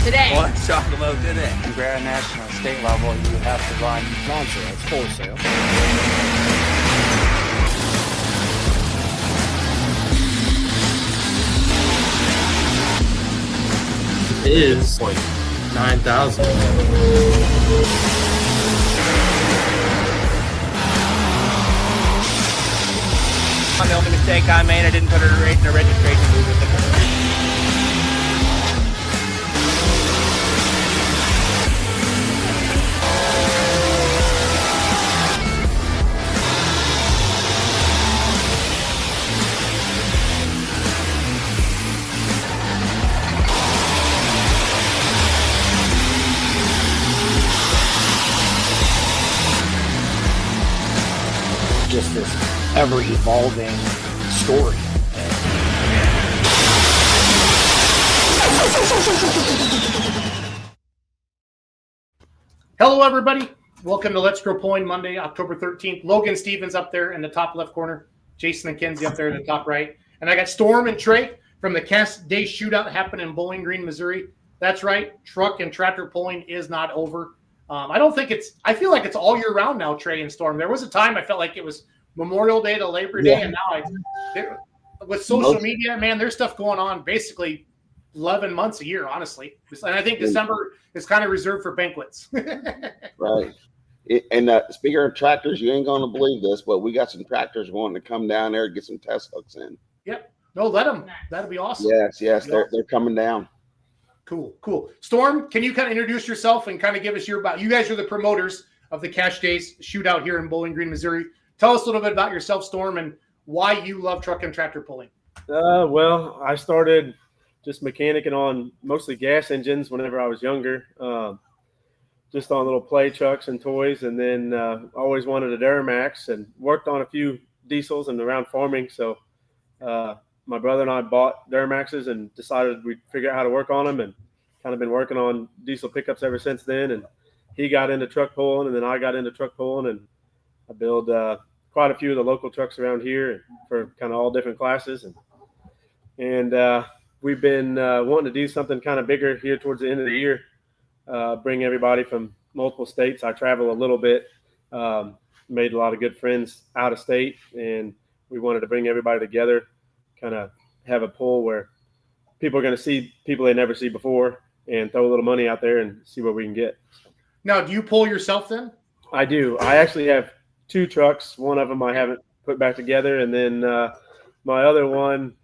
today. One chocolate today. You grab a national state level, you have to run non-sale, it's wholesale. Is like 9,000. The only mistake I made, I didn't put it right in the registration booth with the Just this ever-evolving story. Hello, everybody. Welcome to Let's Grow Pulling Monday, October 13th. Logan Stevens up there in the top left corner. Jason and Kenzie up there in the top right. And I got Storm and Trey from the Cast Day Shootout happening in Bowling Green, Missouri. That's right. Truck and tractor pulling is not over. I feel like it's all year round now, Trey and Storm. There was a time I felt like it was Memorial Day to Labor Day, and now with social media, man, there's stuff going on basically 11 months a year, honestly. And I think December is kind of reserved for banquets. Right. And speaking of tractors, you ain't going to believe this, but we got some tractors wanting to come down there and get some test hooks in. Yep. No, let them. That'd be awesome. Yes. They're coming down. Cool. Storm, can you kind of introduce yourself and kind of give us you guys are the promoters of the Cash Days Shootout here in Bowling Green, Missouri. Tell us a little bit about yourself, Storm, and why you love truck and tractor pulling. Well, I started just mechanicking on mostly gas engines whenever I was younger, just on little play trucks and toys, and then always wanted a Duramax and worked on a few diesels and around farming. So my brother and I bought Duramaxes and decided we'd figure out how to work on them, and kind of been working on diesel pickups ever since then. And he got into truck pulling, and then I got into truck pulling, and I build quite a few of the local trucks around here for kind of all different classes. And we've been wanting to do something kind of bigger here towards the end of the year, bring everybody from multiple states. I travel a little bit, made a lot of good friends out of state, and we wanted to bring everybody together, kind of have a pull where people are going to see people they never see before and throw a little money out there and see what we can get. Now, do you pull yourself then? I do. I actually have two trucks. One of them I haven't put back together, and then my other one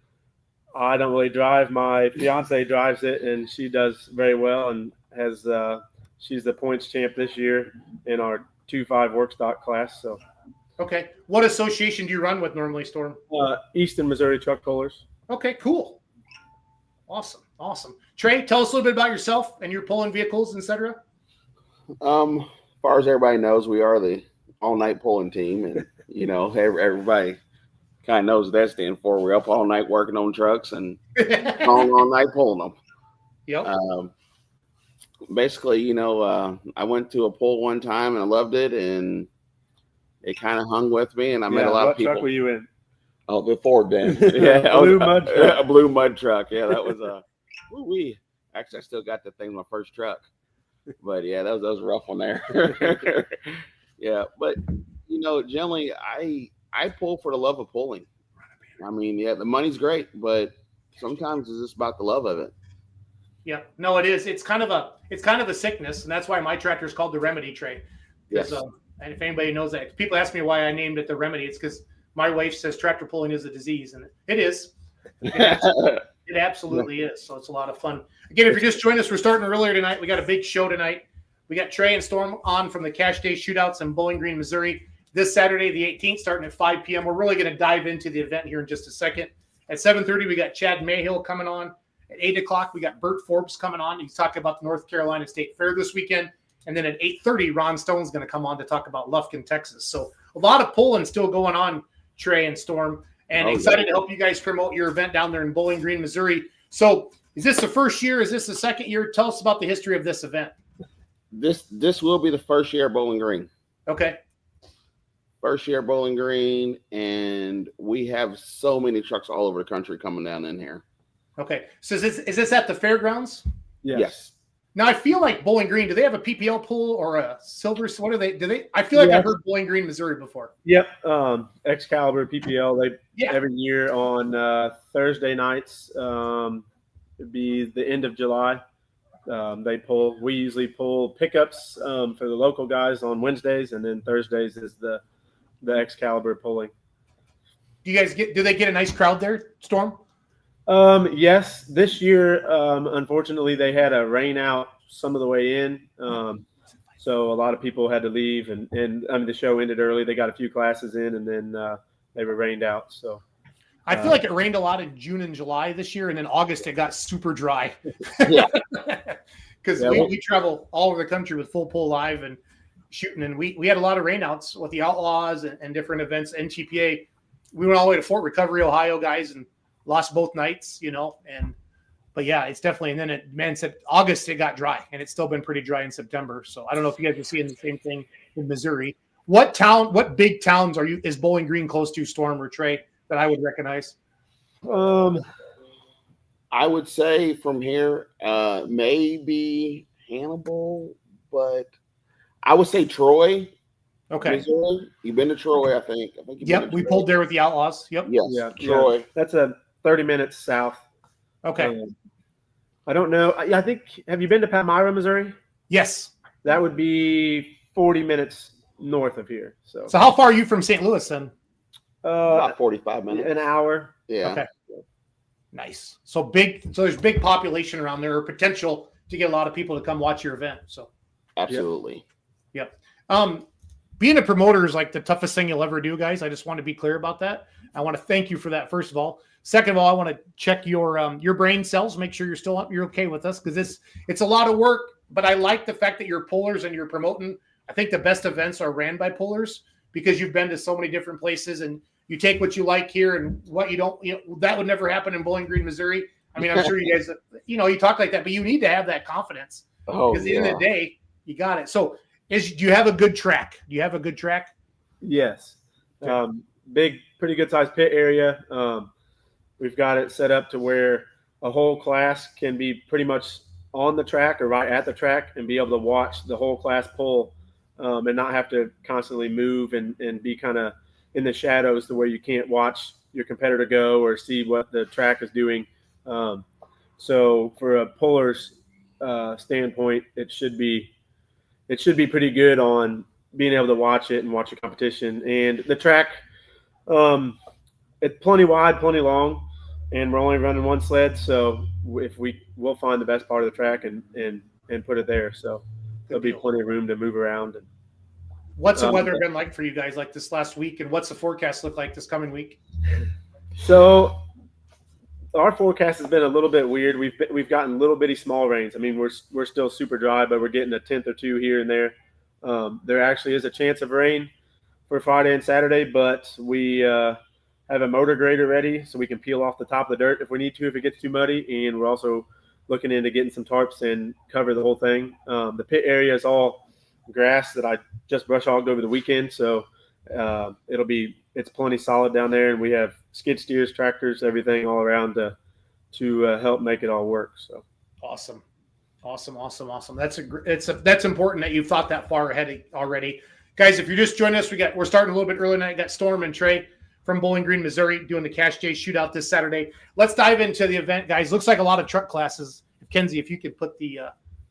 I don't really drive. My fiance drives it, and she does very well, and has she's the points champ this year in our 2.5 work stock class. So, okay, what association do you run with normally, Storm? Eastern Missouri Truck Pullers. Okay, cool, awesome. Trey, tell us a little bit about yourself and your pulling vehicles, etc. As far as everybody knows, we are the all-night pulling team, and everybody kind of knows what that stands for. We're up all night working on trucks and all night pulling them. Yep. Basically, I went to a pull one time and I loved it, and it kind of hung with me. And I met a lot of people. What truck were you in? Oh, the Ford then. A blue mud truck. Yeah, that was wee. Actually, I still got the thing in my first truck. But yeah, that was a rough one there. Yeah, but generally I pull for the love of pulling. I mean, yeah, the money's great, but sometimes it's just about the love of it. Yeah, no, it is. It's kind of a sickness, and that's why my tractor is called the Remedy, Trey. Yes. And if anybody knows that, people ask me why I named it the Remedy. It's because my wife says tractor pulling is a disease, and it is. It absolutely is. So it's a lot of fun. Again, if you're just joining us, we're starting earlier tonight. We got a big show tonight. We got Trey and Storm on from the Cash Day Shootouts in Bowling Green, Missouri, this Saturday, the 18th, starting at 5 p.m. We're really going to dive into the event here in just a second. At 7:30, we got Chad Mayhill coming on. At 8 o'clock, we got Bert Forbes coming on. He's talking about the North Carolina State Fair this weekend. And then at 8:30, Ron Stone's going to come on to talk about Lufkin, Texas. So a lot of pulling still going on, Trey and Storm. And excited to help you guys promote your event down there in Bowling Green, Missouri. So is this the first year? Is this the second year? Tell us about the history of this event. This will be the first year at Bowling Green. Okay. First year at Bowling Green, and we have so many trucks all over the country coming down in here. Okay. So is this at the fairgrounds? Yes. Now I feel like Bowling Green. Do they have a PPL pool or a silver? What are they? Do they? I feel like I've heard Bowling Green, Missouri before. Yep. Excalibur PPL. Every year on Thursday nights. It'd be the end of July. They pull. We usually pull pickups for the local guys on Wednesdays, and then Thursdays is the Excalibur pulling. Do they get a nice crowd there, Storm? Yes. This year, unfortunately, they had a rain out some of the way in, so a lot of people had to leave, and the show ended early. They got a few classes in, and then they were rained out. So. I feel like it rained a lot in June and July this year, and in August it got super dry. Yeah. Because we travel all over the country with Full Pull Live and shooting, and we had a lot of rainouts with the Outlaws and different events. NTPA, we went all the way to Fort Recovery, Ohio, guys, and lost both nights, but yeah, it's definitely. And then said August it got dry, and it's still been pretty dry in September. So I don't know if you guys are seeing the same thing in Missouri. What big towns is Bowling Green close to, Storm or Trey, that I would recognize? I would say from here, maybe Hannibal, but I would say Troy. Okay. Missouri. You've been to Troy, I think. Yep, we pulled there with the Outlaws. Yep. Yes, yeah, Troy. Yeah. That's 30 minutes south. Okay. I don't know. I think, have you been to Palmyra, Missouri? Yes. That would be 40 minutes north of here. So how far are you from St. Louis then? About 45 minutes. An hour. Yeah. Okay. Nice. So there's big population around there, or potential to get a lot of people to come watch your event. So Absolutely. Yep. Being a promoter is like the toughest thing you'll ever do, guys. I just want to be clear about that. I want to thank you for that, first of all. Second of all, I want to check your brain cells, make sure you're okay with us, because it's a lot of work, but I like the fact that you're pullers and you're promoting. I think the best events are ran by pullers, because you've been to so many different places and you take what you like here and what you don't. That would never happen in Bowling Green, Missouri. I mean, I'm sure you guys, you talk like that, but you need to have that confidence. Oh, because at the end of the day, you got it. So do you have a good track? Do you have a good track? Yes. Okay. Pretty good sized pit area. We've got it set up to where a whole class can be pretty much on the track or right at the track and be able to watch the whole class pull, and not have to constantly move and be kind of in the shadows to where you can't watch your competitor go or see what the track is doing. So for a puller's standpoint, it should be pretty good on being able to watch it and watch your competition. And the track, it's plenty wide, plenty long, and we're only running one sled. So if we'll find the best part of the track and put it there. So there'll be plenty of room to move around. What's the weather been like for you guys, like this last week, and what's the forecast look like this coming week? So our forecast has been a little bit weird. We've gotten little bitty small rains. I mean, we're still super dry, but we're getting a tenth or two here and there. There actually is a chance of rain for Friday and Saturday, but we have a motor grader ready so we can peel off the top of the dirt if we need to, if it gets too muddy. And we're also looking into getting some tarps and cover the whole thing. The pit area is all grass that I just brush hogged over the weekend, so it's plenty solid down there, and we have skid steers, tractors, everything all around to help make it all work. So awesome. That's important that you've thought that far ahead already, guys. If you're just joining us, we're starting a little bit early tonight. Got Storm and Trey from Bowling Green, Missouri, doing the Cash J shootout this Saturday. Let's dive into the event, guys. Looks like a lot of truck classes. Kenzie, if you could put the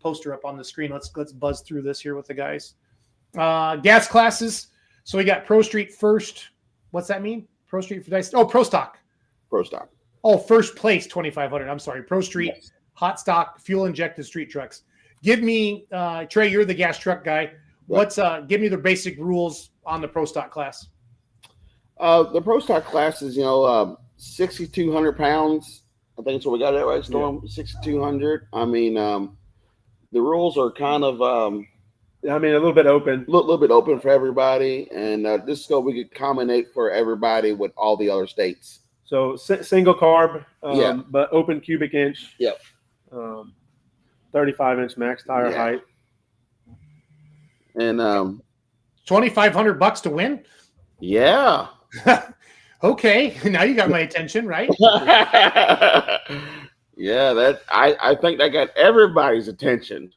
poster up on the screen, let's buzz through this here with the guys. Gas classes. So we got Pro Street first. What's that mean? Pro Street for dice. Oh, Pro Stock. Pro Stock. Oh, first place 2,500. I'm sorry. Pro Street, yes. Hot stock, fuel injected street trucks. Give me, Trey, you're the gas truck guy. Right. Give me the basic rules on the Pro Stock class. The Pro Stock class is, 6,200 pounds. I think that's what we got it right, Storm. Yeah. 6,200. I mean, the rules are kind of, a little bit open. A little bit open for everybody. And this scope we could combine for everybody with all the other states. So single carb, but open cubic inch. Yep. 35-inch max tire height. And $2,500 to win? Yeah. Okay. Now you got my attention, right? Yeah, I think that got everybody's attention.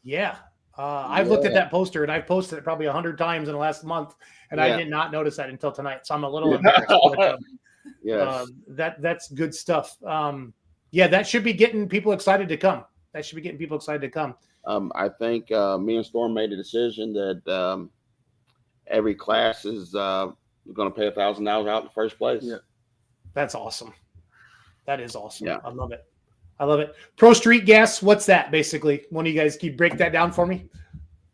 Yeah. I've looked at that poster, and I've posted it probably 100 times in the last month, and I did not notice that until tonight. So I'm a little embarrassed. But, that's good stuff. That should be getting people excited to come. I think me and Storm made a decision that every class is going to pay $1,000 out in the first place. Yeah. That's awesome. That is awesome. Yeah. I love it. Pro Street Gas, what's that basically? One of you guys keep break that down for me?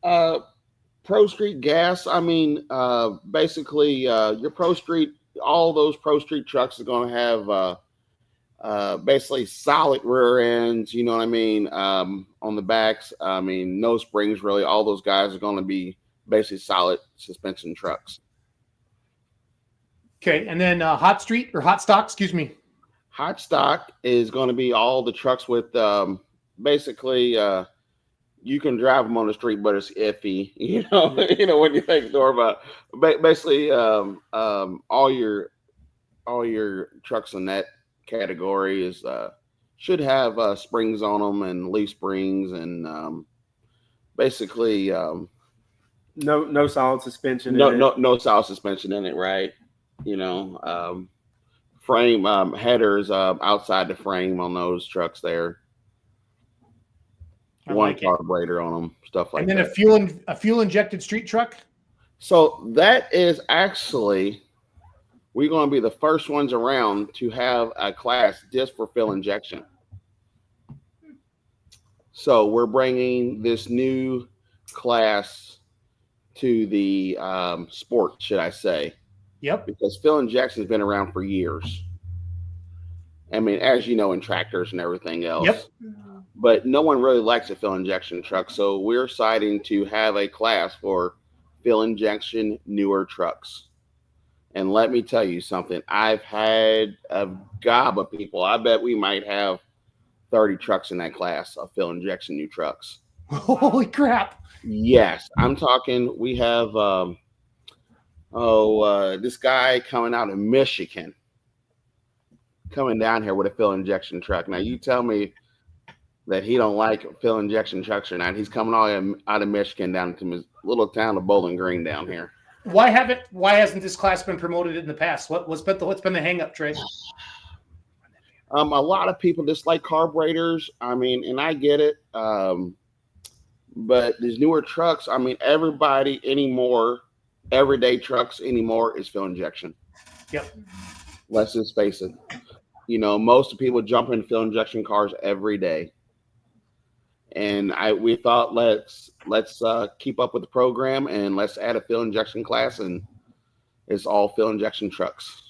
Pro Street Gas, I mean, basically your Pro Street, all those Pro Street trucks are going to have basically solid rear ends, you know what I mean, on the backs. I mean, no springs really. All those guys are going to be basically solid suspension trucks. Okay, and then Hot Street or Hot Stock, excuse me. Hot Stock is going to be all the trucks with basically you can drive them on the street, but it's iffy. You know, when you think more about basically all your trucks in that category is should have springs on them and leaf springs and basically no solid suspension. No solid suspension in it, right? You know, frame headers outside the frame on those trucks there. One carburetor on them, stuff like that. And then a fuel injected street truck. So that is actually, we're going to be the first ones around to have a class just for fuel injection. So we're bringing this new class to the sport, should I say. Yep. Because fuel injection has been around for years. I mean, as you know, in tractors and everything else. Yep. But no one really likes a fuel injection truck. So we're deciding to have a class for fuel injection newer trucks. And let me tell you something. I've had a gob of people. I bet we might have 30 trucks in that class of fuel injection new trucks. Holy crap. Yes. I'm talking, we have this guy coming out of Michigan coming down here with a fuel injection truck. Now you tell me that he don't like fuel injection trucks or not. He's coming all out of Michigan down to his little town of Bowling Green down here. Why hasn't this class been promoted in the past? What's been the hang up, Trey? A lot of people dislike carburetors. I mean, and I get it. But these newer trucks, I mean, everybody anymore, everyday trucks anymore is fuel injection. Yep. Let's just face it. You know, most of people jump in fuel injection cars every day. And we thought let's keep up with the program and let's add a fuel injection class, and it's all fuel injection trucks.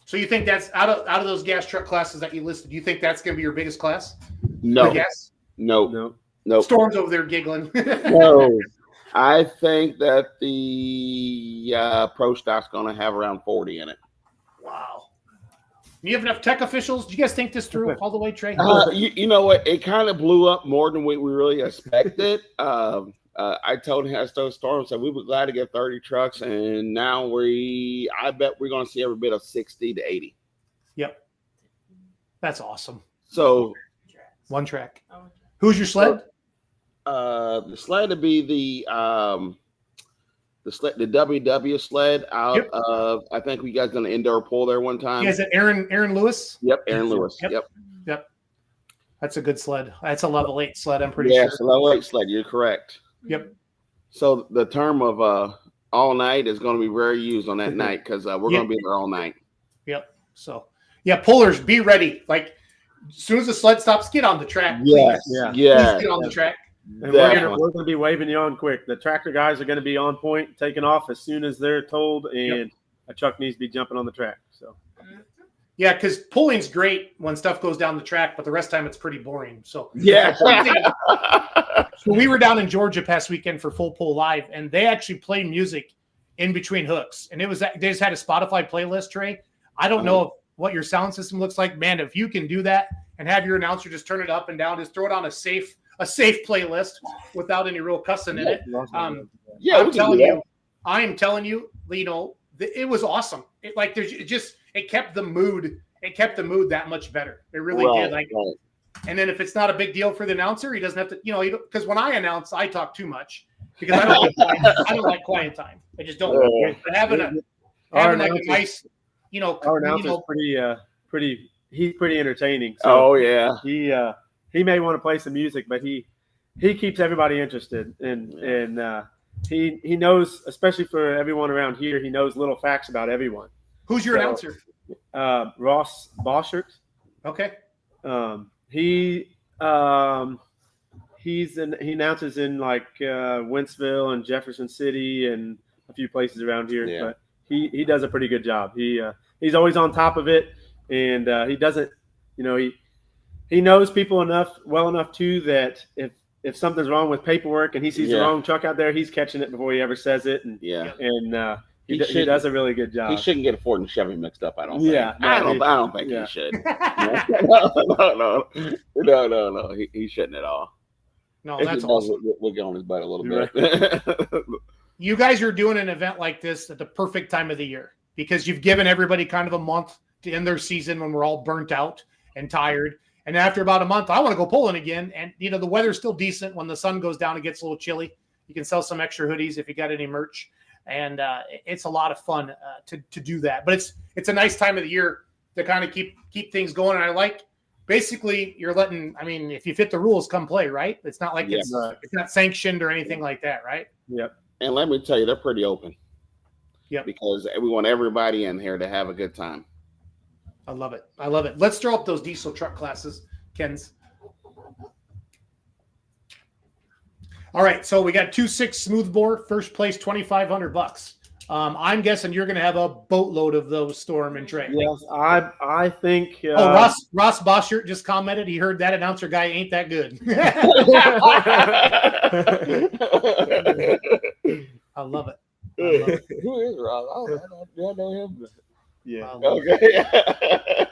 So you think that's out of those gas truck classes that you listed? You think that's going to be your biggest class? No. Yes. No. Storm's over there giggling. No. I think that the Pro Stock's going to have around 40 in it. Wow. You have enough tech officials? Do you guys think this through all the way, Trey? You know what? It kind of blew up more than we really expected. I told Storm, said we were glad to get 30 trucks, and now I bet we're going to see every bit of 60 to 80. Yep. That's awesome. So one track. Who's your sled? The sled would be the WW sled out of, I think we guys done an indoor pool there one time. Yeah, is it Aaron Lewis? Yep, Aaron Lewis. Yep. That's a good sled. That's a level 8 sled, I'm pretty sure. Yes, a level 8 sled. You're correct. Yep. So the term of all night is going to be very used on that night because we're going to be there all night. Yep. So, yeah, pullers, be ready. Like, as soon as the sled stops, get on the track. Yes. Please. Yeah. Please get on the track. And we're going to be waving you on quick. The tractor guys are going to be on point, taking off as soon as they're told, and a truck needs to be jumping on the track. So, yeah, because pulling's great when stuff goes down the track, but the rest of the time it's pretty boring. So, yeah. So we were down in Georgia past weekend for Full Pull Live, and they actually play music in between hooks, and they just had a Spotify playlist, Trey. I don't know what your sound system looks like, man. If you can do that and have your announcer just turn it up and down, just throw it on a safe playlist without any real cussing in it. I'm telling you, it was awesome. It kept the mood. It kept the mood that much better. It really did. And then if it's not a big deal for the announcer, he doesn't have to, because when I announce, I talk too much because I don't like quiet time. I just don't. But having like a nice, our announcer's he's pretty entertaining. So he may want to play some music, but he keeps everybody interested, and he knows, especially for everyone around here, he knows little facts about everyone. Who's your announcer? Ross Boschert. Okay. He announces in like Wentzville and Jefferson City and a few places around here, but he does a pretty good job. He's always on top of it, and he doesn't, he knows people well enough too that if something's wrong with paperwork and he sees the wrong truck out there, he's catching it before he ever says it, and he does a really good job. He shouldn't get a Ford and Chevy mixed up. I don't think. Yeah, I don't think he should. No. He shouldn't at all. No, that's awesome. We'll get on his butt a little bit. You guys are doing an event like this at the perfect time of the year because you've given everybody kind of a month to end their season when we're all burnt out and tired. And after about a month, I want to go pulling again. And, the weather's still decent. When the sun goes down, it gets a little chilly. You can sell some extra hoodies if you got any merch. And it's a lot of fun to do that. But it's a nice time of the year to kind of keep things going. And I like, basically, you're letting, if you fit the rules, come play, right? It's not like it's not sanctioned or anything like that, right? Yep. And let me tell you, they're pretty open. Yep. Because we want everybody in here to have a good time. I love it. Let's throw up those diesel truck classes, Ken's. All right, so we got 2.6 smoothbore, first place, $2,500. I'm guessing you're going to have a boatload of those, Storm and Trey. Yes, I think. Ross Boschert just commented. He heard that announcer guy ain't that good. I love it. Who is Ross? Do I know him? Yeah. Okay.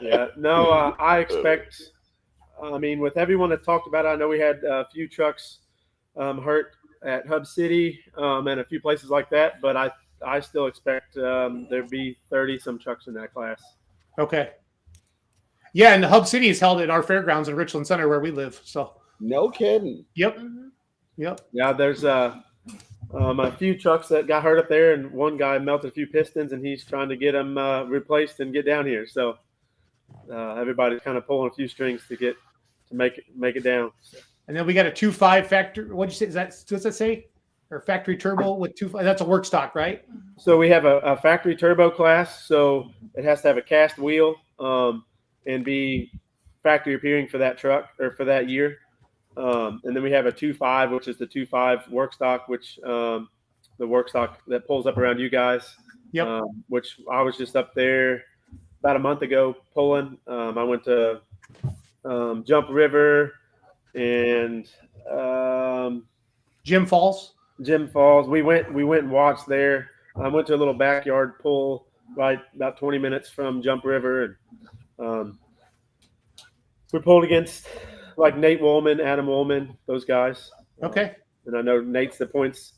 Yeah. No, I expect. With everyone that talked about it, I know we had a few trucks hurt at Hub City and a few places like that, but I still expect there'd be 30 some trucks in that class. Okay. Yeah, and the Hub City is held at our fairgrounds in Richland Center where we live. So. No kidding. Yep. Yep. Yeah, there's a few trucks that got hurt up there, and one guy melted a few pistons, and he's trying to get them replaced and get down here. So everybody's kind of pulling a few strings to make it down. So. And then we got a 2.5 factory. What'd you say? Does that say? Or factory turbo with 2.5? That's a work stock, right? So we have a factory turbo class. So it has to have a cast wheel and be factory appearing for that truck or for that year. And then we have a 2.5, which is the 2.5 work stock, which the work stock that pulls up around you guys. Yep. Which I was just up there about a month ago pulling. I went to Jump River and Jim Falls. We went and watched there. I went to a little backyard pull right about 20 minutes from Jump River, and we pulled against like Nate Woolman, Adam Woolman, those guys. Okay. And I know Nate's the points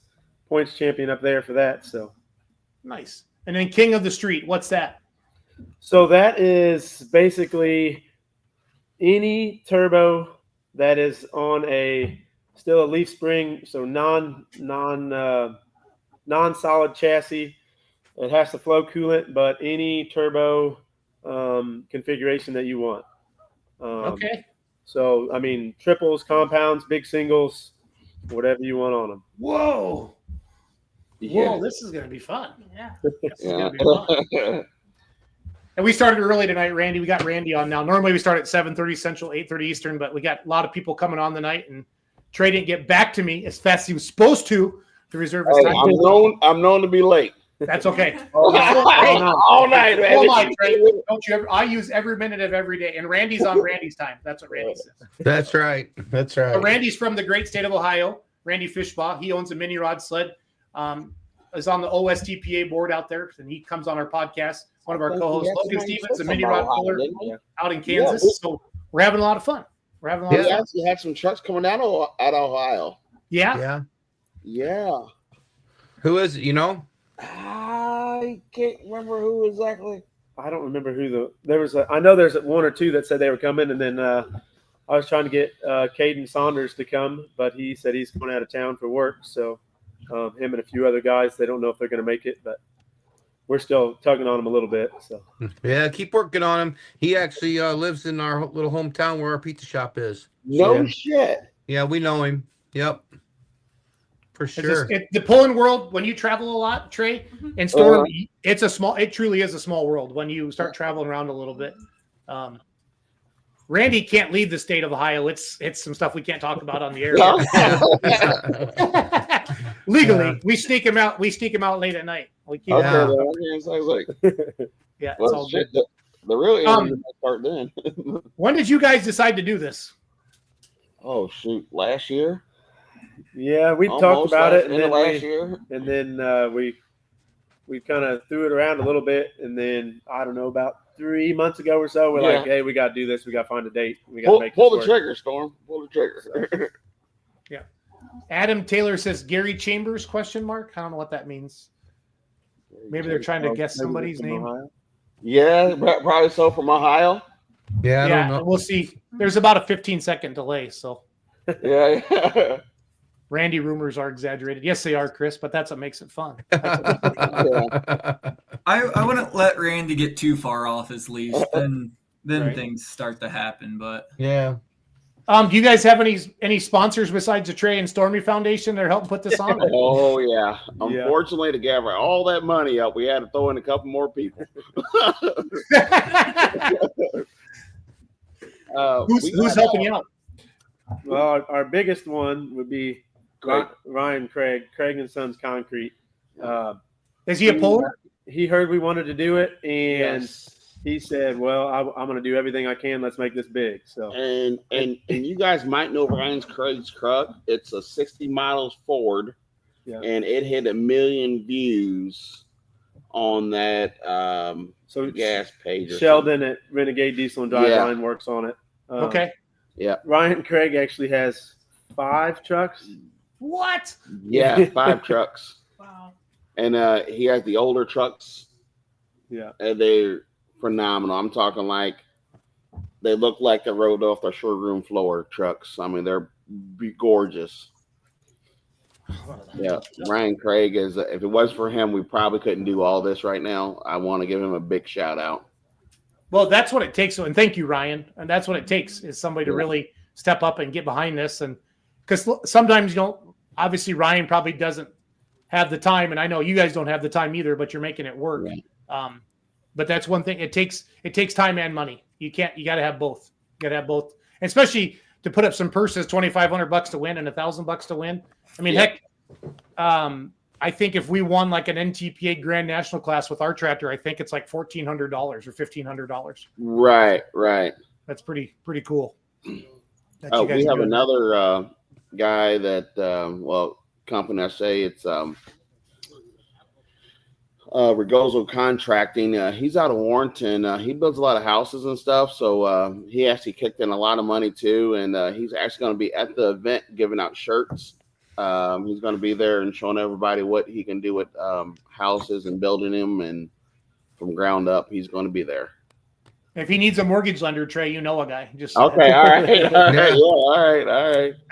champion up there for that. So nice. And then King of the Street, what's that? So that is basically any turbo that is on still a leaf spring, so non-solid chassis. It has to flow coolant, but any turbo configuration that you want. Okay. So triples, compounds, big singles, whatever you want on them. Whoa. Yeah. Whoa, this is going to be fun. Yeah. This is going to be fun. And we started early tonight, Randy. We got Randy on now. Normally we start at 7:30 Central, 8:30 Eastern, but we got a lot of people coming on the night, and Trey didn't get back to me as fast as he was supposed to reserve his time. I'm known to be late. That's okay. All night, man. Oh my, Trey. Don't you ever? I use every minute of every day, and Randy's on Randy's time. That's what Randy says. That's right. That's right. So Randy's from the great state of Ohio. Randy Fishbaugh. He owns a mini rod sled. Is on the OSTPA board out there, and he comes on our podcast. One of our co-hosts, Logan Stevens, a mini rod puller out in Kansas. Yeah. So we're having a lot of fun. We're having a lot of fun. You had some trucks coming out of Ohio. Yeah. Yeah. Who is it, you know? I can't remember who exactly. I don't remember who I know there's one or two that said they were coming, and then I was trying to get Caden Saunders to come, but he said he's going out of town for work. So him and a few other guys, they don't know if they're going to make it, but we're still tugging on him a little bit. So Yeah, keep working on him. He actually lives in our little hometown where our pizza shop is. No shit. Yeah, we know him. Yep. For sure. The pulling world, when you travel a lot, Trey, and Storm, it truly is a small world when you start traveling around a little bit. Randy can't leave the state of Ohio. It's some stuff we can't talk about on the air. Legally, we sneak him out. We sneak him out late at night. We keep yeah, it's all good. The real interview start then. When did you guys decide to do this? Oh shoot, last year. Yeah, we talked about it, and then we kind of threw it around a little bit, and then I don't know, about 3 months ago or so, we're like, hey, we got to do this. We got to find a date. We got to pull the trigger, Storm. Pull the trigger. Yeah. Adam Taylor says Gary Chambers ? I don't know what that means. Maybe they're trying to guess somebody's name. Ohio? Yeah, probably so, from Ohio. Yeah, I don't know. We'll see. There's about a 15-second delay, so. Yeah. Randy rumors are exaggerated. Yes, they are, Chris, but that's what makes it fun. I wouldn't let Randy get too far off his leash. Then things start to happen. But yeah. Do you guys have any sponsors besides the Trey and Stormy Foundation that are helping put this on? Oh yeah. Unfortunately, to gather all that money up, we had to throw in a couple more people. Who's helping you out? Well, our biggest one would be Ryan Craig and Sons Concrete. Is he a puller? He heard we wanted to do it, and he said, "Well, I'm going to do everything I can. Let's make this big." So, and you guys might know Ryan Craig's truck. It's a 60 models Ford, and it hit 1 million views on that gas page. Sheldon at Renegade Diesel and Driveline works on it. Okay. Yeah. Ryan Craig actually has 5 trucks. What? Yeah, 5 trucks. Wow. And he has the older trucks. Yeah. And they're phenomenal. I'm talking like they look like they rode off the showroom floor trucks. I mean, they're gorgeous. Yeah. Ryan Craig is, if it was for him, we probably couldn't do all this right now. I want to give him a big shout out. Well, that's what it takes. And thank you, Ryan. And that's what it takes, is somebody to really step up and get behind this. And because sometimes obviously Ryan probably doesn't have the time, and I know you guys don't have the time either, but you're making it work. Right. But that's one thing. It takes time and money. You got to have both. You got to have both, and especially to put up some purses, $2,500 to win and $1,000 to win. I mean, heck, I think if we won like an NTPA Grand National class with our tractor, I think it's like $1,400 or $1,500. Right. That's pretty cool. We have another guy that, company, I say it's Regozo Contracting. He's out of Warrenton. He builds a lot of houses and stuff. So he actually kicked in a lot of money too. And he's actually going to be at the event giving out shirts. He's going to be there and showing everybody what he can do with houses and building them, and from ground up, he's going to be there. If he needs a mortgage lender, Trey, you know a guy. Just okay, all right. Hey,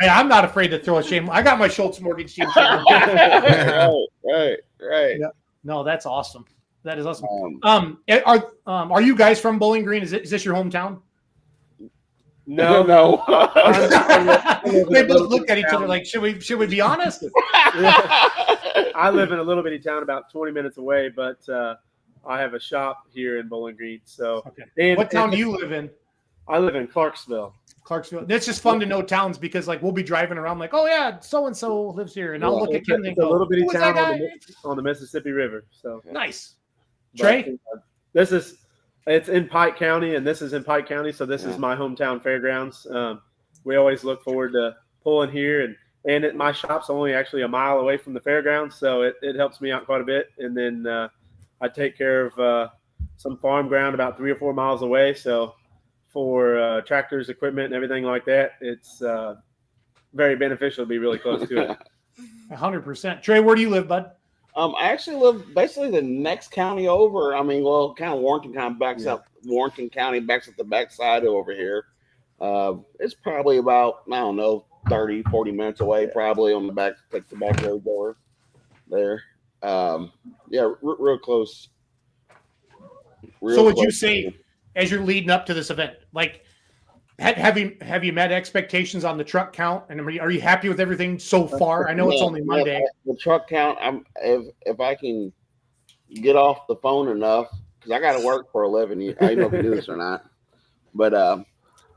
I'm not afraid to throw a shame. I got my Schultz mortgage team. right. Yeah. No, that's awesome. That is awesome. Are you guys from Bowling Green? Is this your hometown? No. They both looked at each other like, should we be honest? I live in a little bitty town about 20 minutes away, but I have a shop here in Bowling Green. So, what town do you live in? I live in Clarksville. That's just fun to know towns, because like we'll be driving around like, oh yeah, so and so lives here, and I'll look at Kim and go, a little bitty town on the Mississippi River. So nice. Trey, it's in Pike County, and this is in Pike County, so this is my hometown fairgrounds. We always look forward to pulling here, and my shop's only actually a mile away from the fairgrounds, so it helps me out quite a bit. And then I take care of some farm ground about 3 or 4 miles away, so for tractors, equipment, and everything like that, it's very beneficial to be really close to it. 100%. Trey, where do you live, bud? I actually live basically the next county over. I mean, kind of Warrenton kind of backs up. Warrenton County backs up the backside over here. It's probably about, I don't know, 30, 40 minutes away, probably on the back road door there. Yeah, real close. So would you say, as you're leading up to this event, like, have you met expectations on the truck count? And are you happy with everything so far? I know it's only Monday. The truck count, if I can get off the phone enough, because I got to work for 11 years. I don't know if you do this or not, but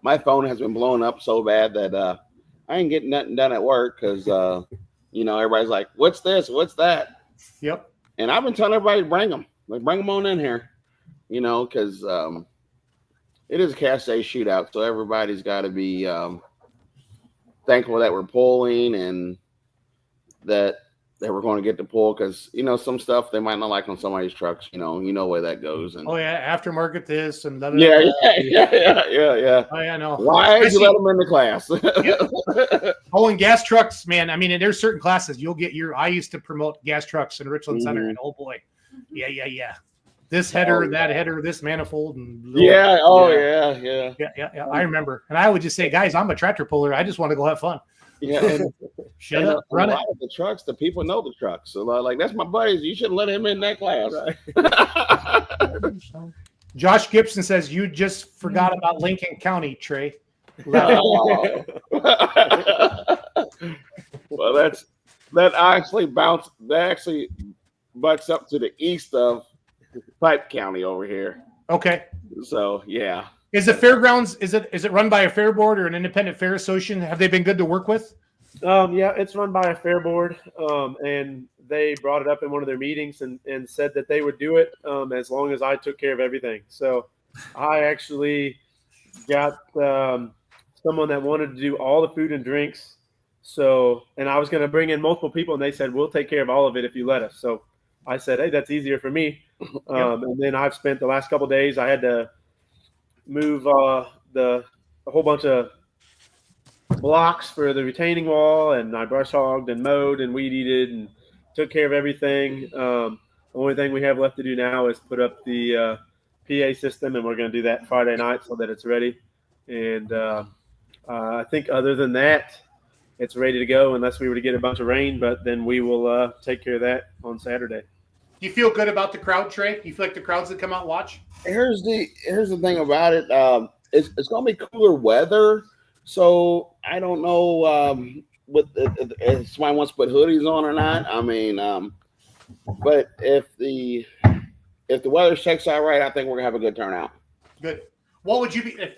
my phone has been blowing up so bad that I ain't getting nothing done at work because everybody's like, "What's this? What's that?" Yep. And I've been telling everybody to bring them on in here, because it is a Cash Day shootout, so everybody's got to be thankful that we're pulling and that we're going to get to pull, because some stuff they might not like on somebody's trucks. You know where that goes. And aftermarket this and blah, blah, yeah. Oh yeah, no. Why did you let them in the class? And gas trucks, man. I mean, there's certain classes you'll get I used to promote gas trucks in Richland Center, and oh boy, yeah. This header, that header, this manifold, and yeah. I remember, and I would just say, guys, I'm a tractor puller. I just want to go have fun. Yeah, and shut up, run it. The trucks, the people know the trucks, so like that's my buddies. You shouldn't let him in that class. Right. Josh Gibson says you just forgot about Lincoln County, Trey. Well, that actually butts up to the east of Pipe County over here. Okay. So yeah. Is the fairgrounds? Is it run by a fair board or an independent fair association? Have they been good to work with? Yeah, it's run by a fair board, and they brought it up in one of their meetings and said that they would do it as long as I took care of everything. So I actually got someone that wanted to do all the food and drinks. So, and I was going to bring in multiple people, and they said, we'll take care of all of it if you let us. So I said, hey, that's easier for me. And then I've spent the last couple of days, I had to move a whole bunch of blocks for the retaining wall, and I brush hogged and mowed and weed eated and took care of everything. The only thing we have left to do now is put up the PA system, and we're going to do that Friday night so that it's ready. And I think other than that, it's ready to go unless we were to get a bunch of rain, but then we will take care of that on Saturday. Do you feel good about the crowd, Trey? Do you feel like the crowds that come out and watch? Here's the thing about it. It's going to be cooler weather, so I don't know if somebody wants to put hoodies on or not. I mean, but if the weather checks out right, I think we're gonna have a good turnout. Good. What would you be if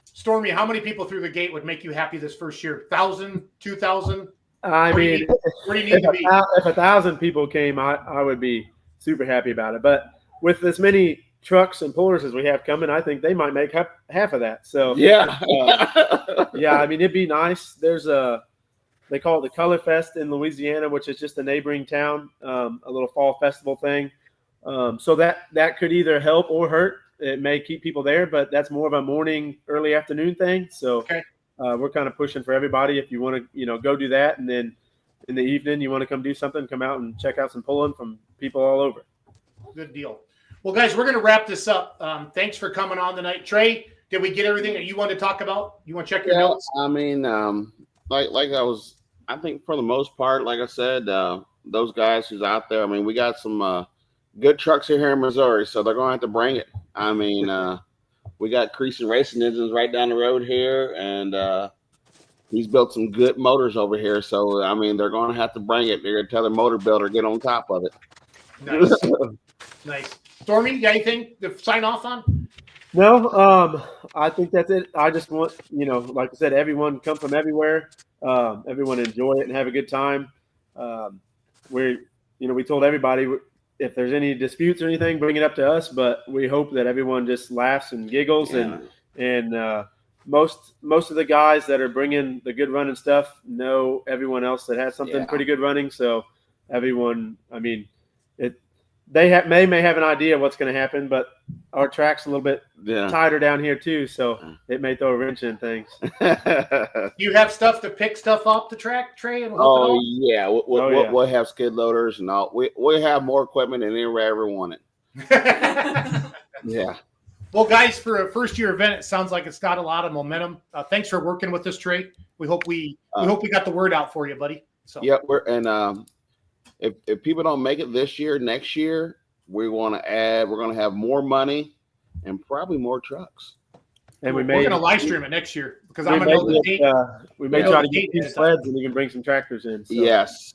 Stormy? How many people through the gate would make you happy this first year? 1,000, 2,000? I mean, where do you need to be? If 1,000 people came, I would be super happy about it. But with as many trucks and pullers as we have coming, I think they might make half of that. So yeah, I mean, it'd be nice. There's they call it the Color Fest in Louisiana, which is just a neighboring town, a little fall festival thing. So that could either help or hurt. It may keep people there, but that's more of a morning, early afternoon thing. So okay. We're kind of pushing for everybody. If you want to, go do that, and then in the evening you want to come do something, come out and check out some pulling from people all over. Good deal. Well, guys, we're going to wrap this up. Thanks for coming on tonight. Trey, did we get everything that you wanted to talk about? You want to check your notes? I mean, I think for the most part, like I said, those guys who's out there, I mean, we got some good trucks here in Missouri, so they're going to have to bring it. I mean, we got Creason Racing Engines right down the road here, and he's built some good motors over here. So, I mean, they're going to have to bring it. They're going to tell the motor builder, get on top of it. Nice. Nice. Stormy, you got anything to sign off on? No, I think that's it. I just want, like I said, everyone come from everywhere. Everyone enjoy it and have a good time. We told everybody if there's any disputes or anything, bring it up to us. But we hope that everyone just laughs and giggles, and most of the guys that are bringing the good running stuff know everyone else that has something pretty good running. So everyone, I mean, may have an idea what's going to happen, but our track's a little bit tighter down here too, so it may throw a wrench in things. You have stuff to pick stuff off the track, Trey? And we'll have skid loaders and all. We have more equipment than anybody ever wanted. Yeah. Well, guys, for a first-year event, it sounds like it's got a lot of momentum. Thanks for working with us, Trey. We hope we got the word out for you, buddy. So yeah, if people don't make it this year, next year we're going to have more money and probably more trucks. And we're going to live stream it next year because I'm going to know the date. We may try to get 2 sleds and we can bring some tractors in. So. Yes.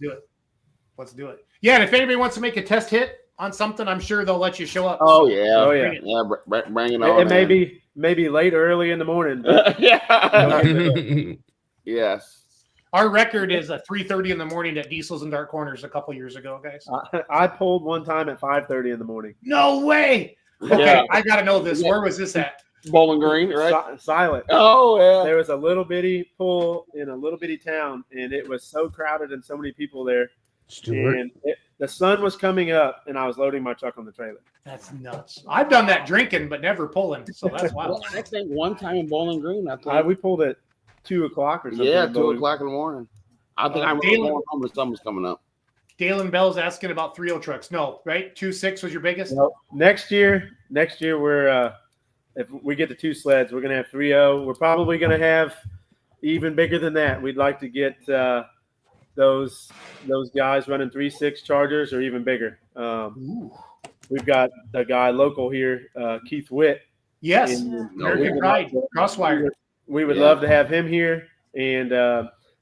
Let's do it. Yeah, and if anybody wants to make a test hit on something, I'm sure they'll let you show up. Oh, yeah. Bring it on. It may be late or early in the morning. Yeah. Yes. Our record is 3:30 in the morning at Diesels and Dark Corners a couple years ago, guys. I pulled one time at 5:30 in the morning. No way. Okay, I got to know this. Where was this at? Bowling Green, right? Silent. Oh, yeah. There was a little bitty pool in a little bitty town, and it was so crowded and so many people there. Stuart. And the sun was coming up, and I was loading my truck on the trailer. That's nuts. I've done that drinking, but never pulling, so that's wild. Well, I think one time in Bowling Green, we pulled at 2 o'clock or something. Yeah, 2 o'clock in the morning. I think I'm going home when summer's coming up. Dalen Bell's asking about 3.0 trucks. No, right? 2.6 was your biggest? No. Next year we're if we get the 2 sleds, we're going to have 3.0. We're probably going to have even bigger than that. We'd like to get those guys running 3.6 Chargers or even bigger. We've got a guy local here, Keith Witt. Yes, American Pride, Crosswire. We would love to have him here, and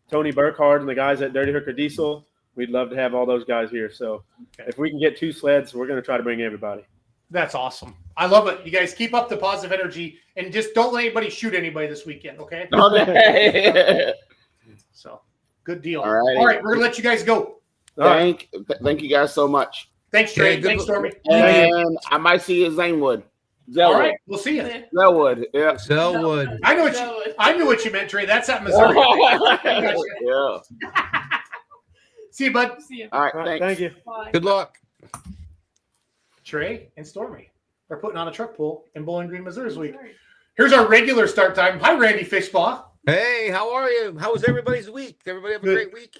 Tony Burkhardt and the guys at Dirty Hooker Diesel. We'd love to have all those guys here. So if we can get 2 sleds, we're going to try to bring everybody. That's awesome. I love it. You guys keep up the positive energy and just don't let anybody shoot anybody this weekend, okay? Okay. So, good deal. All right. All right, we're going to let you guys go. Thank you guys so much. Thanks, Trey. Thanks, Stormy. And I might see you at Zanewood. All right, we'll see you. Zellwood, yeah. Zellwood. I knew what you meant, Trey. That's at Missouri. Yeah. See you, bud. See you. All right, thanks. Thank you. Bye. Good luck. Trey and Stormy are putting on a truck pull in Bowling Green, Missouri this week. Here's our regular start time. Hi, Randy Fishbaugh. Hey, how are you? How was everybody's week? Everybody have a great week?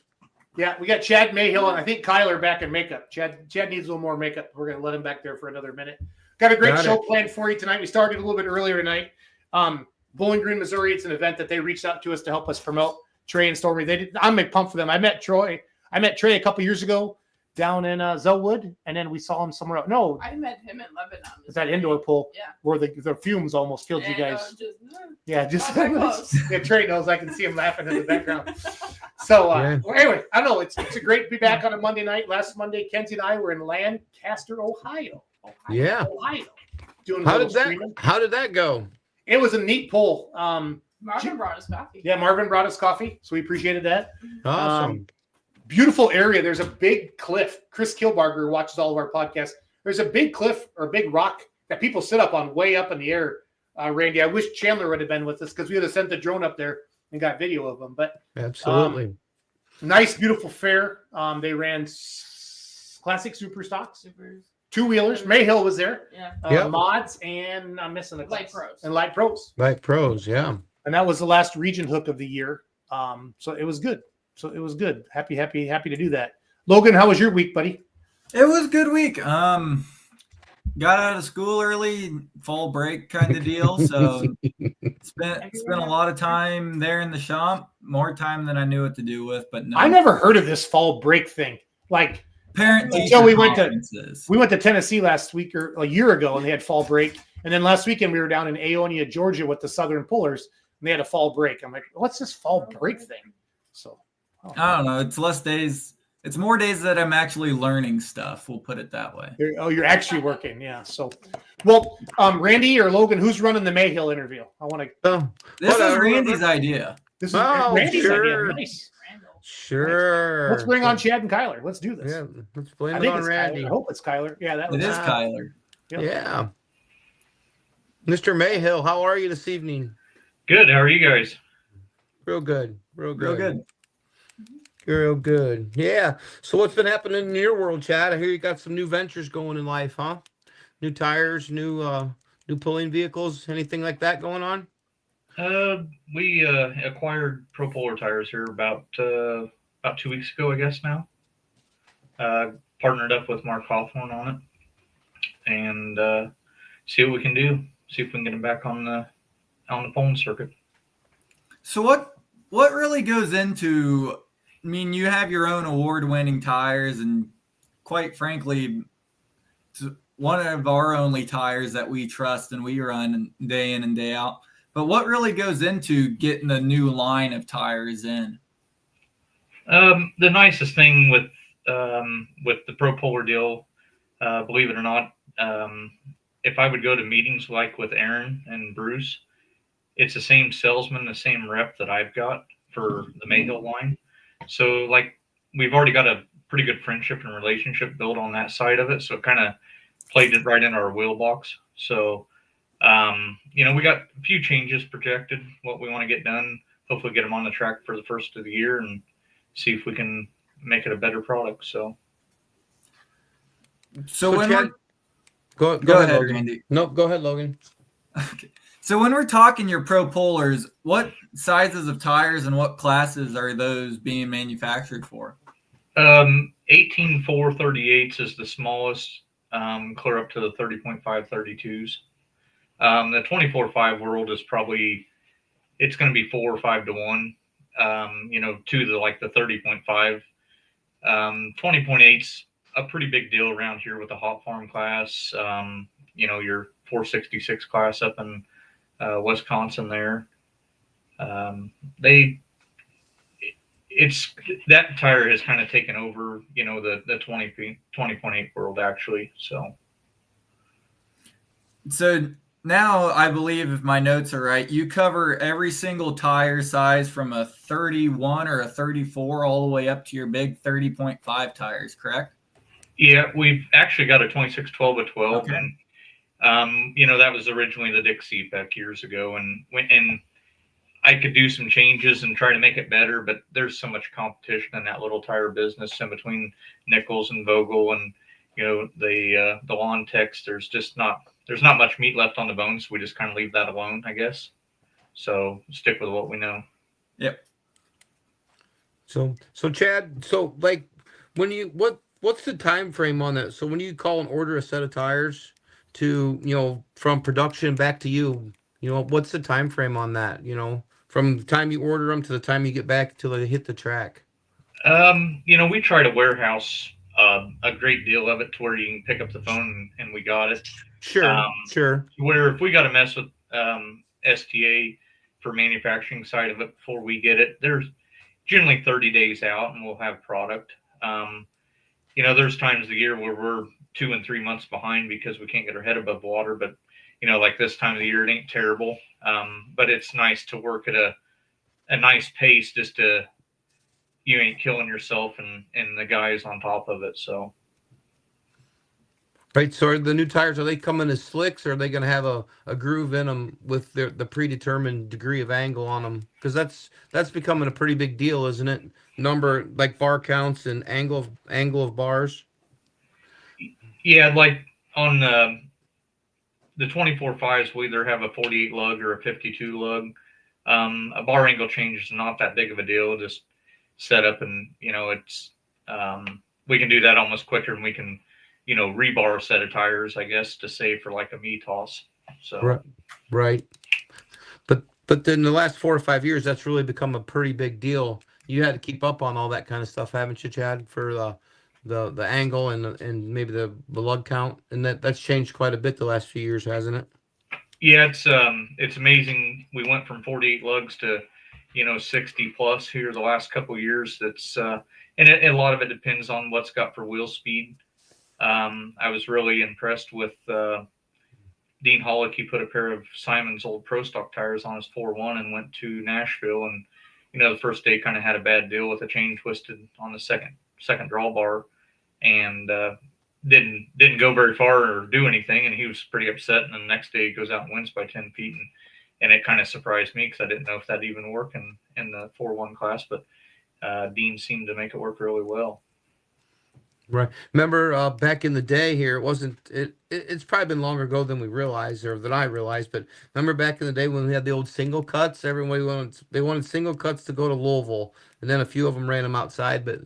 Yeah, we got Chad Mayhill and I think Kyler back in makeup. Chad needs a little more makeup. We're going to let him back there for another minute. Got a great show planned for you tonight. We started a little bit earlier tonight. Bowling Green, Missouri. It's an event that they reached out to us to help us promote. Trey and Stormy. I'm pumped for them. I met Trey a couple years ago down in Zellwood, and then we saw him somewhere else. No, I met him in Lebanon. it's that indoor pool where the fumes almost killed you guys. Trey knows. I can see him laughing in the background. So well, anyway, I don't know. It's a great to be back on a Monday night. Last Monday, Kenzie and I were in Lancaster, Ohio. Ohio. Doing How did that go? It was a neat poll. Marvin brought us coffee. Yeah, Marvin brought us coffee, so we appreciated that. Awesome. Beautiful area. There's a big cliff. Chris Kilbarger watches all of our podcasts. There's a big cliff or a big rock that people sit up on way up in the air. Randy, I wish Chandler would have been with us because we would have sent the drone up there and got video of them. But absolutely. Nice, beautiful fair. They ran classic super stocks. 2-wheelers. Mayhill was there. Yeah. Mods and I'm missing the Light Pros. And Light Pros. Light Pros, yeah. And that was the last region hook of the year. So it was good. Happy to do that. Logan, how was your week, buddy? It was a good week. Got out of school early, fall break kind of deal. So spent a lot of time there in the shop, more time than I knew what to do with. But no, I never heard of this fall break thing. Like parent until we went to Tennessee last week or a year ago, and they had fall break. And then last weekend we were down in Aonia, Georgia, with the Southern Pullers, and they had a fall break. I'm like, what's this fall break thing? So I don't know. It's less days. It's more days that I'm actually learning stuff. We'll put it that way. You're actually working. Yeah. So, well, Randy or Logan, who's running the Mayhill interview? I want to. This is Randy's idea. This is Randy's idea. Nice. Sure. Let's bring on Chad and Kyler. Let's do this. Yeah, let's blame it on Randy. Kyler. I hope it's Kyler. Yeah, it is Kyler. Yep. Yeah. Mr. Mayhill, how are you this evening? Good. How are you guys? Real good. Real good. Real good. Yeah. So what's been happening in your world, Chad? I hear you got some new ventures going in life, huh? New tires, new pulling vehicles, anything like that going on? We acquired Pro Polar tires here about 2 weeks ago, I guess now. Partnered up with Mark Hawthorne on it and see what we can do. see if we can get them back on the pulling circuit. So what really goes into? I mean, you have your own award-winning tires, and quite frankly, it's one of our only tires that we trust and we run day in and day out. But what really goes into getting a new line of tires in? The nicest thing with the Pro Polar deal, believe it or not, if I would go to meetings like with Aaron and Bruce, it's the same salesman, the same rep that I've got for the Mayhill line. So like we've already got a pretty good friendship and relationship built on that side of it. So it kind of played it right in our wheel box. So, we got a few changes projected, what we want to get done, hopefully get them on the track for the first of the year and see if we can make it a better product. So when Chad, go ahead, ahead, Logan. Randy. No, go ahead, Logan. Okay. So when we're talking your Pro Polars, what sizes of tires and what classes are those being manufactured for? 18.438s is the smallest, clear up to the 30.5 32s. The 24.5 world is probably, it's going to be 4 or 5 to 1, to the 30.5. 20.8's a pretty big deal around here with the hot farm class. Your 466 class up in Wisconsin there. That tire has kind of taken over, the 20.8 world actually. So now I believe, if my notes are right, you cover every single tire size from a 31 or a 34 all the way up to your big 30.5 tires, correct? Yeah, we've actually got a 2612 with 12, okay. And that was originally the Dixie back years ago, and I could do some changes and try to make it better, but there's so much competition in that little tire business in between Nichols and Vogel and the lawn techs. There's not much meat left on the bones, so we just kind of leave that alone, I guess. So stick with what we know. Yep. So Chad, like what's the time frame on that? So when you call and order a set of tires to, from production back to you, what's the time frame on that? From the time you order them to the time you get back till they hit the track. We try to warehouse a great deal of it to where you can pick up the phone and we got it. Sure. Where if we got to mess with STA for manufacturing side of it before we get it, there's generally 30 days out and we'll have product. There's times of the year where we're 2 and 3 months behind because we can't get our head above water. But, like this time of the year, it ain't terrible. But it's nice to work at a nice pace just to, you ain't killing yourself and the guys on top of it. So. Right. So are the new tires, are they coming as slicks, or are they going to have a groove in them with the predetermined degree of angle on them? Because that's becoming a pretty big deal, isn't it? Number like bar counts and angle of bars. Yeah, like on the 24.5s, we either have a 48 lug or a 52 lug. A bar angle change is not that big of a deal. Just set up and it's we can do that almost quicker than we can rebar a set of tires, I guess, to save for like a me toss. So right. But then the last 4 or 5 years, that's really become a pretty big deal. You had to keep up on all that kind of stuff, haven't you, Chad? For the angle and maybe the lug count, and that's changed quite a bit the last few years, hasn't it? Yeah, it's amazing. We went from 48 lugs to 60 plus here the last couple of years. That's and a lot of it depends on what's got for wheel speed. I was really impressed with Dean Hollick. He put a pair of Simon's old Pro Stock tires on his 4.1 and went to Nashville. And the first day kind of had a bad deal with a chain twisted on the second drawbar, and didn't go very far or do anything. And he was pretty upset. And the next day he goes out and wins by 10 feet. And it kind of surprised me because I didn't know if that'd even work in the 4.1 class. But Dean seemed to make it work really well. Right. Remember back in the day here, it's probably been longer ago than we realized, or than I realized, but remember back in the day when we had the old single cuts, everybody wanted single cuts to go to Louisville, and then a few of them ran them outside, but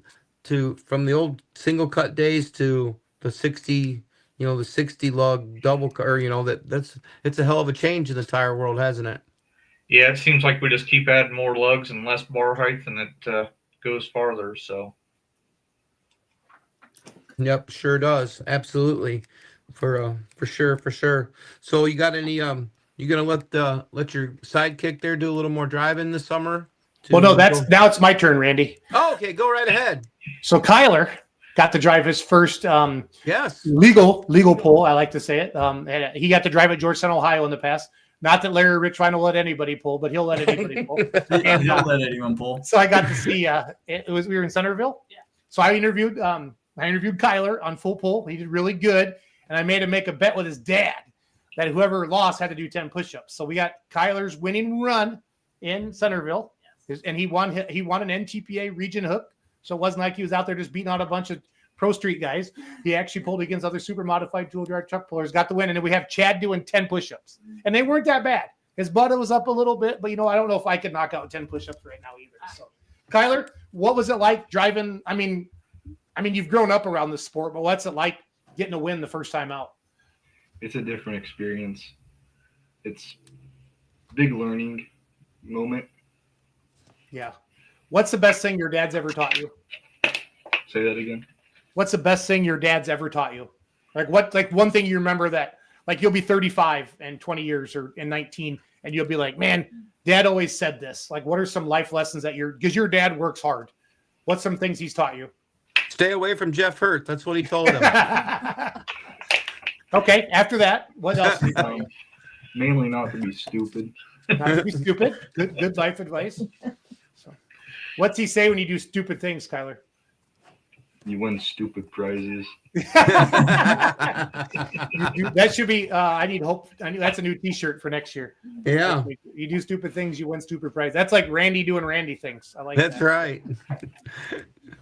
from the old single cut days to the 60, the 60 lug double car. It's a hell of a change in the tire world, hasn't it? Yeah, it seems like we just keep adding more lugs and less bar height, and it goes farther. So Yep, sure does. Absolutely. For sure. So you got any you gonna let your sidekick there do a little more driving this summer? Well, no, now it's my turn, Randy. Oh, okay, go right ahead. So Kyler got to drive his first Yes. legal pull. I like to say it. And he got to drive at Georgetown, Ohio in the past. Not that Larry Rich trying to let anybody pull, but he'll let anybody pull. And he'll let anyone pull. So I got to see. We were in Centerville. Yeah. So I interviewed Kyler on full pull. He did really good, and I made him make a bet with his dad that whoever lost had to do 10 push-ups. So we got Kyler's winning run in Centerville, and he won an NTPA region hook. So it wasn't like he was out there just beating out a bunch of pro street guys. He actually pulled against other super modified dual drive truck pullers, got the win, and then we have Chad doing 10 push-ups, and they weren't that bad. His butt was up a little bit, but I don't know if I could knock out 10 push-ups right now either. So, Kyler, what was it like driving? I mean, you've grown up around this sport, but what's it like getting a win the first time out? It's a different experience. It's a big learning moment. Yeah. What's the best thing your dad's ever taught you? Say that again. What's the best thing your dad's ever taught you? Like one thing you remember that, like you'll be 35 in 20 years or in 19, and you'll be like, man, dad always said this. Like, what are some life lessons because your dad works hard. What's some things he's taught you? Stay away from Jeff Hurt. That's what he told him. Okay. After that, what else? Mainly not to be stupid. Not to be stupid. Good life advice. So, what's he say when you do stupid things, Kyler? You win stupid prizes. That should be. I need hope. That's a new T-shirt for next year. Yeah. You do stupid things, you win stupid prizes. That's like Randy doing Randy things. I like That's that. right.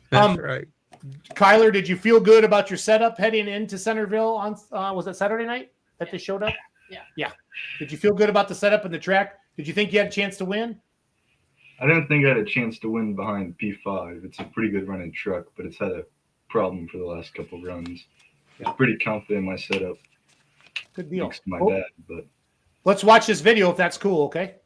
That's right. Kyler, did you feel good about your setup heading into Centerville on was it Saturday night that they showed up? Yeah. Did you feel good about the setup and the track? Did you think you had a chance to win? I didn't think I had a chance to win behind P5. It's a pretty good running truck, but it's had a problem for the last couple of runs. I was pretty confident in my setup. Good deal. Thanks to my dad, but let's watch this video if that's cool, okay?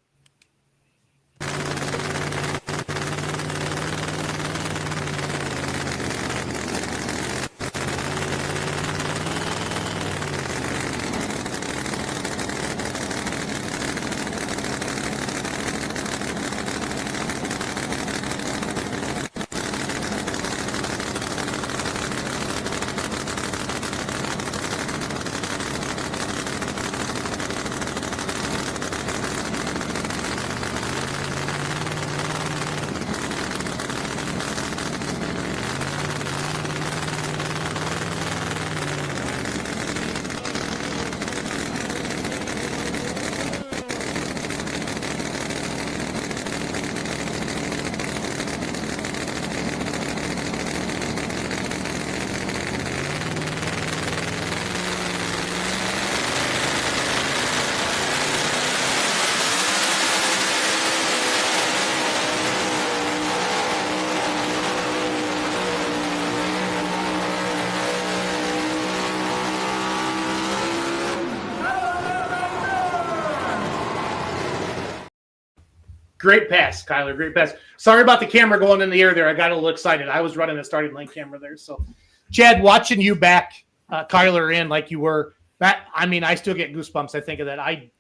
Great pass, Kyler. Great pass. Sorry about the camera going in the air there. I got a little excited. I was running a starting lane camera there. So, Chad, watching you back Kyler in like you were, I still get goosebumps. I think of that. I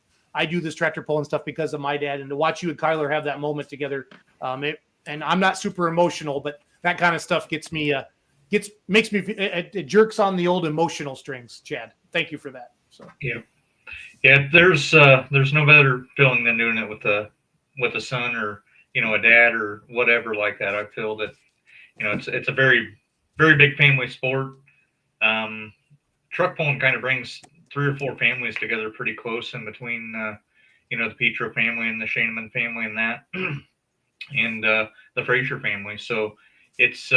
do this tractor pulling stuff because of my dad, and to watch you and Kyler have that moment together, and I'm not super emotional, but that kind of stuff gets me, makes me, it jerks on the old emotional strings. Chad, thank you for that. So yeah. There's no better feeling than doing it with a son or a dad or whatever like that. I feel that it's a very, very big family sport. Truck pulling kind of brings 3 or 4 families together pretty close in between the Petro family and the Shaneman family and that and the Frazier family. So it's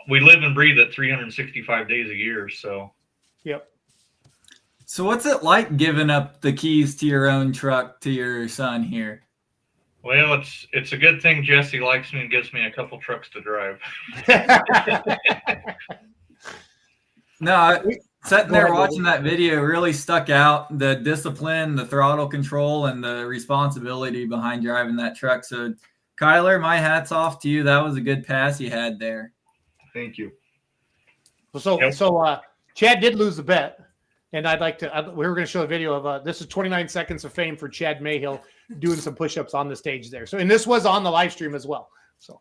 we live and breathe it 365 days a year. So yep. So what's it like giving up the keys to your own truck to your son here? Well, it's a good thing Jesse likes me and gives me a couple trucks to drive. Sitting Go there ahead, watching David. that video really stuck out. The discipline, the throttle control, and the responsibility behind driving that truck. So, Kyler, my hat's off to you. That was a good pass you had there. Thank you. So Chad did lose the bet, and I'd like to. We were going to show a video of this is 29 seconds of fame for Chad Mayhill doing some push-ups on the stage there. So, and this was on the live stream as well. So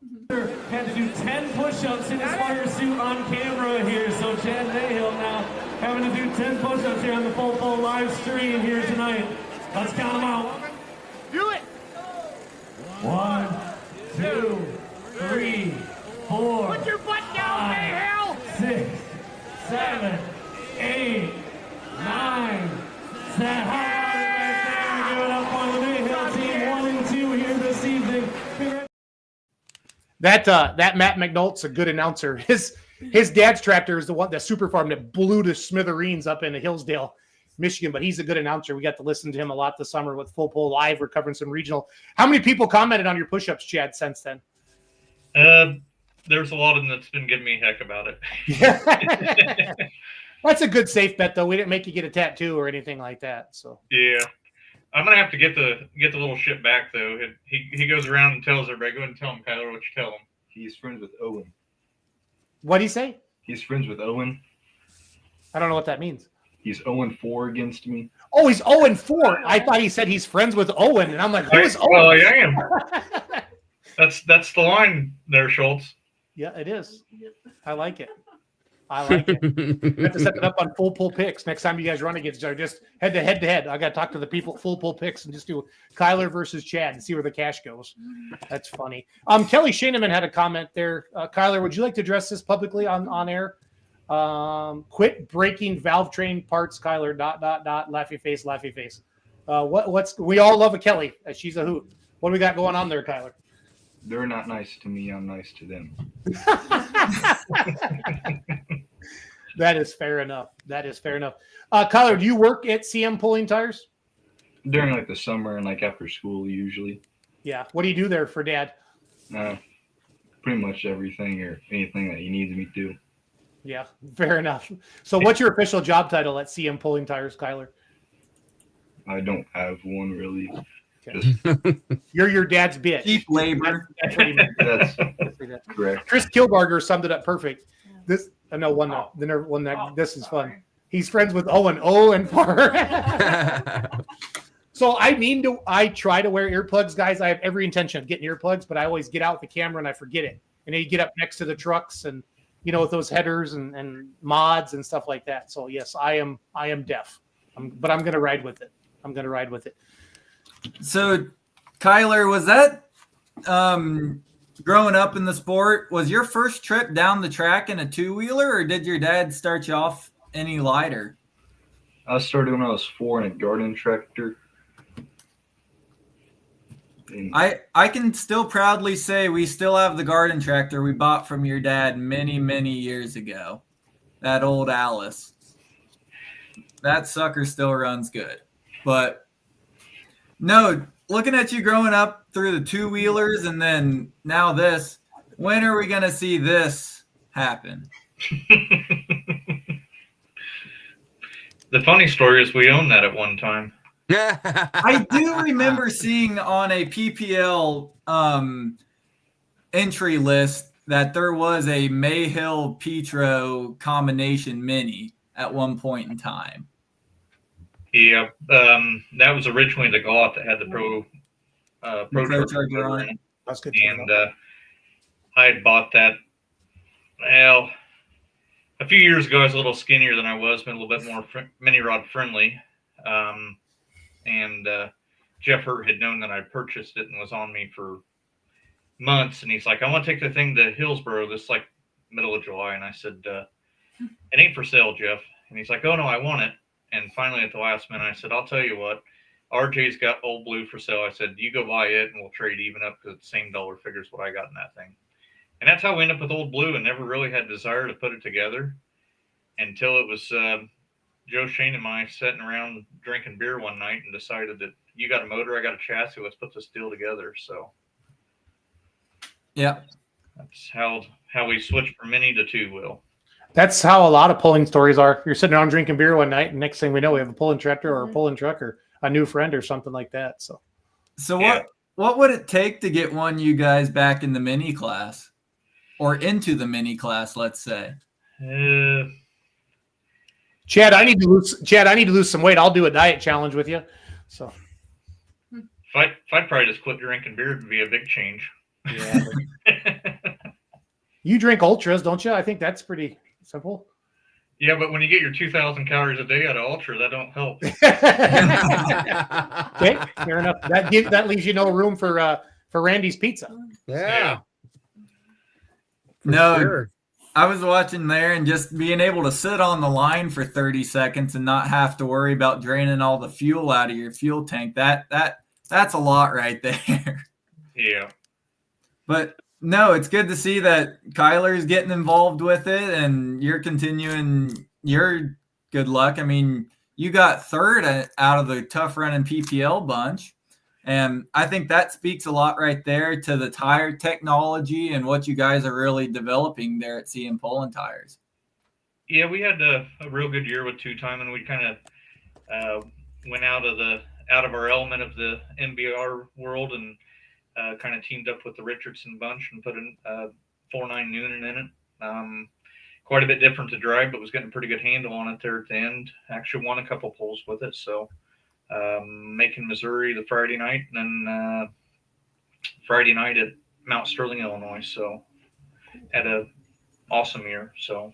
had to do 10 push-ups in his fire suit on camera here. So Chad Mayhill now having to do 10 push-ups here on the full live stream here tonight. Let's count them out. Do it. 1, 2, 3, 4. Put your butt down, Mayhill. 6, 7, 8, 9, 10. How about it right there? Give it up for the Mayhill team 1 and 2 here this evening. That Matt McNult's a good announcer. His dad's tractor is the one, that super farm that blew to smithereens up in Hillsdale, Michigan. But he's a good announcer. We got to listen to him a lot this summer with Full Pull Live. We're covering some regional. How many people commented on your push-ups, Chad, since then? There's a lot of them that's been giving me heck about it. Yeah. That's a good safe bet, though. We didn't make you get a tattoo or anything like that. So yeah. I'm gonna have to get the little shit back though. He goes around and tells everybody, go ahead and tell him, Kyler, what you tell him. He's friends with Owen. What'd he say? He's friends with Owen. I don't know what that means. He's 0-4 against me. Oh, he's 0-4. I thought he said he's friends with Owen, and I'm like, who is Owen? Well, I am. That's the line there, Schultz. Yeah, it is. I like it. I like it. We have to set it up on Full Pull Picks next time you guys run against each other. Just head to head. I got to talk to the people at Full Pull Picks and just do Kyler versus Chad and see where the cash goes. That's funny. Kelly Shaneman had a comment there. Kyler, would you like to address this publicly on air? Quit breaking valve train parts, Kyler. ... Laughy face. What's we all love a Kelly. She's a hoot. What do we got going on there, Kyler? They're not nice to me. I'm nice to them. That is fair enough. Kyler, do you work at CM Pulling Tires? During like the summer and like after school usually. Yeah. What do you do there for Dad? Pretty much everything or anything that he needs me to. Yeah, fair enough. So what's your official job title at CM Pulling Tires, Kyler? I don't have one really. Okay. You're your dad's bitch. Cheap labor. That's what he meant. That's correct. Chris Kilbarger summed it up perfect. This this is fun. He's friends with Owen. And far. So I try to wear earplugs, guys. I have every intention of getting earplugs, but I always get out the camera and I forget it. And then you get up next to the trucks and with those headers and mods and stuff like that. So yes, I am deaf. But I'm gonna ride with it. So, Kyler, was that growing up in the sport? Was your first trip down the track in a two-wheeler, or did your dad start you off any lighter? I started when I was 4 in a garden tractor. I can still proudly say we still have the garden tractor we bought from your dad many, many years ago. That old Alice. That sucker still runs good. But no, looking at you growing up through the two-wheelers and then now this, when are we going to see this happen? The funny story is we owned that at one time. I do remember seeing on a PPL entry list that there was a Mayhill Petro combination mini at one point in time. Yeah, that was originally the Gaunt that had the Pro Charger on it. That's good. And I had bought that. Well, a few years ago, I was a little skinnier than I was, but a little bit more mini rod friendly. And Jeff Hurt had known that I purchased it and was on me for months. And he's like, I want to take the thing to Hillsboro this like middle of July. And I said, it ain't for sale, Jeff. And he's like, oh, no, I want it. And finally, at the last minute, I said, I'll tell you what, RJ's got Old Blue for sale. I said, you go buy it and we'll trade even up to the same dollar figures what I got in that thing. And that's how we ended up with Old Blue and never really had desire to put it together until it was Joe Shane and I sitting around drinking beer one night and decided that you got a motor, I got a chassis, let's put this deal together. So yeah, that's how we switched from mini to two-wheel. That's how a lot of pulling stories are. You're sitting around drinking beer one night, and next thing we know, we have a pulling tractor or a pulling truck or a new friend or something like that. So what would it take to get one you guys back in the mini class or into the mini class, let's say? Chad, I need to lose some weight. I'll do a diet challenge with you. So If I'd probably just quit drinking beer, it'd be a big change. yeah. You drink ultras, don't you? I think that's pretty simple. Yeah, but when you get your 2,000 calories a day out of ultra, that don't help. Okay, fair enough. That leaves you no room for Randy's pizza. Yeah. No, sure. I was watching there and just being able to sit on the line for 30 seconds and not have to worry about draining all the fuel out of your fuel tank. That's a lot right there. Yeah. But no, it's good to see that Kyler's getting involved with it and you're continuing your good luck. I mean, you got third out of the tough running PPL bunch. And I think that speaks a lot right there to the tire technology and what you guys are really developing there at CM Poland Tires. Yeah, we had a real good year with two-time, and we kind of went out of our element of the MBR world and kind of teamed up with the Richardson bunch and put in 4.9 Noonan in it. Quite a bit different to drive, but was getting a pretty good handle on it there at the end. Actually won a couple poles with it, so Macon, Missouri the Friday night, and then Friday night at Mount Sterling, Illinois. So had a awesome year. So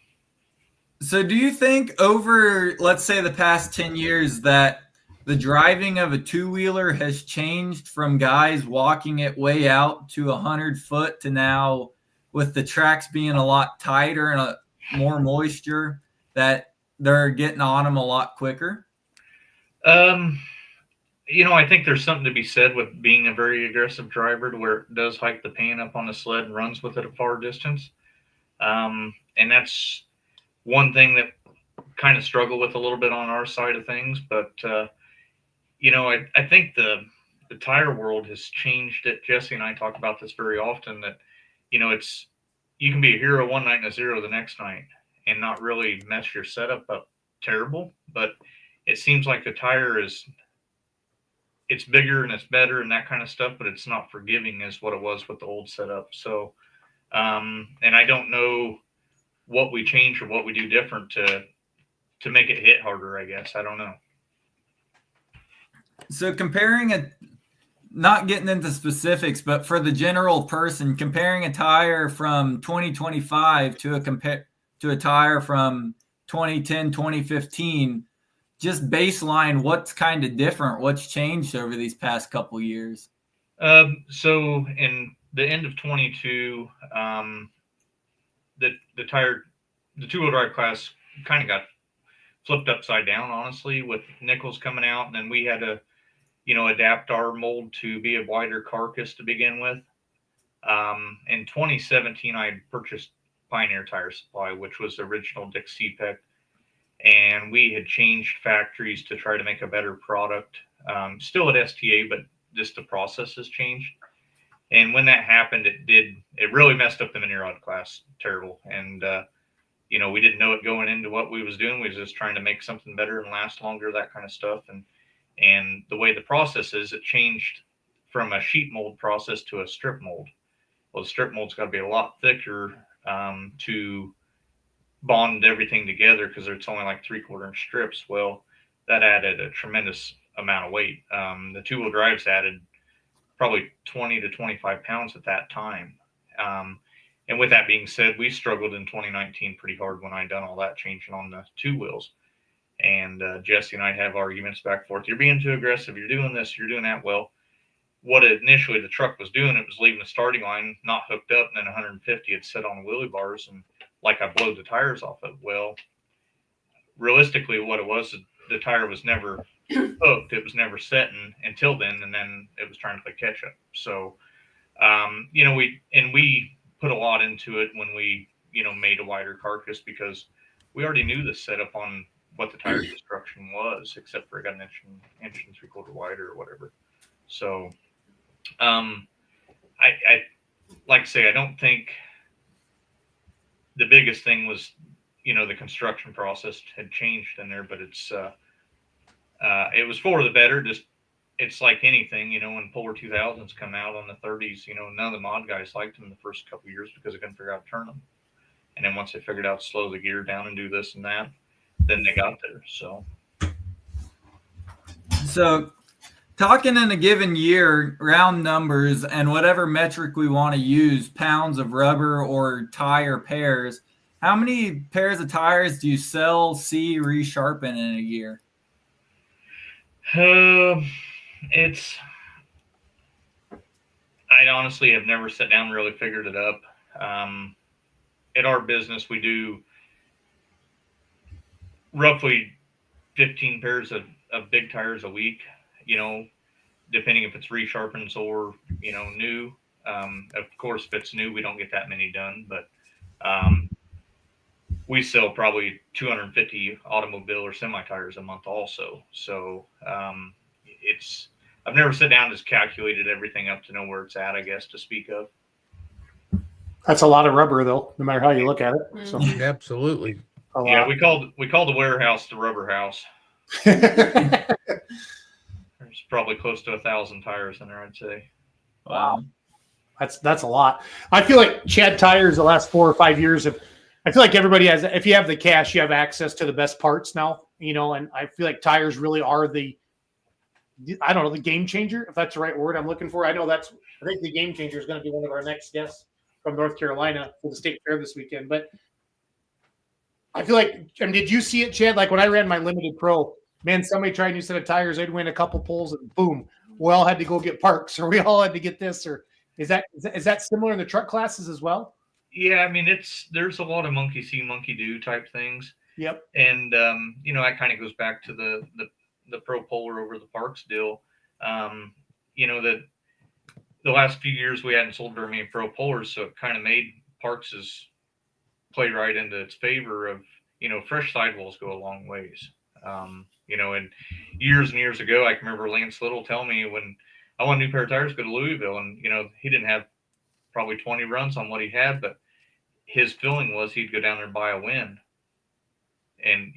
do you think over, let's say, the past 10 years that the driving of a two-wheeler has changed from guys walking it way out to 100 foot to now with the tracks being a lot tighter and more moisture that they're getting on them a lot quicker? I think there's something to be said with being a very aggressive driver to where it does hike the pan up on the sled and runs with it a far distance. And that's one thing that kind of struggle with a little bit on our side of things. But, I think the tire world has changed it. Jesse and I talk about this very often that, you can be a hero one night and a zero the next night and not really mess your setup up terrible. But it seems like the tire it's bigger and it's better and that kind of stuff, but it's not forgiving as what it was with the old setup. So, and I don't know what we change or what we do different to make it hit harder, I guess. I don't know. So comparing it, not getting into specifics, but for the general person, comparing a tire from 2025 to a tire from 2010, 2015, just baseline, what's kind of different? What's changed over these past couple years? So in the end of 22, the two-wheel drive class kind of got flipped upside down, honestly, with Nichols coming out, and then we had to, adapt our mold to be a wider carcass to begin with. In 2017, I purchased Pioneer Tire Supply, which was the original Dick CPEC, and we had changed factories to try to make a better product. Still at STA, but just the process has changed. And when that happened, it really messed up the mini rod class terrible. And, we didn't know it going into what we was doing. We was just trying to make something better and last longer, that kind of stuff. And the way the process is, it changed from a sheet mold process to a strip mold. Well, the strip mold's got to be a lot thicker to bond everything together because it's only like 3/4 inch strips. Well, that added a tremendous amount of weight. The two-wheel drives added probably 20 to 25 pounds at that time. And with that being said, we struggled in 2019 pretty hard when I done all that changing on the two wheels. And Jesse and I have arguments back and forth. You're being too aggressive. You're doing this. You're doing that. Well, what initially the truck was doing, it was leaving the starting line not hooked up, and then 150 had set on the wheelie bars, and like I blowed the tires off it. Well, realistically, what it was, the tire was never hooked. It was never setting until then, and then it was trying to play catch up. So, we put a lot into it when we, made a wider carcass because we already knew the setup on what the tire construction was, except for it got an inch and 3/4 wider or whatever. So, I like to say, I don't think the biggest thing was the construction process had changed in there, but it was for the better. Just it's like anything, when Polar 2000s come out on the 30s, none of the mod guys liked them the first couple of years because they couldn't figure out how to turn them. And then once they figured out to slow the gear down and do this and that, then they got there. So talking in a given year, round numbers, and whatever metric we want to use, pounds of rubber or tire pairs, how many pairs of tires do you sell, see, resharpen in a year? I honestly have never sat down and really figured it up. At our business, we do roughly 15 pairs of big tires a week, depending if it's resharpens or, new. Of course, if it's new, we don't get that many done, but we sell probably 250 automobile or semi tires a month also. So I've never sat down and just calculated everything up to know where it's at, I guess, to speak of. That's a lot of rubber, though, no matter how you look at it. So Absolutely. Yeah, we called the warehouse the rubber house. There's probably close to 1,000 tires in there, I'd say. Wow. That's a lot. I feel like Chad Tires the last 4 or 5 years I feel like everybody has, if you have the cash, you have access to the best parts now, and I feel like tires really are the game changer, if that's the right word I'm looking for. I think the game changer is going to be one of our next guests from North Carolina for the state fair this weekend. But I feel like, did you see it, Chad? Like when I ran my limited pro, man, somebody tried a new set of tires, they'd win a couple pulls and boom, we all had to go get parks, or we all had to get this, or is that similar in the truck classes as well? Yeah, there's a lot of monkey see, monkey do type things. Yep. And that kind of goes back to the pro polar over the parks deal. That the last few years we hadn't sold very many pro polars, so it kind of made Parks's play right into its favor of, fresh sidewalls go a long ways. And years and years ago, I can remember Lance Little tell me when I want a new pair of tires, go to Louisville. And, he didn't have probably 20 runs on what he had, but his feeling was he'd go down there and buy a win. And,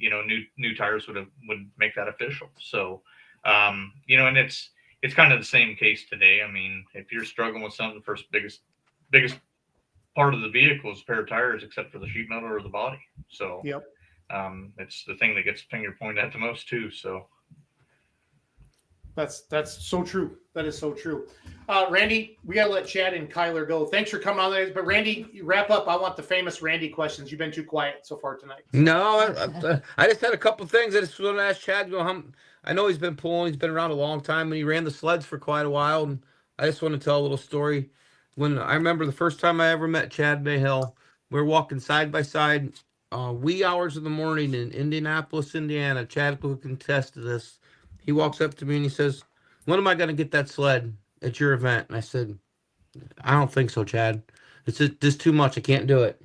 new tires would make that official. So, and it's kind of the same case today. I mean, if you're struggling with something, the first biggest part of the vehicle is a pair of tires, except for the sheet metal or the body. So, yep. It's the thing that gets finger pointed at the most too. So that's so true. That is so true. Randy, we got to let Chad and Kyler go. Thanks for coming on today. But Randy, you wrap up. I want the famous Randy questions. You've been too quiet so far tonight. No, I just had a couple things. I just want to ask Chad. I know he's been pulling. He's been around a long time, and he ran the sleds for quite a while. And I just want to tell a little story. When I remember the first time I ever met Chad Mayhill, we were walking side by side, wee hours of the morning in Indianapolis, Indiana. Chad will contest to this. He walks up to me and he says, "When am I going to get that sled at your event?" And I said, "I don't think so, Chad. It's just too much. I can't do it."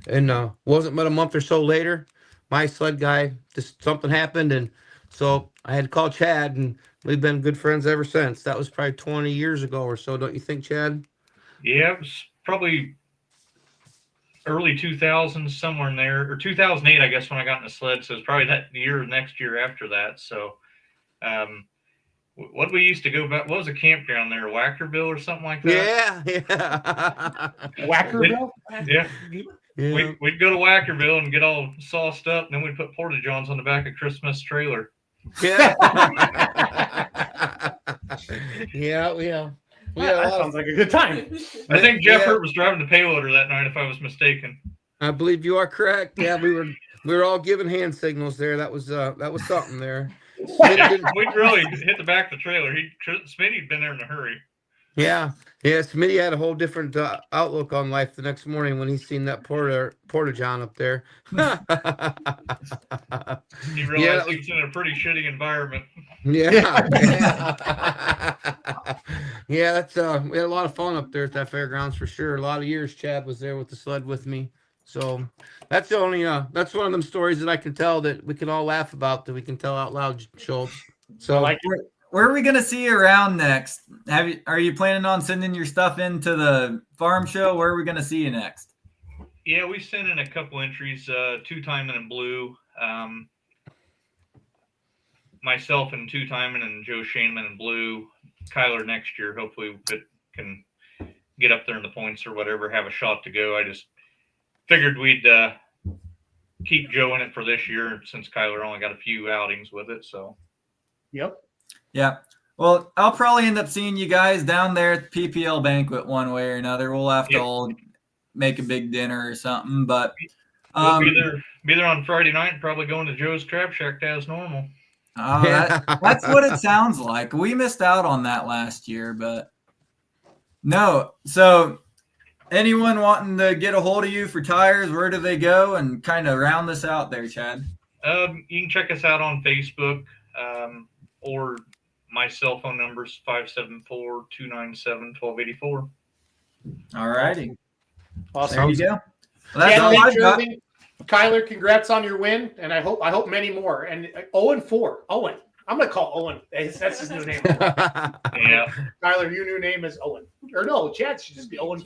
And wasn't but a month or so later, my sled guy, just something happened. And so I had to call Chad, and we've been good friends ever since. That was probably 20 years ago or so. Don't you think, Chad? Yeah, it was probably early 2000s, somewhere in there, or 2008, I guess, when I got in the sled. So it's probably that year, next year after that. So what we used to go back, what was a campground there, Wackerville or something like that? Yeah. Wackerville? Yeah. Yeah. We'd go to Wackerville and get all sauced up, and then we'd put porta-johns on the back of Christmas trailer. Yeah. Yeah. That sounds like a good time. I think Jeff Hurt was driving the payloader that night, if I was mistaken. I believe you are correct. Yeah, we were all giving hand signals there. That was something there. We'd really hit the back of the trailer. Smitty'd been there in a hurry. Yeah. Smitty had a whole different outlook on life the next morning when he seen that porta-john up there. He realized he was in a pretty shitty environment. Yeah. Yeah, that's we had a lot of fun up there at that fairgrounds for sure. A lot of years Chad was there with the sled with me. So that's the only that's one of them stories that I can tell that we can all laugh about, that we can tell out loud, Schultz. So where are we gonna see you around next? Are you planning on sending your stuff into the farm show? Where are we gonna see you next? Yeah, we sent in a couple entries, two-timing and blue. Myself and two-timing and Joe Shaneman and blue. Kyler next year, hopefully can get up there in the points or whatever, have a shot to go. I just figured we'd keep Joe in it for this year since Kyler only got a few outings with it. So, Yep. Yeah. Well, I'll probably end up seeing you guys down there at the PPL banquet one way or another. We'll have to all make a big dinner or something. But we'll be there on Friday night, probably going to Joe's Crab Shack as normal. Oh, that's what it sounds like. We missed out on that last year, but no. So anyone wanting to get a hold of you for tires, where do they go? And kind of round this out there, Chad. You can check us out on Facebook, or my cell phone number is 574-297-1284. All righty. Awesome. There you go. Well, that's all thanks I've for got. everything. Kyler, congrats on your win, and I hope many more. And 0-4, Owen. I'm gonna call Owen. That's his new name. Yeah. Kyler, your new name is Owen. Or no, Chad should just be 0-4.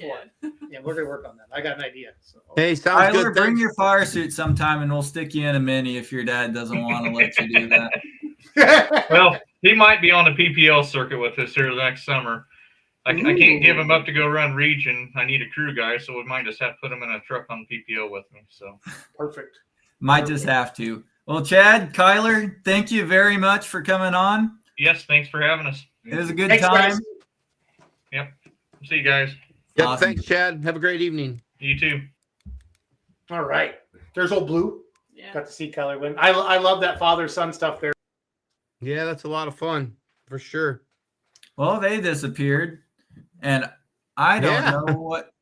Yeah, we're gonna work on that. I got an idea. So. Hey, sounds Tyler, good. bring Thanks. your fire suit sometime, and we'll stick you in a mini if your dad doesn't want to let you do that. Well, he might be on the PPL circuit with us here next summer. I can't give him up to go run region. I need a crew guy, so we might just have to put him in a truck on PPL with me. So perfect. Might just have to. Well, Chad, Kyler, thank you very much for coming on. Yes, thanks for having us. It was a good Thanks, time. guys. Yep. See you guys. Yep, Awesome. thanks, Chad. Have a great evening. You too. All right. There's old Blue. Yeah. Got to see Kyler win. I love that father-son stuff there. Yeah, that's a lot of fun for sure. Well, they disappeared, and I don't Yeah. know what.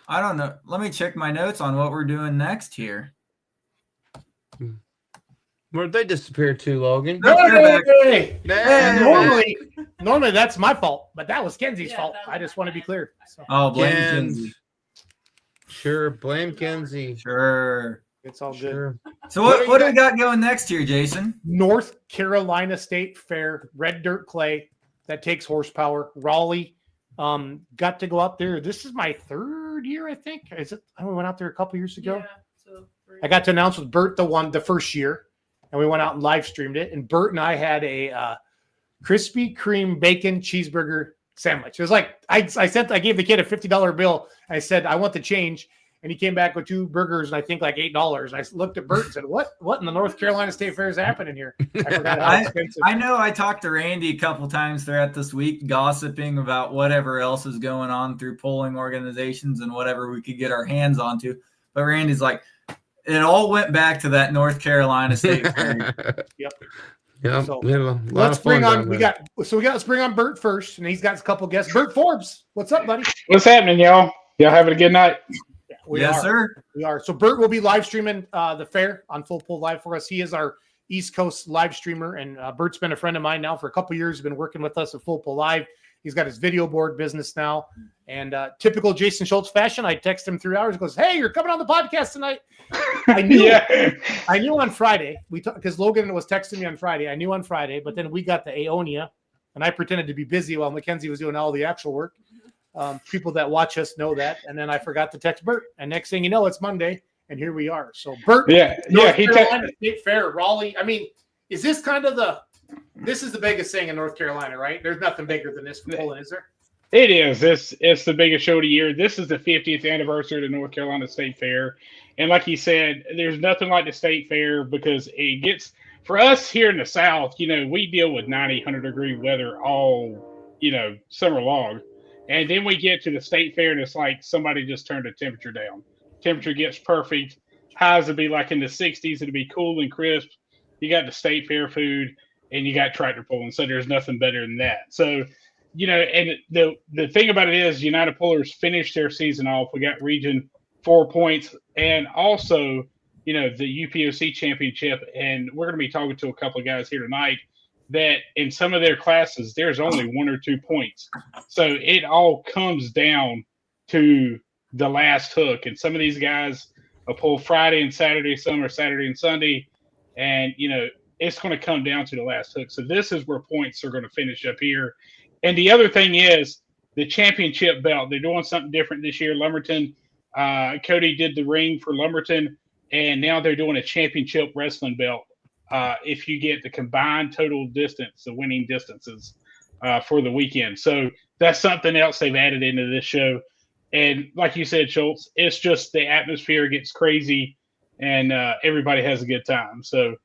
I don't know. Let me check my notes on what we're doing next here. Where'd they disappear to, Logan? Hey! Hey! Normally that's my fault, but that was Kenzie's Yeah, fault. that was I just want to be clear. So Oh, blame Ken's. Kinsey. Sure, blame Kenzie. Sure. it's all good. Sure. So what do we got going next year, Jason? North Carolina State Fair, red dirt clay that takes horsepower. Raleigh, got to go out there. This is my third year, I think. Is it? I went out there a couple years ago. Yeah, so I got to announce with Bert the first year, and we went out and live streamed it. And Bert and I had a Krispy Kreme bacon cheeseburger sandwich. It was like I gave the kid a $50 bill. I said I want the change, and he came back with 2 burgers and I think like $8. I looked at Bert and said, "What in the North Carolina State Fair is happening here?" I forgot how expensive. I know I talked to Randy a couple times throughout this week, gossiping about whatever else is going on through polling organizations and whatever we could get our hands onto. But Randy's like, it all went back to that North Carolina State Fair. Yep. Yeah, So, we had a lot Let's of fun bring on. down We there. let's bring on Bert first, and he's got a couple guests. Bert Forbes, what's up, buddy? What's happening, y'all? Y'all having a good night? Yeah, we Yes, are. sir. We are. So Bert will be live streaming the fair on Full Pull Live for us. He is our East Coast live streamer, and Bert's been a friend of mine now for a couple years. He's been working with us at Full Pull Live. He's got his video board business now, and typical Jason Schultz fashion, I text him 3 hours. He goes, "Hey, you're coming on the podcast tonight." I knew. I knew on Friday because Logan was texting me on Friday. I knew on Friday, but then we got the Aonia, and I pretended to be busy while Mackenzie was doing all the actual work. People that watch us know that, and then I forgot to text Bert, and next thing you know, it's Monday, and here we are. So Bert, North Carolina State Fair, Raleigh. I mean, is this kind of this is the biggest thing in North Carolina, right? There's nothing bigger than this for pulling, is there? It is. It's the biggest show of the year. This is the 50th anniversary of the North Carolina State Fair. And like he said, there's nothing like the State Fair because it gets, for us here in the South, we deal with 90, 100-degree weather all, summer long. And then we get to the State Fair and it's like somebody just turned the temperature down. Temperature gets perfect. Highs will be like in the 60s. It'll be cool and crisp. You got the State Fair food and you got tractor pulling. So there's nothing better than that. So, and the thing about it is United Pullers finished their season off. We got Region 4 points and also, the UPOC championship. And we're going to be talking to a couple of guys here tonight that in some of their classes, there's only 1 or 2 points. So it all comes down to the last hook. And some of these guys will pull Friday and Saturday, some are Saturday and Sunday. And, it's going to come down to the last hook. So this is where points are going to finish up here. And the other thing is the championship belt. They're doing something different this year. Lumberton Cody did the ring for Lumberton, and now they're doing a championship wrestling belt. If you get the combined total distance, the winning distances for the weekend. So that's something else they've added into this show. And like you said, Schultz, it's just the atmosphere gets crazy and everybody has a good time. So,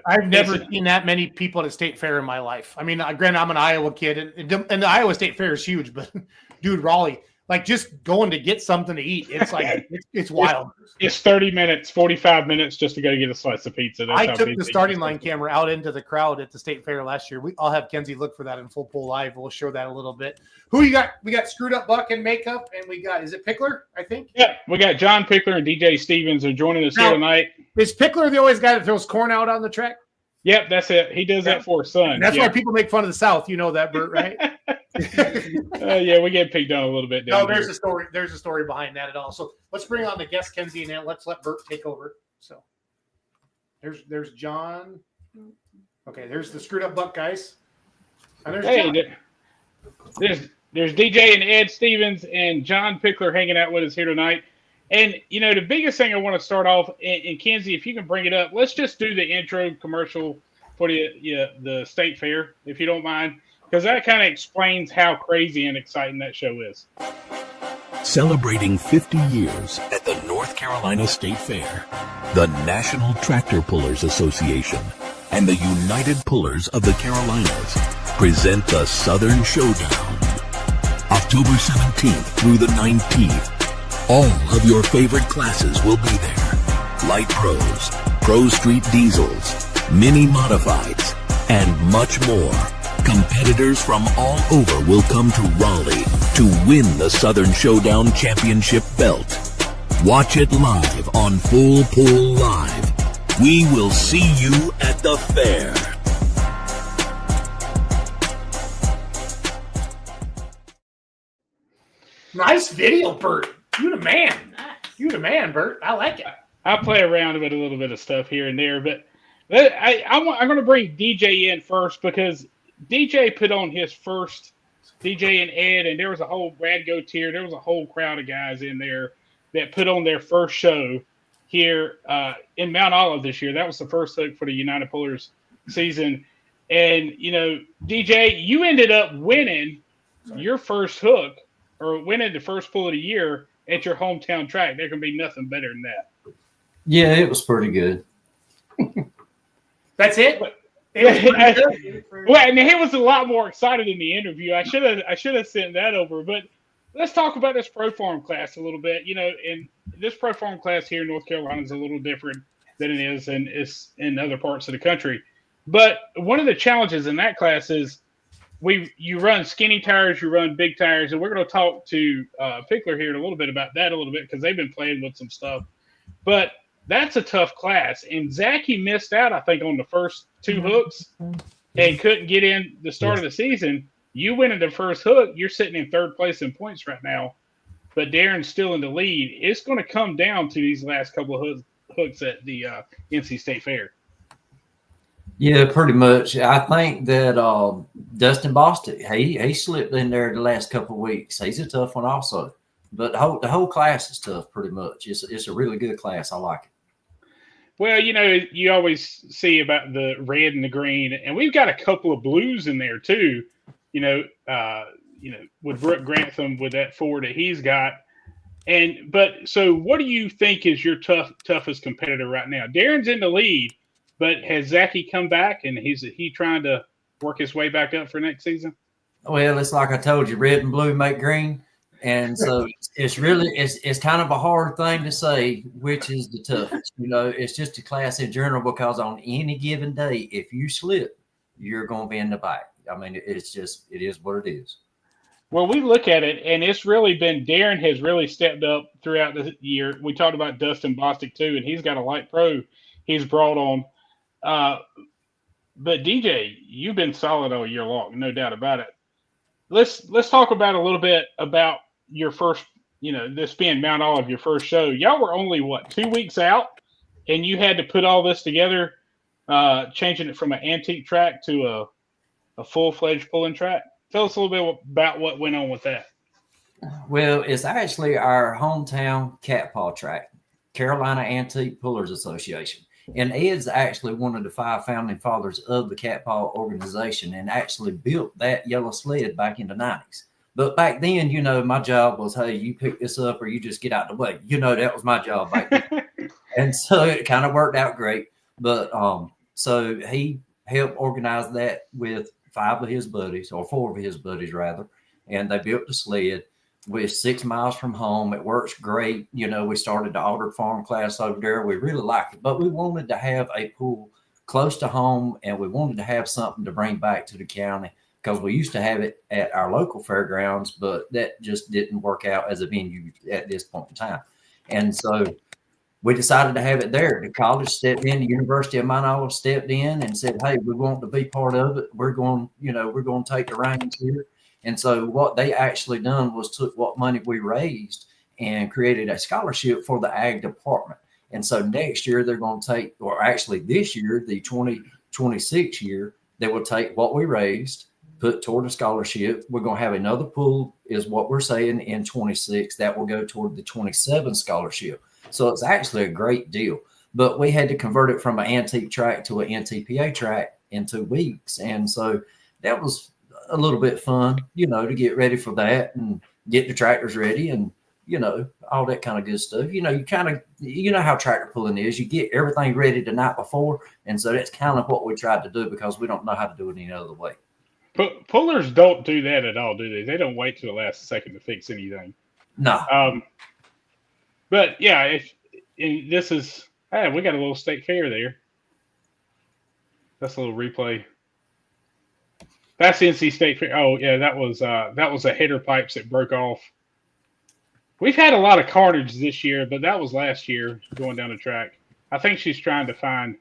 I've never seen that many people at a state fair in my life. I mean, granted, I'm an Iowa kid, and the Iowa State Fair is huge, but dude, Raleigh, like just going to get something to eat, it's like it's wild. It's 30 minutes, 45 minutes just to go get a slice of pizza. I took the starting line camera out into the crowd at the state fair last year. I'll have Kenzie look for that in Full Pull Live. We'll show that a little bit. Who you got? We got Screwed Up Buck and Makeup, and we got, is it Pickler, I think? Yeah, we got John Pickler and DJ Stevens are joining us here tonight. Is Pickler the always guy that throws corn out on the track? Yep, that's it. He does that for his son. That's why people make fun of the South. You know that, Bert, right? Yeah, we get picked on a little bit. No, there's a story. There's a story behind that at all. So let's bring on the guest, Kenzie, and then let's let Bert take over. So there's John. Okay, there's the Screwed Up Buck guys. And there's John. There's DJ and Ed Stevens and John Pickler hanging out with us here tonight. And, the biggest thing I want to start off, and Kenzie, if you can bring it up, let's just do the intro commercial for the state fair, if you don't mind, because that kind of explains how crazy and exciting that show is. Celebrating 50 years at the North Carolina State Fair, the National Tractor Pullers Association and the United Pullers of the Carolinas present the Southern Showdown. October 17th through the 19th. All of your favorite classes will be there. Light Pros, Pro Street Diesels, Mini Modifieds, and much more. Competitors from all over will come to Raleigh to win the Southern Showdown Championship belt. Watch it live on Full Pull Live. We will see you at the fair. Nice video, Bert. You the man. You the man, Bert. I like it. I play around with a little bit of stuff here and there, but I'm going to bring DJ in first because DJ put on his first, DJ and Ed, and there was a whole Brad Gautier, there was a whole crowd of guys in there that put on their first show here in Mount Olive this year. That was the first hook for the United Pullers season. And, DJ, you ended up winning your first hook or winning the first pull of the year at your hometown track. There can be nothing better than that. Yeah, it was pretty good. That's it? Well, and he was a lot more excited in the interview. I should have sent that over. But let's talk about this Pro Farm class a little bit. And this Pro Farm class here in North Carolina is a little different than it is in other parts of the country. But one of the challenges in that class is you run skinny tires, you run big tires, and we're going to talk to Pickler here in a little bit about that a little bit because they've been playing with some stuff. But that's a tough class, and Zachy missed out, I think, on the first two hooks and couldn't get in the start of the season. You win in the first hook, you're sitting in third place in points right now, but Darren's still in the lead. It's going to come down to these last couple of hooks at the NC State Fair. Yeah, pretty much. I think that Dustin Bostic, he slipped in there the last couple of weeks. He's a tough one also. But the whole class is tough pretty much. It's a really good class. I like it. Well, you always see about the red and the green, and we've got a couple of blues in there too. With Brooke Grantham with that Ford that he's got. So what do you think is your toughest competitor right now? Darren's in the lead. But has Zachy come back, and is he trying to work his way back up for next season? Well, it's like I told you, red and blue make green. And so it's kind of a hard thing to say which is the toughest. It's just a class in general because on any given day, if you slip, you're going to be in the back. I mean, it is what it is. Well, we look at it, and it's really been Darren has really stepped up throughout the year. We talked about Dustin Bostic, too, and he's got a light pro he's brought on. But DJ, you've been solid all year long, no doubt about it. Let's talk about a little bit about your first, this being Mount Olive, your first show. Y'all were only 2 weeks out, and you had to put all this together, changing it from an antique track to a full-fledged pulling track. Tell us a little bit about what went on with that. Well, it's actually our hometown cat paw track, Carolina Antique Pullers Association. And Ed's actually one of the 5 founding fathers of the cat paw organization and actually built that yellow sled back in the 90s. But back then, you know, my job was, hey, you pick this up or you just get out the way. You know, that was my job back then. And so it kind of worked out great. But so he helped organize that with 5 of his buddies, or 4 of his buddies rather, and they built the sled. We're 6 miles from home. It works great. You know, we started the Alder Farm class over there. We really liked it, but we wanted to have a pool close to home, and we wanted to have something to bring back to the county because we used to have it at our local fairgrounds, but that just didn't work out as a venue at this point in time. And so we decided to have it there. The college stepped in, the University of Minola stepped in and said, hey, we want to be part of it. We're going to take the reins here. And so what they actually done was took what money we raised and created a scholarship for the ag department. And so next year they're going to take, or actually this year, the 2026 year, they will take what we raised, put toward a scholarship. We're going to have another pool is what we're saying in 26 that will go toward the 27 scholarship. So it's actually a great deal, but we had to convert it from an antique track to an NTPA track in 2 weeks. And so that was a little bit fun, you know, to get ready for that and get the tractors ready and, you know, all that kind of good stuff. You know, you know how tractor pulling is. You get everything ready the night before. And so that's kind of what we tried to do because we don't know how to do it any other way. But pullers don't do that at all, do they? They don't wait till the last second to fix anything. No. But yeah, we got a little state fair there. That's a little replay. That's NC State Fair. Oh yeah, that was a header pipes that broke off. We've had a lot of carnage this year, but that was last year going down the track. I think she's trying to find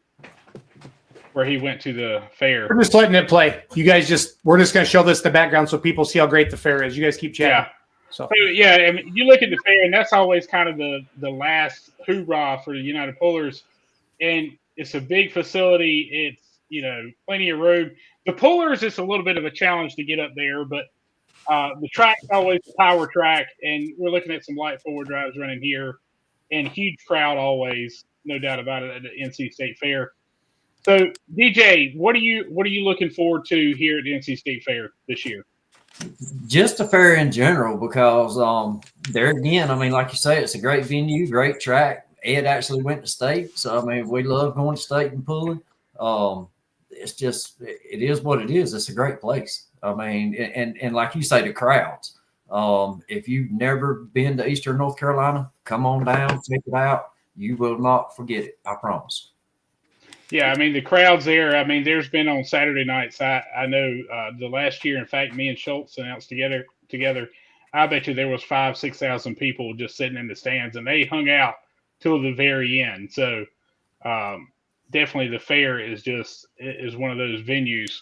where he went to the fair. We're just letting it play. We're just going to show this in the background so people see how great the fair is. You guys keep chatting. Yeah. So yeah, I mean, you look at the fair, and that's always kind of the last hoorah for the United Pullers. And it's a big facility. It's, you know, plenty of room. The Pullers, it's a little bit of a challenge to get up there, but the track's always a power track, and we're looking at some light forward drives running here, and huge crowd always, no doubt about it, at the NC State Fair. So, DJ, what are you looking forward to here at the NC State Fair this year? Just a fair in general, because there again, I mean, like you say, it's a great venue, great track. Ed actually went to state, so I mean, we love going to state and pulling. It's just, it is what it is. It's a great place. I mean, and like you say, the crowds. If you've never been to Eastern North Carolina, come on down, check it out. You will not forget it. I promise. Yeah, I mean, the crowds there, I mean, there's been on Saturday nights. I know the last year, in fact, me and Schultz announced together, I bet you there was 5,000-6,000 people just sitting in the stands, and they hung out till the very end. So definitely the fair is one of those venues.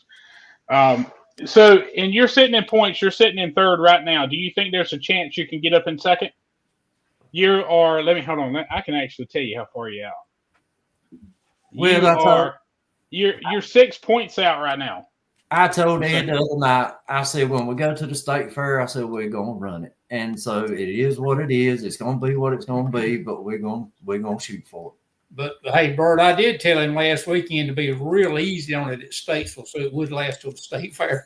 So, and you're sitting in points, you're sitting in third right now. Do you think there's a chance you can get up in second? Hold on. I can actually tell you how far you're out. You're 6 points out right now. I told Ed the other night, I said, when we go to the state fair, I said, we're going to run it. And so it is what it is. It's going to be what it's going to be, but we're going to shoot for it. But hey, Bert, I did tell him last weekend to be real easy on it at Statesville, so it would last till the state fair.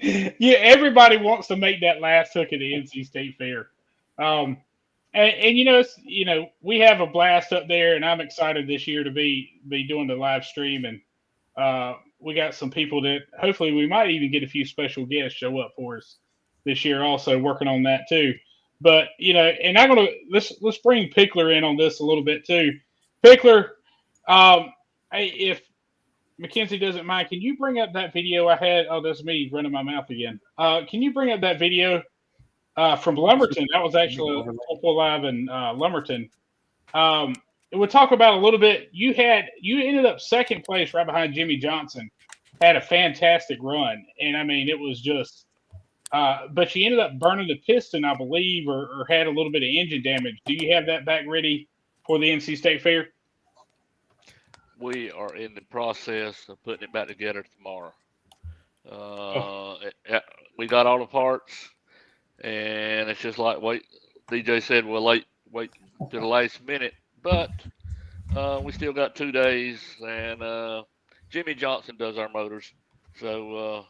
Yeah, everybody wants to make that last hook at the NC State Fair. And we have a blast up there, and I'm excited this year to be doing the live stream. And we got some people that hopefully we might even get a few special guests show up for us this year, also working on that too. But and let's bring Pickler in on this a little bit too. Pickler, if Mackenzie doesn't mind, can you bring up that video I had? Oh, that's me running my mouth again. Can you bring up that video from Lumberton? That was actually a live in Lumberton. It would talk about a little bit. You ended up second place right behind Jimmy Johnson. Had a fantastic run, and I mean it was just. But you ended up burning the piston, I believe, or had a little bit of engine damage. Do you have that back ready for the NC State Fair? We are in the process of putting it back together tomorrow. We got all the parts. and it's just like wait. DJ said, "Well, wait to the last minute," but we still got 2 days, and Jimmy Johnson does our motors, so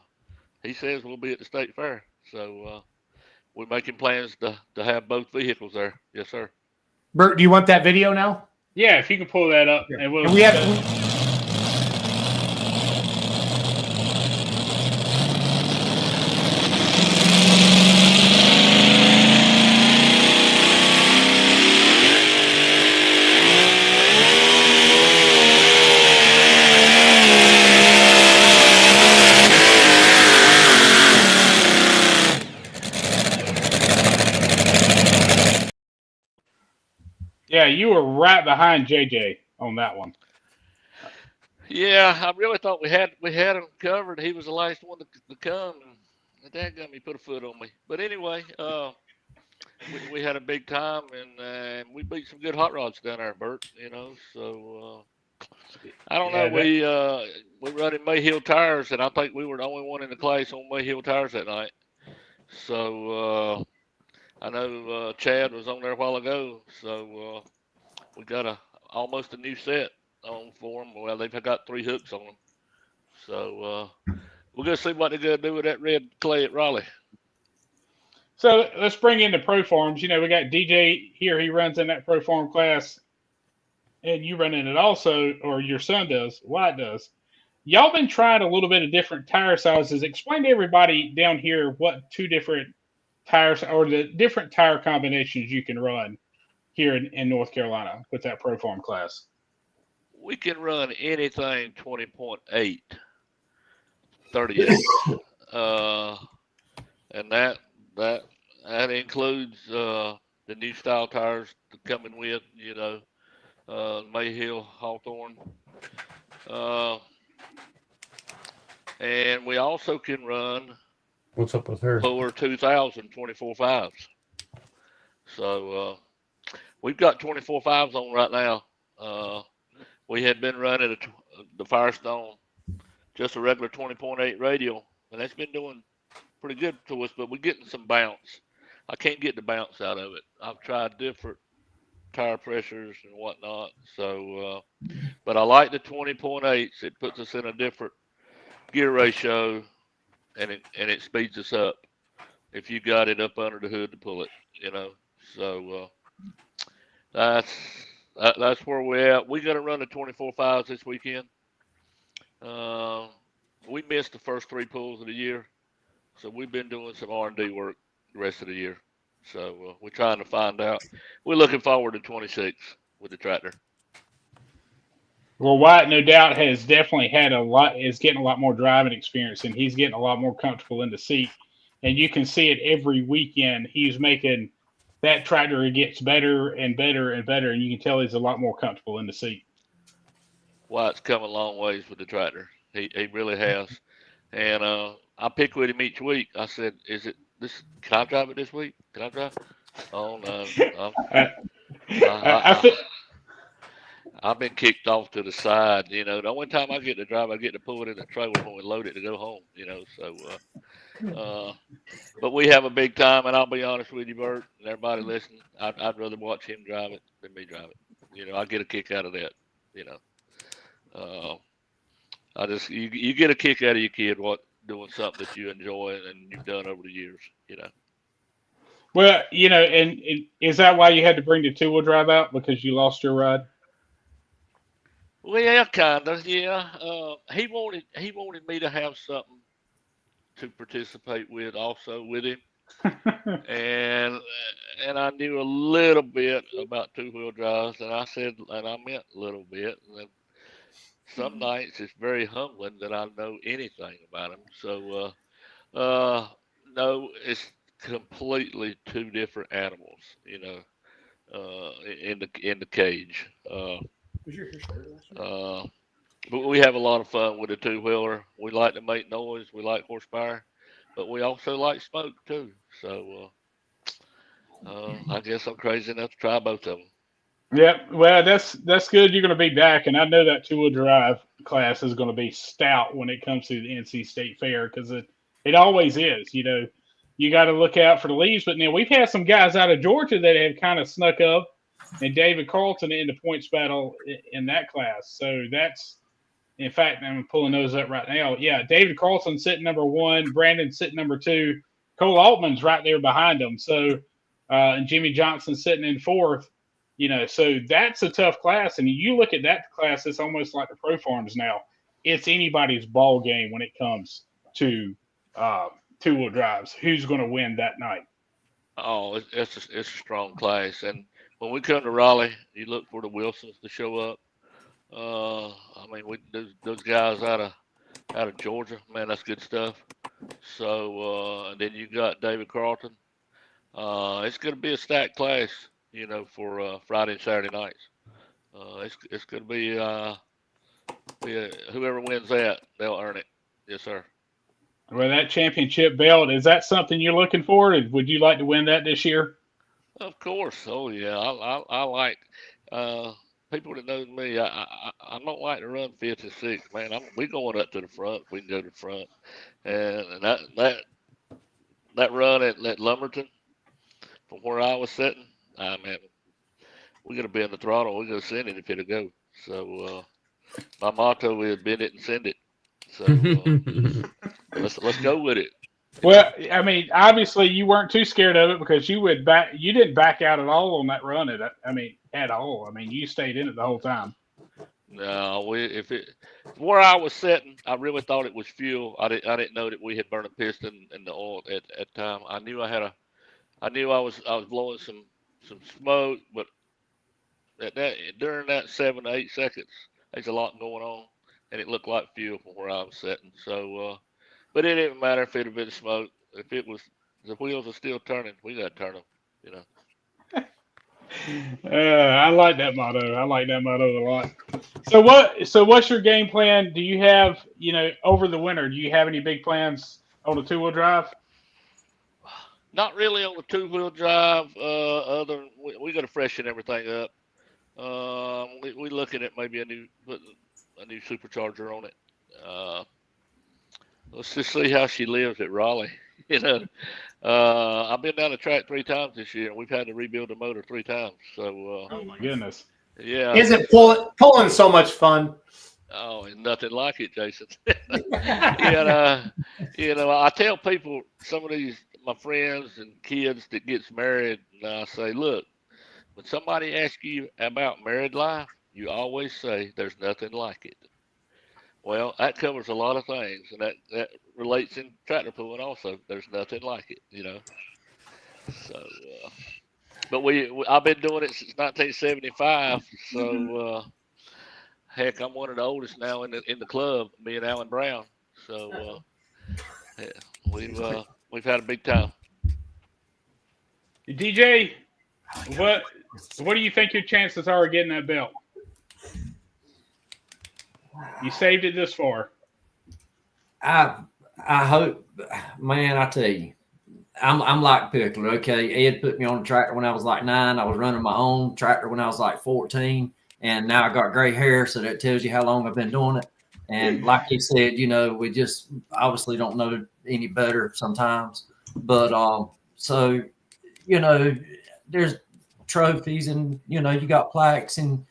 he says we'll be at the state fair. So we're making plans to have both vehicles there. Yes, sir. Bert, do you want that video now? Yeah, if you can pull that up, and we'll. And we have. Yeah, you were right behind JJ on that one. Yeah, I really thought we had him covered. He was the last one to come, and that got me put a foot on me. But anyway, we had a big time, and we beat some good hot rods down there, Bert. You know, so I don't know. We running Mayhill tires, and I think we were the only one in the class on Mayhill tires that night. So I know Chad was on there a while ago, so we got almost a new set on for them. Well, they've got 3 hooks on them, so we're gonna see what they're gonna do with that red clay at Raleigh. So let's bring in the pro forms. You know, we got DJ here. He runs in that pro form class, and you run in it also, or your son does. Wyatt does. Y'all been trying a little bit of different tire sizes. Explain to everybody down here what 2 different tires or the different tire combinations you can run here in North Carolina with that pro form class. We can run anything 20.8, 38, and that includes the new style tires coming with, you know, Mayhill, Hawthorne, and we also can run. What's up with her? Lower 2000 24.5s. So we've got 24.5s on right now. We had been running the Firestone, just a regular 20.8 radial, and that's been doing pretty good to us, but we're getting some bounce. I can't get the bounce out of it. I've tried different tire pressures and whatnot. So, but I like the 20.8s. It puts us in a different gear ratio, and it speeds us up if you got it up under the hood to pull it, you know. So that's where we're at. We're gonna run the 24.5s this weekend. We missed the first 3 pulls of the year, so we've been doing some R&D work the rest of the year. So we're trying to find out. We're looking forward to 26 with the tractor. Well, Wyatt, no doubt, has definitely had is getting a lot more driving experience, and he's getting a lot more comfortable in the seat. And you can see it every weekend. He's making that tractor, it gets better and better and better, and you can tell he's a lot more comfortable in the seat. Wyatt's come a long ways with the tractor. He really has. And I pick with him each week. I said, "Is it this? Can I drive it this week? Can I drive?" Oh no. I've been kicked off to the side. You know, the only time I get to drive, I get to pull it in the trailer when we load it to go home. You know, so. But we have a big time, and I'll be honest with you, Bert, and everybody listening. I'd rather watch him drive it than me drive it. You know, I get a kick out of that. You know, you get a kick out of your kid doing something that you enjoy and you've done over the years. You know. Well, you know, and is that why you had to bring the 2-wheel drive out, because you lost your ride? Well, yeah, kind of. Yeah, he wanted me to have something to participate with, also with him, and I knew a little bit about 2-wheel drives, and I said, and I meant a little bit. And some nights it's very humbling that I know anything about them. So, no, it's completely 2 different animals. You know, in the cage. But we have a lot of fun with a 2-wheeler. We like to make noise. We like horsepower, but we also like smoke too. So I guess I'm crazy enough to try both of them. Yeah, well, that's good. You're going to be back, and I know that 2-wheel drive class is going to be stout when it comes to the NC State Fair, because it always is. You know, you got to look out for the leaves. But now we've had some guys out of Georgia that have kind of snuck up, and David Carlton in the points battle in that class. So that's, in fact, I'm pulling those up right now. Yeah, David Carlson sitting number 1, Brandon sitting number 2, Cole Altman's right there behind him. So, and Jimmy Johnson sitting in 4th. So that's a tough class. And you look at that class, it's almost like the Pro Farms now. It's anybody's ball game when it comes to two-wheel drives. Who's going to win that night? Oh, it's a strong class. And when we come to Raleigh, you look for the Wilsons to show up. Those guys out of Georgia, man, that's good stuff. So, and then you got David Carlton. It's going to be a stacked class, for Friday and Saturday nights. It's going to be whoever wins that, they'll earn it. Yes, sir. Well, that championship belt, is that something you're looking for? Would you like to win that this year? Of course. Oh, yeah. I like people that know me. I don't like to run 5th or 6th, man. We going up to the front. We can go to the front. And that run at Lumberton, from where I was sitting, man, we're going to be in the throttle. We're going to send it if it'll go. So my motto is bend it and send it. So let's go with it. Well, I mean, obviously you weren't too scared of it because you didn't back out at all on that run. At all. I mean, you stayed in it the whole time. No, where I was sitting, I really thought it was fuel. I didn't know that we had burned a piston in the oil at that time. I knew I was blowing some smoke, but during that 7 to 8 seconds, there's a lot going on, and it looked like fuel from where I was sitting. So, but it didn't matter if it had been smoke. If the wheels are still turning, we got to turn them. I like that motto. I like that motto a lot. So what's your game plan? Do you have, over the winter, do you have any big plans on the 2-wheel drive? Not really on the 2-wheel drive. Other than we got to freshen everything up. We looking at maybe a new supercharger on it. Let's just see how she lives at Raleigh. I've been down the track 3 times this year, and we've had to rebuild the motor 3 times. So, oh my goodness, yeah. Isn't pulling so much fun? Oh, it's nothing like it, Jason. I tell people, some of my friends and kids that gets married, and I say, look, when somebody asks you about married life, you always say there's nothing like it. Well, that covers a lot of things, and that relates in tractor pulling also. There's nothing like it, So, but I've been doing it since 1975. So, heck, I'm one of the oldest now in the club. Me and Alan Brown. So, we've had a big time. DJ, what do you think your chances are of getting that belt? You saved it this far. I hope, man. I tell you, I'm like Pickler. Okay, Ed put me on a tractor when I was like 9. I was running my own tractor when I was like 14, and now I got gray hair, so that tells you how long I've been doing it. And like he said, we just obviously don't know any better sometimes. But so there's trophies, and you got plaques, and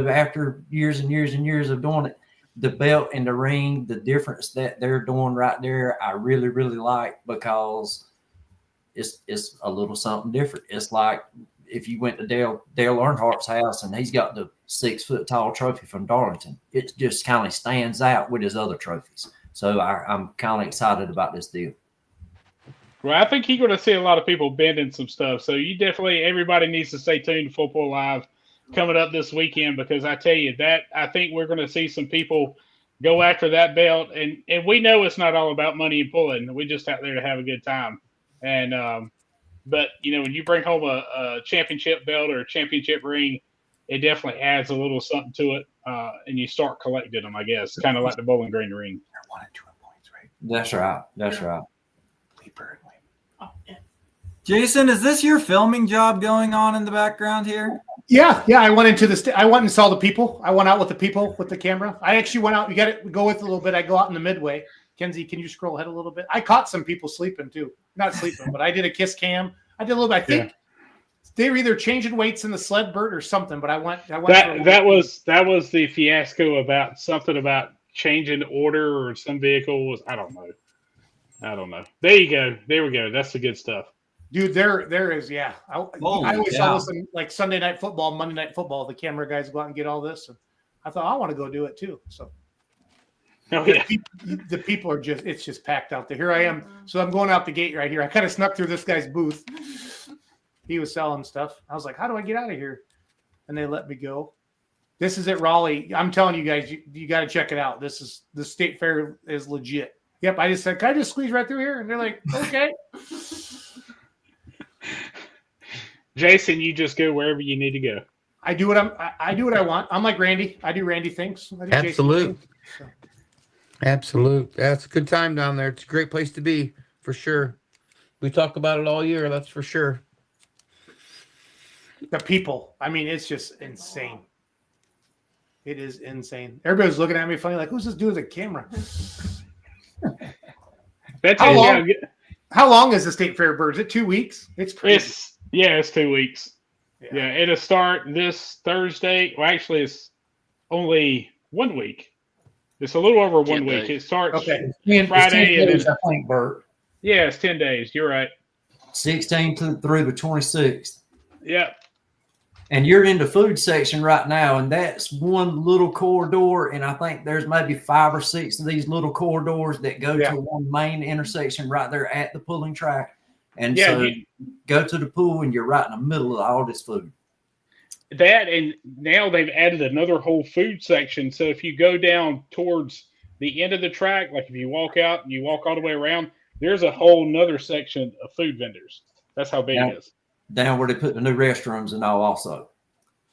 after years and years and years of doing it, the belt and the ring, the difference that they're doing right there, I really, really like, because it's a little something different. It's like if you went to Dale Earnhardt's house and he's got the 6-foot tall trophy from Darlington, it just kind of stands out with his other trophies. So I'm kind of excited about this deal. Well, I think you're going to see a lot of people bending some stuff. So everybody needs to stay tuned to Full Pull Live coming up this weekend, because I tell you that I think we're going to see some people go after that belt, and we know it's not all about money and pulling. We're just out there to have a good time. And but when you bring home a championship belt or a championship ring, it definitely adds a little something to it, and you start collecting them, I guess, kind of like the Bowling Green ring. They're 1 and 2 points, right? That's right. That's right. Oh, yeah. Jason, is this your filming job going on in the background here? Yeah. I went into I went and saw the people. I went out with the people with the camera. I actually went out. You got to go with a little bit. I go out in the midway. Kenzie, can you scroll ahead a little bit? I caught some people sleeping too. not sleeping, but I did a kiss cam. I did a little bit. I think they were either changing weights in the sled, Bert, or something. But I went. That was the fiasco about something about changing order or some vehicle was. I don't know. There you go. There we go. That's the good stuff. Dude, there is, yeah. I always saw this in like Sunday Night Football, Monday Night Football. The camera guys go out and get all this, and I thought I want to go do it too. So, the people are it's just packed out there. Here I am, so I'm going out the gate right here. I kind of snuck through this guy's booth. He was selling stuff. I was like, "How do I get out of here?" And they let me go. This is at Raleigh. I'm telling you guys, you got to check it out. The state fair is legit. Yep, I just said, "Can I just squeeze right through here?" And they're like, "Okay." Jason, you just go wherever you need to go. I do what I want. I'm like Randy. I do Randy things. I do Absolute. Jason things, so. Absolute. That's a good time down there. It's a great place to be, for sure. We talk about it all year, that's for sure. The people. I mean, it's just insane. It is insane. Everybody's looking at me funny, like, who's this dude with a camera? How long is the state fair, Bert? Is it 2 weeks? It's crazy. It's 2 weeks. Yeah, it'll start this Thursday. Well, actually, it's only 1 week. It's a little over 1 week. It starts Friday. Days, I think, Bert. Yeah, it's 10 days. You're right. 16th through the 26th. Yeah. And you're in the food section right now, and that's one little corridor, and I think there's maybe 5 or 6 of these little corridors that go to one main intersection right there at the pulling track. And you go to the pool, and you're right in the middle of all this food. That, and now they've added another whole food section. So if you go down towards the end of the track, like if you walk out and you walk all the way around, there's a whole nother section of food vendors. That's how big it is. Down where they put the new restrooms and all also.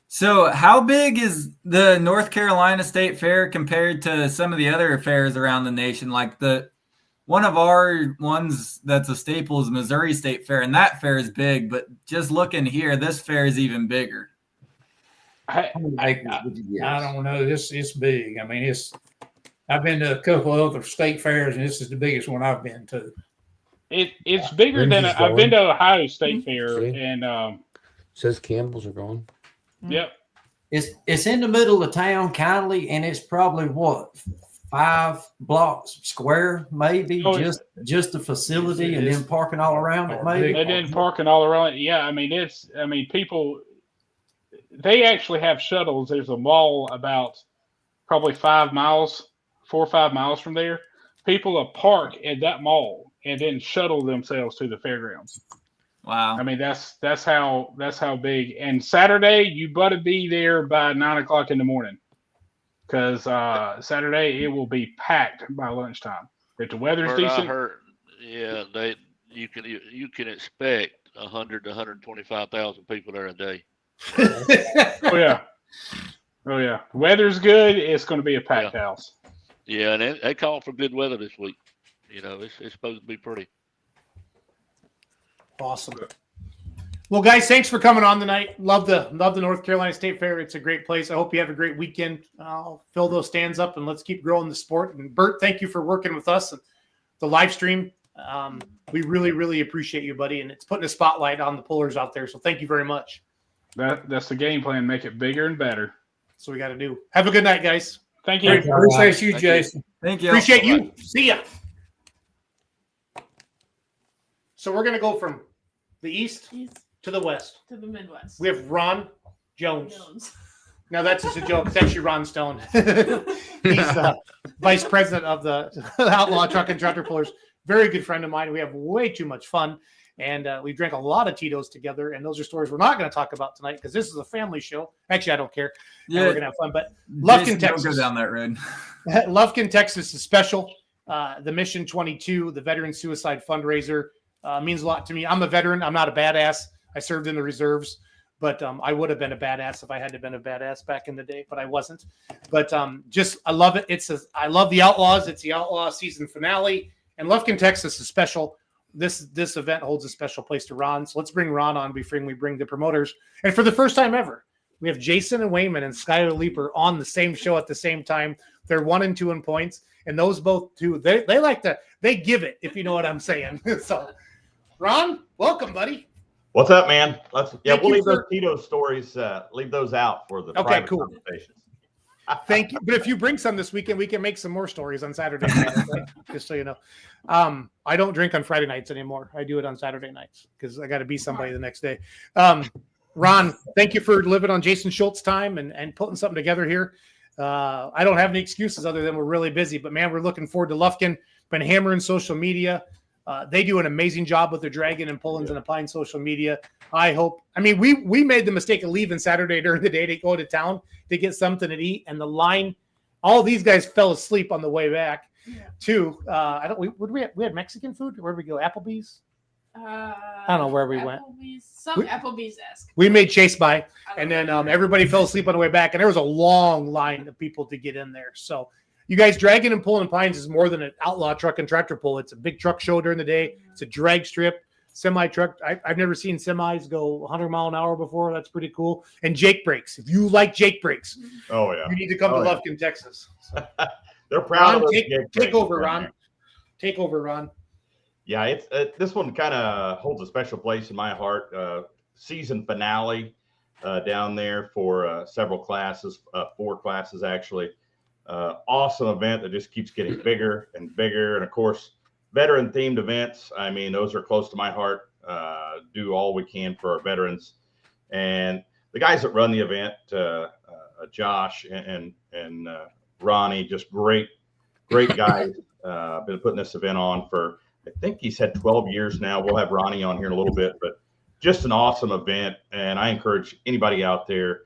So how big is the North Carolina State Fair compared to some of the other fairs around the nation? Like one of our ones that's a staple is Missouri State Fair, and that fair is big, but just looking here, this fair is even bigger. I don't know. It's big. I mean, I've been to a couple of other state fairs, and this is the biggest one I've been to. It's bigger than I've been to Ohio State Fair, and says Campbell's are going. Yep. It's in the middle of town, kindly, and it's probably 5 blocks square, maybe just the facility, and then parking all around it, maybe. And then parking all around it. Yeah, I mean, people. They actually have shuttles. There's a mall about probably 4 or 5 miles from there. People will park at that mall and then shuttle themselves to the fairgrounds. Wow. I mean, that's how big. And Saturday, you better be there by 9 o'clock in the morning, because Saturday it will be packed by lunchtime. If the weather's decent. I heard, you can expect 100 to 125,000 people there a day. Oh yeah. Weather's good. It's going to be a packed house. Yeah, and they call for good weather this week. You know, it's supposed to be pretty. Awesome. Well, guys, thanks for coming on tonight. Love the North Carolina State Fair. It's a great place. I hope you have a great weekend. I'll fill those stands up, and let's keep growing the sport. And Bert, thank you for working with us and the live stream. We really, really appreciate you, buddy. And it's putting a spotlight on the pullers out there. So thank you very much. That's the game plan. Make it bigger and better. That's what we got to do. Have a good night, guys. Thank you. Appreciate you, Jason. Thank you. Appreciate you. See ya. So we're going to go from the east to the west. To the Midwest. We have Ron Jones. Now, that's just a joke. It's actually Ron Stone. He's vice president of the Outlaw Truck and Tractor Pullers. Very good friend of mine. We have way too much fun. And we drank a lot of Tito's together. And those are stories we're not going to talk about tonight because this is a family show. Actually, I don't care. Yeah, we're going to have fun. But Lufkin, Texas. Don't go down that road. Lufkin, Texas is special. The Mission 22, the Veteran Suicide Fundraiser, means a lot to me. I'm a veteran. I'm not a badass. I served in the reserves. But I would have been a badass if I had to been a badass back in the day, but I wasn't. But I love it. I love the Outlaws. It's the Outlaw season finale. And Lufkin, Texas is special. This event holds a special place to Ron. So let's bring Ron on before we bring the promoters. And for the first time ever, we have Jason and Wayman and Skylar Leeper on the same show at the same time. They're 1 and 2 in points. And those both two, they like to, they give it, if you know what I'm saying. So Ron, welcome, buddy. What's up, man? We'll leave those for- Tito stories. Leave those out for the Okay, private cool. conversations. Thank you. But if you bring some this weekend, we can make some more stories on Saturday night. Okay? Just so you know. I don't drink on Friday nights anymore. I do it on Saturday nights because I got to be somebody the next day. Ron, thank you for living on Jason Schultz time and putting something together here. I don't have any excuses other than we're really busy, but man, we're looking forward to Lufkin. Been hammering social media. They do an amazing job with their Dragon and Pullins and Applying social media. We made the mistake of leaving Saturday during the day to go to town to get something to eat, and the line, all these guys fell asleep on the way back too. We had Mexican food. Where did we go? Applebee's. I don't know where we went. Applebee's-esque. We made Chase by, and then everybody fell asleep on the way back, and there was a long line of people to get in there. So you guys, Dragging and Pulling Pines is more than an outlaw truck and tractor pull. It's a big truck show during the day. It's a drag strip, semi truck. I've never seen semis go 100 mile an hour before. That's pretty cool. And Jake brakes. If you like Jake brakes, oh yeah, you need to come to Lufkin, Texas. So. They're proud Ron, of take over, Ron. Take over, Ron. Yeah, it's this one kind of holds a special place in my heart. Season finale down there for several classes, 4 classes actually. Awesome event that just keeps getting bigger and bigger, and of course, veteran themed events. I mean, those are close to my heart. Do all we can for our veterans, and the guys that run the event, Josh and Ronnie, just great guys. Been putting this event on for, I think he said 12 years now. We'll have Ronnie on here in a little bit, but just an awesome event. And I encourage anybody out there.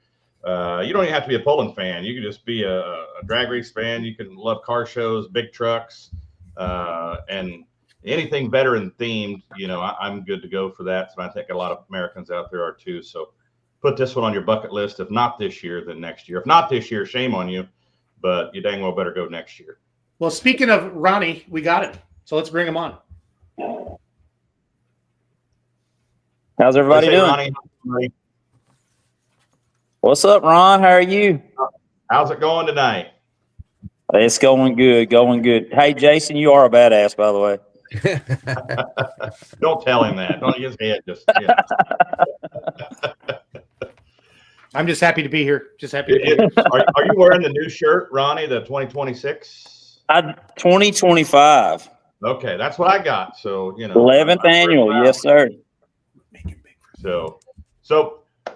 You don't even have to be a Poland fan. You can just be a drag race fan. You can love car shows, big trucks, and anything veteran themed. I'm good to go for that. So I think a lot of Americans out there are too. So put this one on your bucket list. If not this year, then next year. If not this year, shame on you, but you dang well better go next year. Well, speaking of Ronnie, we got him. So let's bring him on. How's everybody doing? Ronnie. What's up, Ron? How are you? How's it going tonight? It's going good, going good. Hey, Jason, you are a badass, by the way. Don't tell him that. Don't his head just. I'm just happy to be here. Just happy to be here. Are you wearing the new shirt, Ronnie? The 2026? 2025. Okay, that's what I got. So 11th annual, yes, sir. So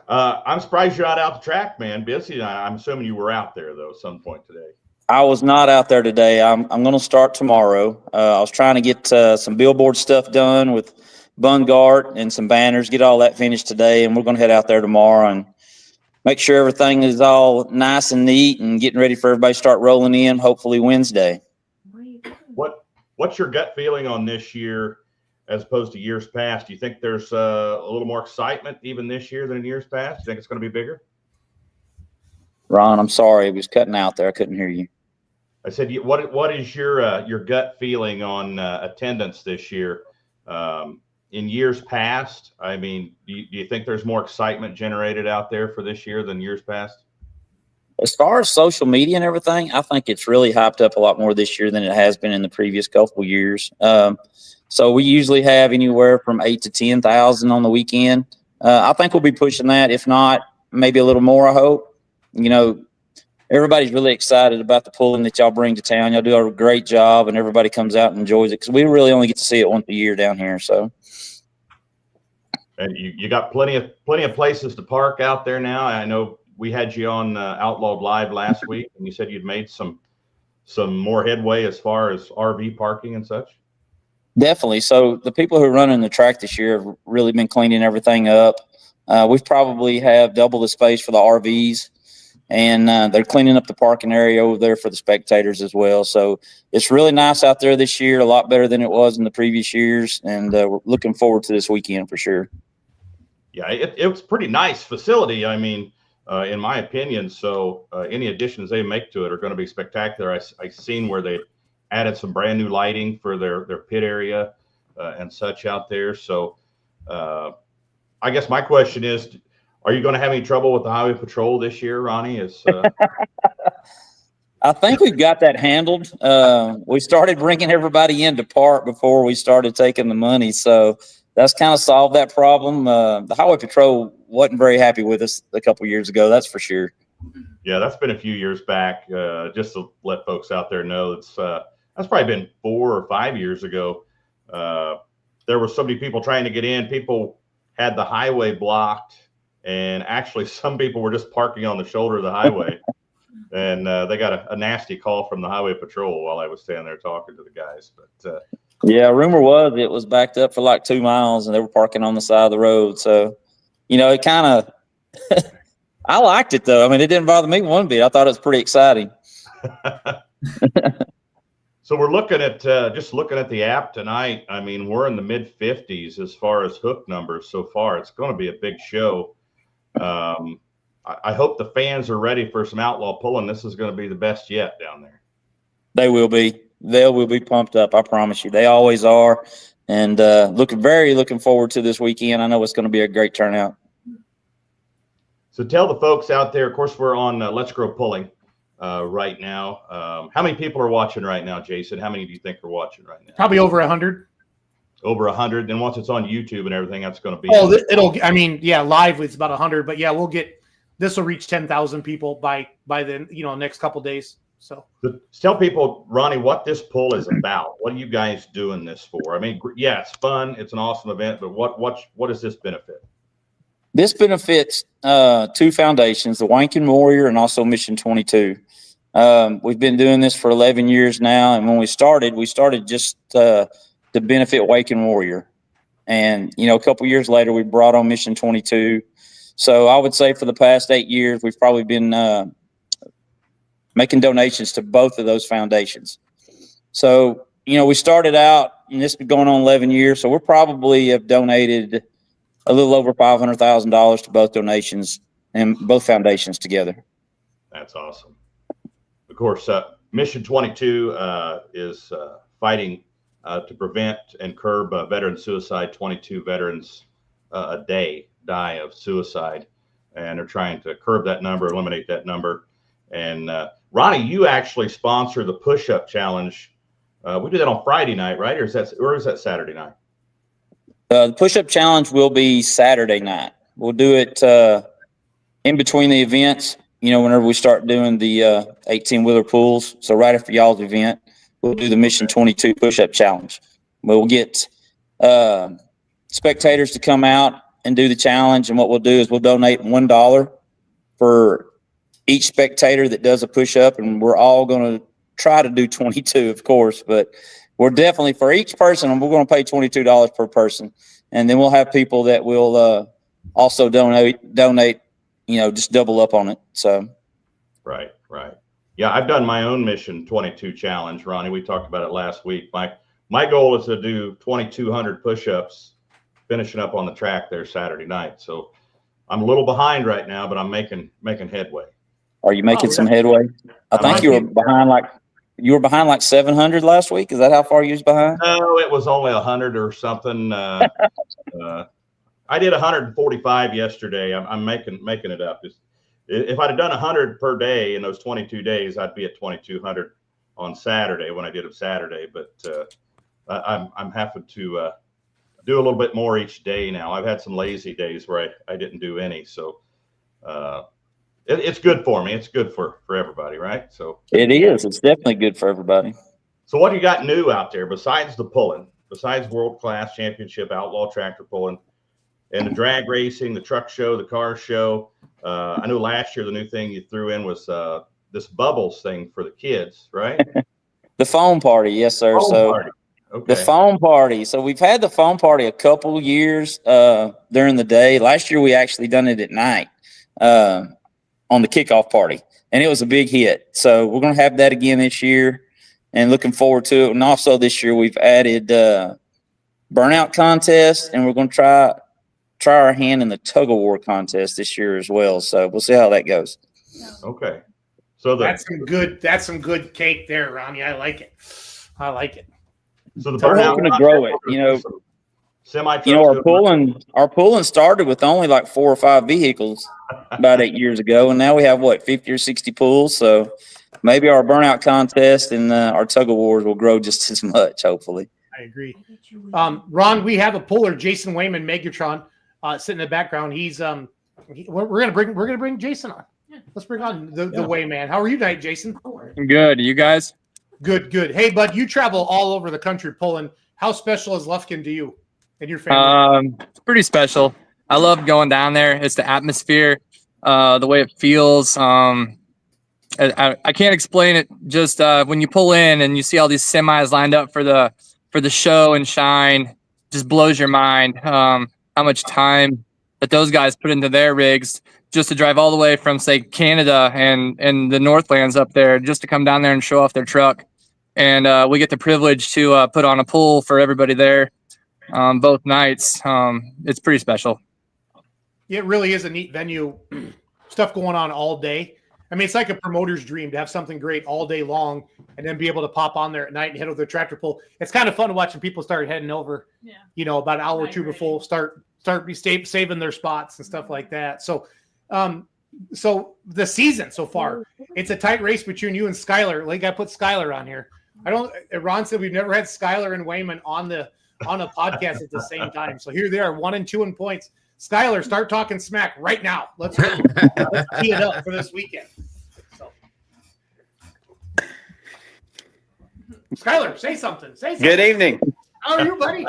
I'm surprised you're not out the track, man. Busy. I'm assuming you were out there though at some point today. I was not out there today. I'm going to start tomorrow. I was trying to get some billboard stuff done with Bungart and some banners, get all that finished today, and we're going to head out there tomorrow and make sure everything is all nice and neat and getting ready for everybody to start rolling in, hopefully Wednesday. What's your gut feeling on this year as opposed to years past? Do you think there's a little more excitement even this year than in years past? Do you think it's going to be bigger? Ron, I'm sorry. It was cutting out there. I couldn't hear you. I said, what is your gut feeling on attendance this year? In years past, I mean, do you think there's more excitement generated out there for this year than years past? As far as social media and everything, I think it's really hyped up a lot more this year than it has been in the previous couple years. So we usually have anywhere from 8,000 to 10,000 on the weekend. I think we'll be pushing that. If not, maybe a little more, I hope. Everybody's really excited about the pulling that y'all bring to town. Y'all do a great job, and everybody comes out and enjoys it because we really only get to see it once a year down here. So, and you got plenty of places to park out there now. I know we had you on Outlawed Live last week, and you said you'd made some more headway as far as RV parking and such. Definitely. So the people who are running the track this year have really been cleaning everything up. We've probably have double the space for the RVs, and they're cleaning up the parking area over there for the spectators as well. So it's really nice out there this year, a lot better than it was in the previous years, and we're looking forward to this weekend for sure. Yeah, it was a pretty nice facility. I mean, in my opinion. So any additions they make to it are going to be spectacular. I seen where they added some brand new lighting for their pit area and such out there. So I guess my question is, are you going to have any trouble with the highway patrol this year, Ronnie? I think we've got that handled. We started bringing everybody in to park before we started taking the money. So that's kind of solved that problem. The highway patrol wasn't very happy with us a couple years ago. That's for sure. Yeah, that's been a few years back. Just to let folks out there know, that's probably been 4 or 5 years ago. There were so many people trying to get in. People had the highway blocked, and actually some people were just parking on the shoulder of the highway. And they got a nasty call from the highway patrol while I was standing there talking to the guys. But yeah, rumor was it was backed up for like 2 miles, and they were parking on the side of the road. So, it kind of I liked it though. I mean, it didn't bother me one bit. I thought it was pretty exciting. So we're looking at just looking at the app tonight. I mean, we're in the mid 50s as far as hook numbers so far. It's going to be a big show. I hope the fans are ready for some outlaw pulling. This is going to be the best yet down there. They will be. They will be pumped up. I promise you. They always are. And looking forward to this weekend. I know it's going to be a great turnout. So tell the folks out there. Of course, we're on Let's Grow Pulling right now. How many people are watching right now, Jason? How many do you think are watching right now? Probably over 100. Over 100. And once it's on YouTube and everything, that's going to be. Oh, live it's about 100. But yeah, this will reach 10,000 people by the next couple days. So tell people, Ronnie, what this pull is about. What are you guys doing this for? I mean, yeah, it's fun. It's an awesome event. But what does this benefit? This benefits 2 foundations, the Wankin Warrior and also Mission 22. We've been doing this for 11 years now. And when we started just to benefit Wankin Warrior. And, a couple years later, we brought on Mission 22. So I would say for the past 8 years, we've probably been making donations to both of those foundations. So, we started out, and this has been going on 11 years. So we're probably have donated a little over $500,000 to both donations and both foundations together. That's awesome. Of course, Mission 22 is fighting to prevent and curb veteran suicide. 22 veterans a day die of suicide, and they're trying to curb that number, eliminate that number. And Ronnie, you actually sponsor the push-up challenge. We did that on Friday night, right? Or is that Saturday night? The push-up challenge will be Saturday night. We'll do it in between the events, whenever we start doing the 18-wheeler pulls. So right after y'all's event, we'll do the Mission 22 push-up challenge. We'll get spectators to come out and do the challenge. And what we'll do is we'll donate $1 for each spectator that does a push-up. And we're all going to try to do 22, of course, but we're definitely, for each person, we're going to pay $22 per person. And then we'll have people that will also donate, just double up on it. So. Right. Yeah, I've done my own Mission 22 challenge, Ronnie. We talked about it last week. My goal is to do 2,200 push-ups, finishing up on the track there Saturday night. So I'm a little behind right now, but I'm making headway. Are you making some headway? I think you were behind like 700 last week. Is that how far you was behind? No, it was only 100 or something. I did 145 yesterday. I'm making it up. If I'd have done 100 per day in those 22 days, I'd be at 2,200 on Saturday when I did it Saturday. But I'm having to do a little bit more each day now. I've had some lazy days where I didn't do any. So it's good for me. It's good for everybody, right? So it is. It's definitely good for everybody. So what do you got new out there besides the pulling, besides world-class championship outlaw tractor pulling and the drag racing, the truck show, the car show? I know last year the new thing you threw in was this bubbles thing for the kids, right? The foam party. Yes, sir. Okay. The foam party. So we've had the foam party a couple years during the day. Last year we actually done it at night. On the kickoff party, and it was a big hit. So we're going to have that again this year and looking forward to it. And also this year we've added burnout contest, and we're going to try our hand in the tug of war contest this year as well. So we'll see how that goes. Okay. So that's some good cake there, Ronnie. I like it. So we're hoping to grow it, our pulling started with only like 4 or 5 vehicles about 8 years ago, and now we have 50 or 60 pulls. So maybe our burnout contest and our tug of wars will grow just as much, hopefully. agree. Ron, we have a puller, Jason Wayman, Megatron, sitting in the background. He's we're gonna bring Jason on. Let's bring on the Wayman. How are you tonight, Jason? Good. You guys? Good. Hey, bud, you travel all over the country pulling. How special is Lufkin to you and your family? It's pretty special. I love going down there. It's the atmosphere, the way it feels. I can't explain it. Just when you pull in and you see all these semis lined up for the show and shine, just blows your mind. How much time that those guys put into their rigs just to drive all the way from, say, Canada and the Northlands up there just to come down there and show off their truck. And we get the privilege to put on a pull for everybody there both nights. It's pretty special. It really is a neat venue. Stuff going on all day. I mean, it's like a promoter's dream to have something great all day long and then be able to pop on there at night and head over the tractor pull. It's kind of fun watching people start heading over, about an hour or two before start saving their spots and stuff like that. So, so the season so far, it's a tight race between you and Skylar. Like I put Skylar on here. Ron said we've never had Skylar and Wayman on a podcast at the same time. So here they are, 1 and 2 in points. Skylar, start talking smack right now. Let's go. Let's tee it up for this weekend. So. Skylar, say something. Good evening. How are you, buddy?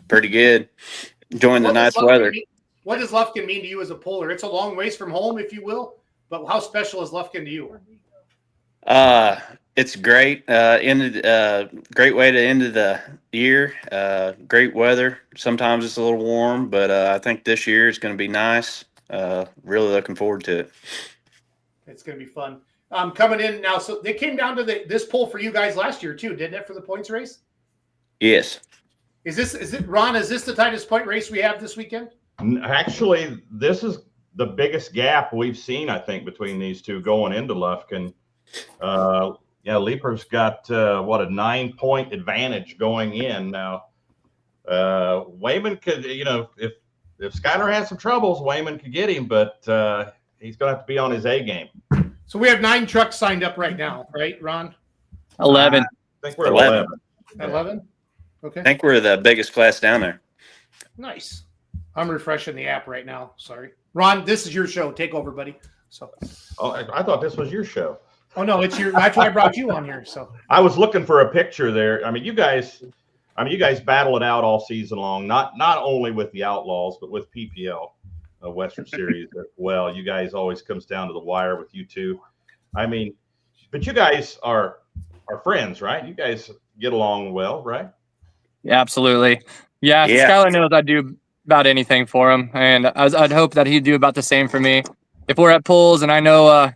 Pretty good. Enjoying the nice weather. What does Lufkin mean to you as a puller? It's a long ways from home, if you will, but how special is Lufkin to you? It's great. Great way to end of the year. Great weather. Sometimes it's a little warm, but I think this year is going to be nice. Really looking forward to it. It's going to be fun. Coming in now, so they came down to this poll for you guys last year too, didn't it, for the points race? Yes. Ron, is this the tightest point race we have this weekend? Actually, this is the biggest gap we've seen, I think, between these two going into Lufkin. Leaper's got a 9-point advantage going in now. Wayman could, if Skyler has some troubles, Wayman could get him, but he's going to have to be on his A game. So we have 9 trucks signed up right now, right, Ron? 11. I think we're 11. 11? Okay. I think we're the biggest class down there. Nice. I'm refreshing the app right now. Sorry. Ron, this is your show. Take over, buddy. So. Oh, I thought this was your show. Oh no, it's your. That's why I brought you on here. So I was looking for a picture there. I mean, you guys battle it out all season long. Not only with the Outlaws, but with PPL, Western Series as well. You guys always comes down to the wire with you two. I mean, but you guys are friends, right? You guys get along well, right? Yeah, absolutely. Yeah. Skylar knows I'd do about anything for him, and I'd hope that he'd do about the same for me. If we're at pulls and I know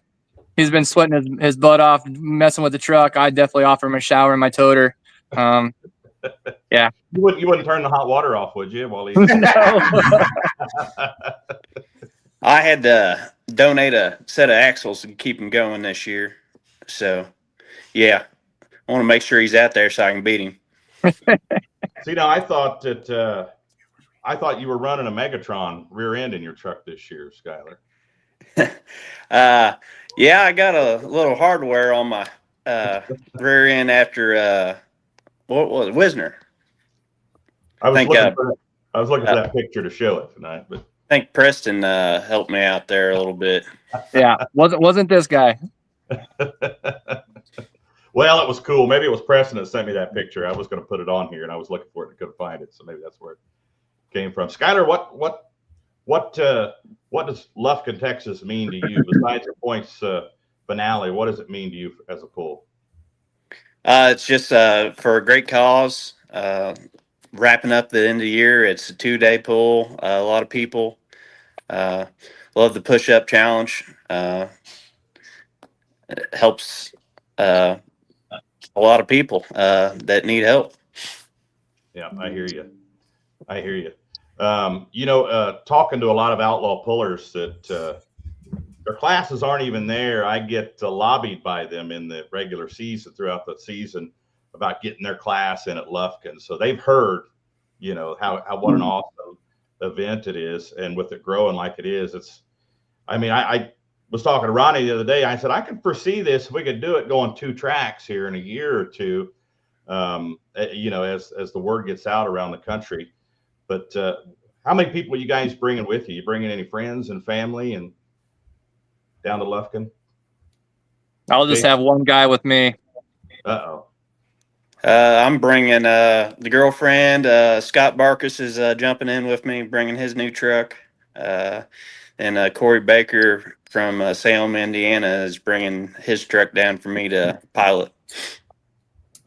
he's been sweating his butt off messing with the truck, I'd definitely offer him a shower in my toter. Yeah. You wouldn't turn the hot water off, would you? While he's I had to donate a set of axles to keep him going this year. So, yeah, I want to make sure he's out there so I can beat him. See, now I thought you were running a Megatron rear end in your truck this year, Skylar. Yeah, I got a little hardware on my rear end after what was it, Wisner. I was looking for that picture to show it tonight, but I think Preston helped me out there a little bit. Yeah, wasn't this guy? Well, it was cool. Maybe it was Preston that sent me that picture. I was going to put it on here, and I was looking for it and couldn't find it, so maybe that's where it came from. Skylar, what does Lufkin, Texas mean to you besides your points finale? What does it mean to you as a pull? It's just for a great cause. Wrapping up the end of the year, it's a 2-day pull. A lot of people love the push-up challenge. It helps a lot of people that need help. Yeah, I hear you. Talking to a lot of outlaw pullers that their classes aren't even there. I get lobbied by them in the regular season throughout the season about getting their class in at Lufkin. So they've heard, how what an awesome event it is. And with it growing like it is, I was talking to Ronnie the other day. I said, I could foresee this. If we could do it going 2 tracks here in a year or two, you know, as the word gets out around the country. But how many people are you guys bringing with you? You bringing any friends and family and down to Lufkin? I'll just have one guy with me. Uh-oh. I'm bringing the girlfriend. Scott Barkus is jumping in with me, bringing his new truck. And Corey Baker from Salem, Indiana, is bringing his truck down for me to pilot.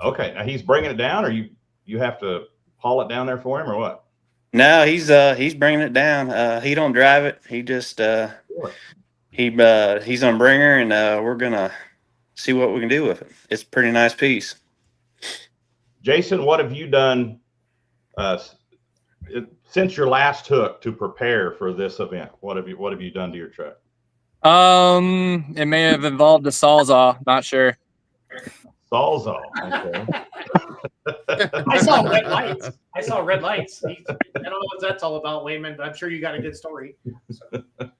Okay, now he's bringing it down, or you have to haul it down there for him, or what? No, he's bringing it down. He don't drive it. He just he's on bringer, and we're gonna see what we can do with it. It's a pretty nice piece. Jason, what have you done since your last hook to prepare for this event? What have you done to your truck? It may have involved a sawzall. Not sure. Sawzall. Okay. I saw red lights. I don't know what that's all about, Wayman, but I'm sure you got a good story. How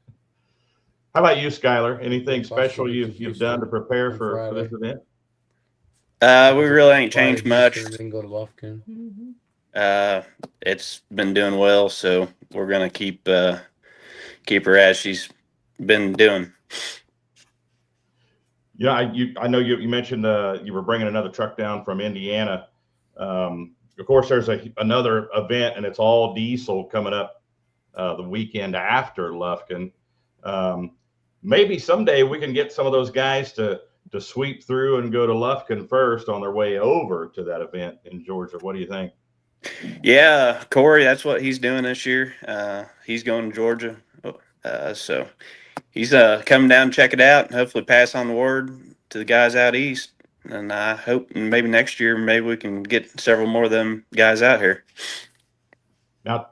about you, Skylar? Anything special you've done to prepare for this event? We really ain't changed much. Go to Lufkin. It's been doing well, so we're gonna keep her as she's been doing. Yeah, I know you mentioned you were bringing another truck down from Indiana. Of course, there's another event, and it's all diesel coming up the weekend after Lufkin. Maybe someday we can get some of those guys to sweep through and go to Lufkin first on their way over to that event in Georgia. What do you think? Yeah, Corey, that's what he's doing this year. He's going to Georgia, so he's coming down to check it out and hopefully pass on the word to the guys out east. And I hope maybe next year, maybe we can get several more of them guys out here. Now,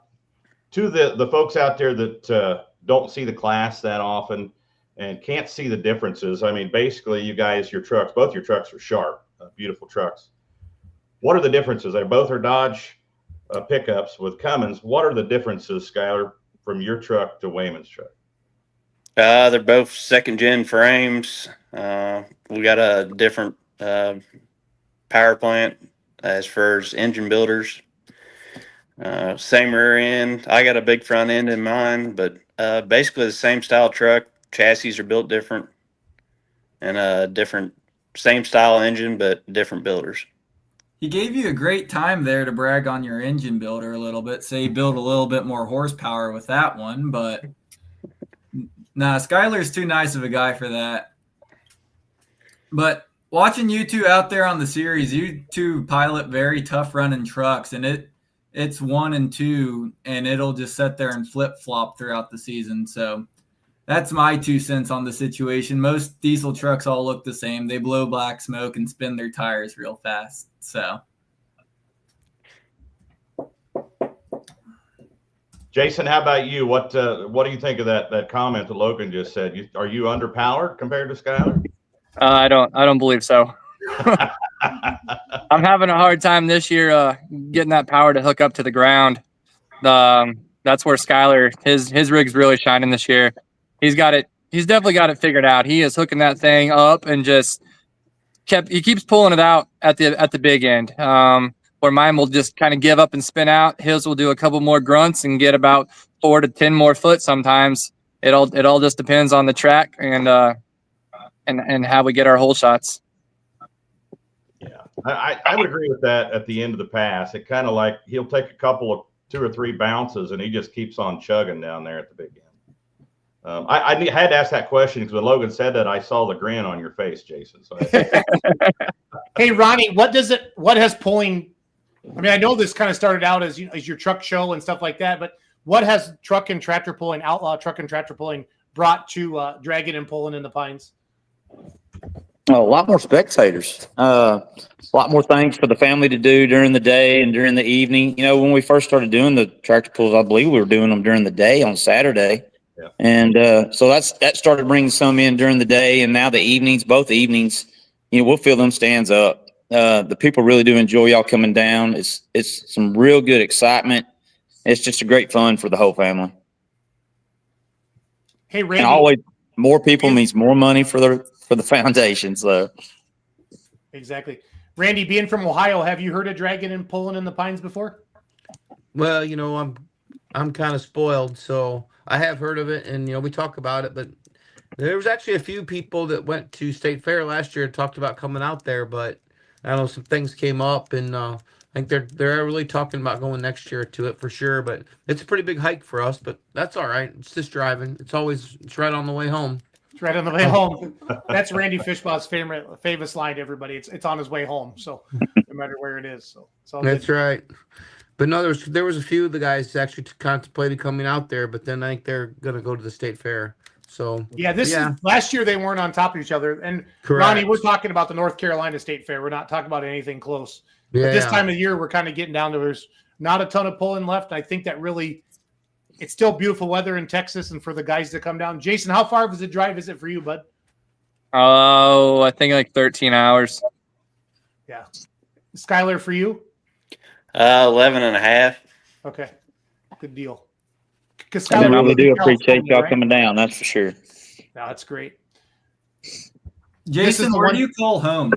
to the folks out there that don't see the class that often and can't see the differences, I mean, basically, you guys, both your trucks are sharp, beautiful trucks. What are the differences? They both are Dodge pickups with Cummins. What are the differences, Skylar, from your truck to Wayman's truck? They're both second-gen frames. We got a different power plant as far as engine builders. Same rear end. I got a big front end in mine, but basically the same style truck. Chassis are built different, and same style engine, but different builders. He gave you a great time there to brag on your engine builder a little bit. Say you built a little bit more horsepower with that one, but nah, Skylar's too nice of a guy for that. But watching you two out there on the series, you two pilot very tough running trucks, and it's 1 and 2, and it'll just sit there and flip flop throughout the season. So that's my 2 cents on the situation. Most diesel trucks all look the same. They blow black smoke and spin their tires real fast. So, Jason, how about you? What do you think of that comment that Logan just said? Are you underpowered compared to Skylar? I don't believe so. I'm having a hard time this year getting that power to hook up to the ground. That's where Skylar, his rig's really shining this year. He's definitely got it figured out. He is hooking that thing up and just he keeps pulling it out at the big end. Where mine will just kind of give up and spin out. His will do a couple more grunts and get about 4 to 10 more foot sometimes. It all just depends on the track and how we get our hole shots. Yeah, I would agree with that at the end of the pass. It kind of like he'll take a couple of 2 or 3 bounces and he just keeps on chugging down there at the big end. I had to ask that question because when Logan said that, I saw the grin on your face, Jason. So Hey, Ronnie, what has pulling? I mean, I know this kind of started out as your truck show and stuff like that, but what has truck and tractor pulling, outlaw truck and tractor pulling, brought to dragging and pulling in the Pines? Oh, a lot more spectators, a lot more things for the family to do during the day and during the evening. You know, when we first started doing the tractor pulls, I believe we were doing them during the day on Saturday. Yeah. And so that started bringing some in during the day, and now the evenings, both evenings, we'll fill them stands up. The people really do enjoy y'all coming down. It's some real good excitement. It's just a great fun for the whole family. Hey, Randy. And always more people means more money for the foundation. So exactly, Randy, being from Ohio, have you heard of dragging and pulling in the pines before? Well, I'm kind of spoiled, so I have heard of it, and we talk about it. But there was actually a few people that went to State Fair last year and talked about coming out there, but I don't know, some things came up, and I think they're really talking about going next year to it for sure. But it's a pretty big hike for us, but that's all right. It's just driving. It's right on the way home. It's right on the way home. That's Randy Fishbaugh's famous line to everybody. It's on his way home, so no matter where it is. So it's all That's good. right. But no, there was a few of the guys actually contemplated coming out there, but then I think they're gonna go to the State Fair. So Yeah, is last year they weren't on top of each other. And Correct. Ronnie, we're talking about the North Carolina State Fair. We're not talking about anything close. But this Yeah. time of year, we're kind of getting down to there's not a ton of pulling left. I think that really it's still beautiful weather in Texas and for the guys to come down. Jason, how far was the drive is it for you, bud? Oh, I think like 13 hours. Yeah. Skylar, for you? 11 and a half. Okay. Good deal. Because I really do appreciate y'all coming down. That's for sure. No, that's great. Jason, where do you call home?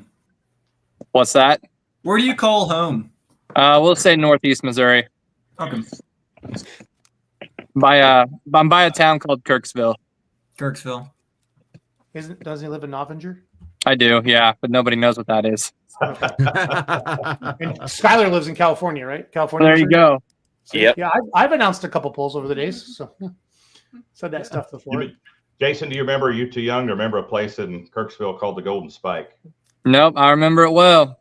What's that? Where do you call home? We'll say Northeast Missouri. Okay. I'm by a town called Kirksville. Kirksville. Doesn't he live in Nottinger? I do, yeah, but nobody knows what that is. And Skylar lives in California, right? California. There you go. So, Yep. Yeah, I've announced a couple polls over the days, so said that stuff before. Jason, do you remember? Are you too young to remember a place in Kirksville called the Golden Spike? Nope, I remember it well.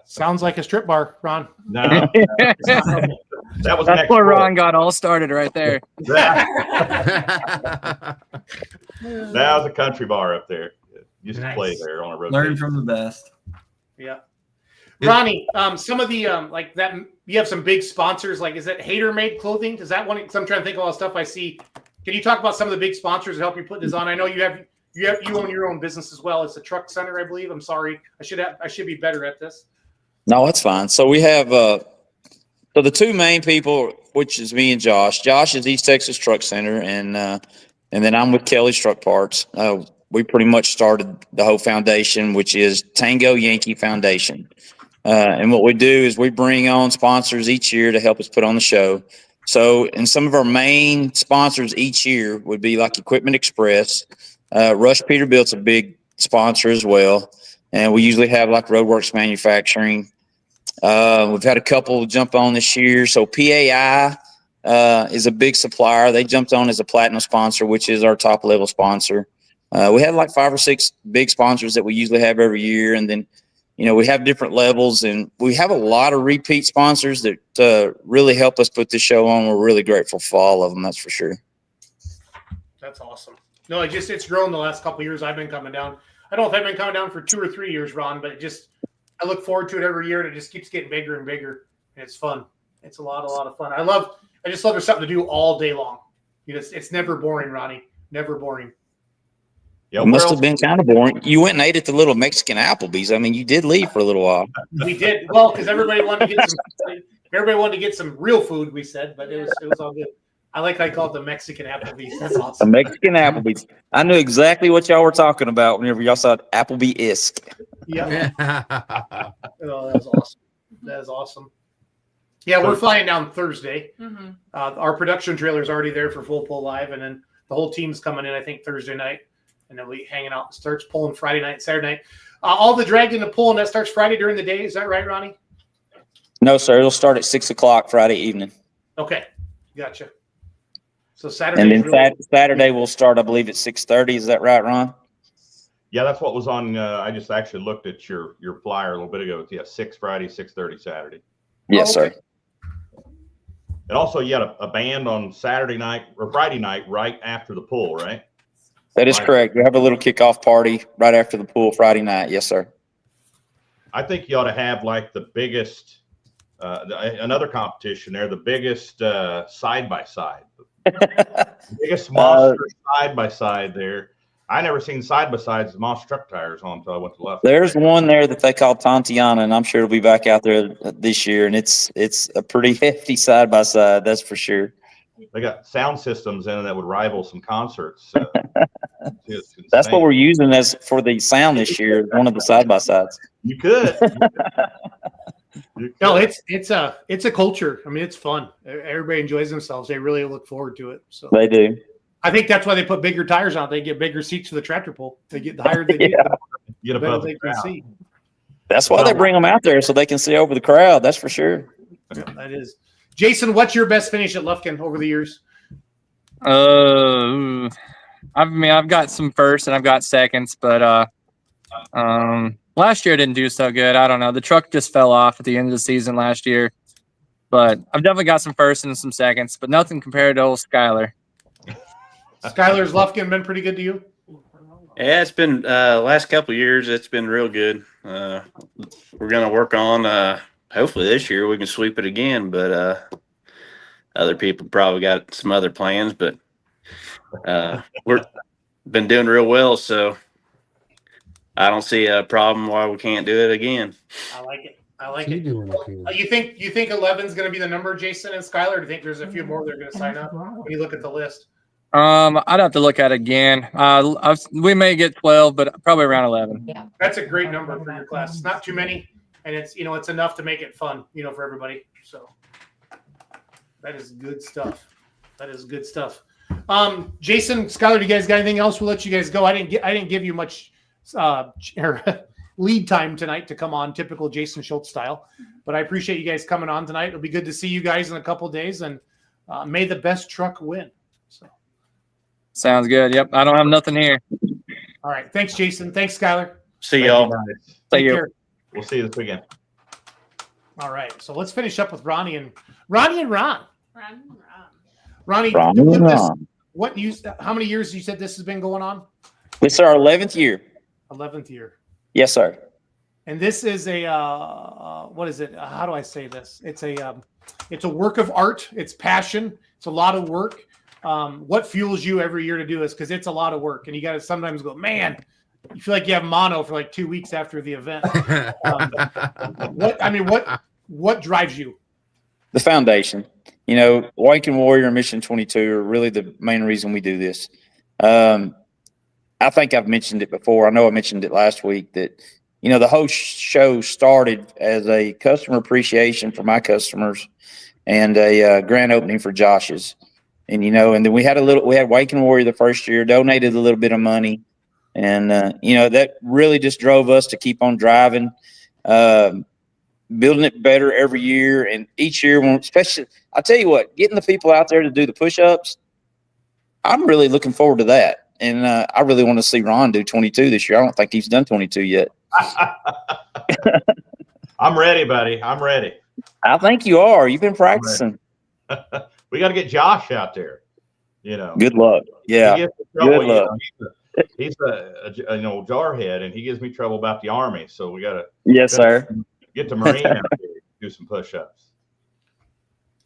Sounds like a strip bar, Ron. No, that was That's where Ron got all started right there. That was a country bar up there. Used to play there on a road. Learn from the best. Yeah. Ronnie, some of the like that you have some big sponsors. Like, is that Hater Made Clothing? Is that one? Because I'm trying to think of all the stuff I see. Can you talk about some of the big sponsors that help you put this on? I know you own your own business as well. It's the Truck Center, I believe. I'm sorry, I should be better at this. No, that's fine. So we have so the two main people, which is me and Josh. Josh is East Texas Truck Center, and then I'm with Kelly's Truck Parts. We pretty much started the whole foundation, which is Tango Yankee Foundation. And what we do is we bring on sponsors each year to help us put on the show. So, and some of our main sponsors each year would be like Equipment Express. Rush Peterbilt's a big sponsor as well. And we usually have like Roadworks Manufacturing. We've had a couple jump on this year. So PAI is a big supplier. They jumped on as a platinum sponsor, which is our top level sponsor. We have like 5 or 6 big sponsors that we usually have every year. And then, we have different levels, and we have a lot of repeat sponsors that really help us put this show on. We're really grateful for all of them. That's for sure. That's awesome. No, it's grown the last couple of years. I've been coming down. I don't know if I've been coming down for 2 or 3 years, Ron, but I look forward to it every year, and it just keeps getting bigger and bigger. And it's fun. It's a lot of fun. I just love there's something to do all day long. It's never boring, Ronnie. Never boring. Yeah, it must have been kind of boring. You went and ate at the little Mexican Applebee's. I mean, you did leave for a little while. We did well because everybody wanted to get some real food. We said, but it was all good. I like how I call it the Mexican Applebee's. That's awesome. The Mexican Applebee's. I knew exactly what y'all were talking about whenever y'all saw Applebee-esque. Yeah. Oh, that was awesome. That is awesome. Yeah, we're flying down Thursday. Mm-hmm. Our production trailer is already there for Full Pull Live, and then the whole team's coming in, I think, Thursday night. And then we hanging out. Starts pulling Friday night, Saturday night. All the dragging and pulling, that starts Friday during the day. Is that right, Ronnie? No, sir. It'll start at 6 o'clock Friday evening. Okay. Gotcha. So Saturday. And then Saturday we'll start, I believe, at 6:30. Is that right, Ron? Yeah, that's what was on. I just actually looked at your flyer a little bit ago. Yeah, 6 Friday, 6:30 Saturday. Yes, sir. And also, you had a band on Saturday night or Friday night right after the pull, right? That is correct. We have a little kickoff party right after the pool Friday night. Yes, sir. I think you ought to have like the biggest, another competition there, the biggest side-by-side. Biggest monster side-by-side there. I never seen side-by-sides with monster truck tires on until I went to left. There's one there that they call Tantiana, and I'm sure it'll be back out there this year, and it's a pretty hefty side-by-side, that's for sure. They got sound systems in it that would rival some concerts. It's That's what insane. we're using as for the sound this year. One of the side by sides. You could. No, it's a culture. I mean, it's fun. Everybody enjoys themselves. They really look forward to it. So They do. I think that's why they put bigger tires on. They get bigger seats for the tractor pull. They get the higher they get, Get the better above they the can crowd. see. That's why they bring them out there so they can see over the crowd. That's for sure. Yeah, that is. Jason, what's your best finish at Lufkin over the years? I've got some firsts and I've got seconds, but last year I didn't do so good. I don't know. The truck just fell off at the end of the season last year. But I've definitely got some firsts and some seconds, but nothing compared to old Skyler. Skyler's Lufkin been pretty good to you? Yeah, it's been last couple of years. It's been real good. We're gonna work on hopefully this year we can sweep it again. But other people probably got some other plans. But we're been doing real well, so I don't see a problem why we can't do it again. I like it. I like it. You think 11 is going to be the number, Jason and Skyler? Or do you think there's a few more that are going to sign up when you look at the list? I'd have to look at it again. We may get 12, but probably around 11. Yeah, that's a great number for your class. It's not too many, and it's it's enough to make it fun, for everybody. So that is good stuff. That is good stuff. Jason, Skyler, do you guys got anything else? We'll let you guys go. I didn't give you much lead time tonight to come on, typical Jason Schultz style. But I appreciate you guys coming on tonight. It'll be good to see you guys in a couple of days, and may the best truck win. So sounds good. Yep, I don't have nothing here. All right, thanks, Jason. Thanks, Skyler. See y'all. See you. We'll see you this weekend. All right, so let's finish up with Ronnie and Ron. Ronnie, what news? How many years you said this has been going on? This is our 11th year. 11th year. Yes, sir. And this is a what is it? How do I say this? It's a work of art. It's passion. It's a lot of work. What fuels you every year to do this? Because it's a lot of work, and you got to sometimes go, man. You feel like you have mono for like 2 weeks after the event. What drives you? The foundation. Awaken Warrior and Mission 22 are really the main reason we do this. I think I've mentioned it before. I know I mentioned it last week that, the whole show started as a customer appreciation for my customers and a grand opening for Josh's. And, and then we had Awaken Warrior the first year, donated a little bit of money. And, that really just drove us to keep on driving, building it better every year. And each year, especially, I'll tell you what, getting the people out there to do the push-ups, I'm really looking forward to that. And I really want to see Ron do 22 this year. I don't think he's done 22 yet. I'm ready, buddy. I'm ready. I think you are. You've been practicing. We got to get Josh out there. Good luck. Yeah. Good luck. He's a jarhead, and he gives me trouble about the Army. So we got to sir. Get the Marine out there, do some push-ups.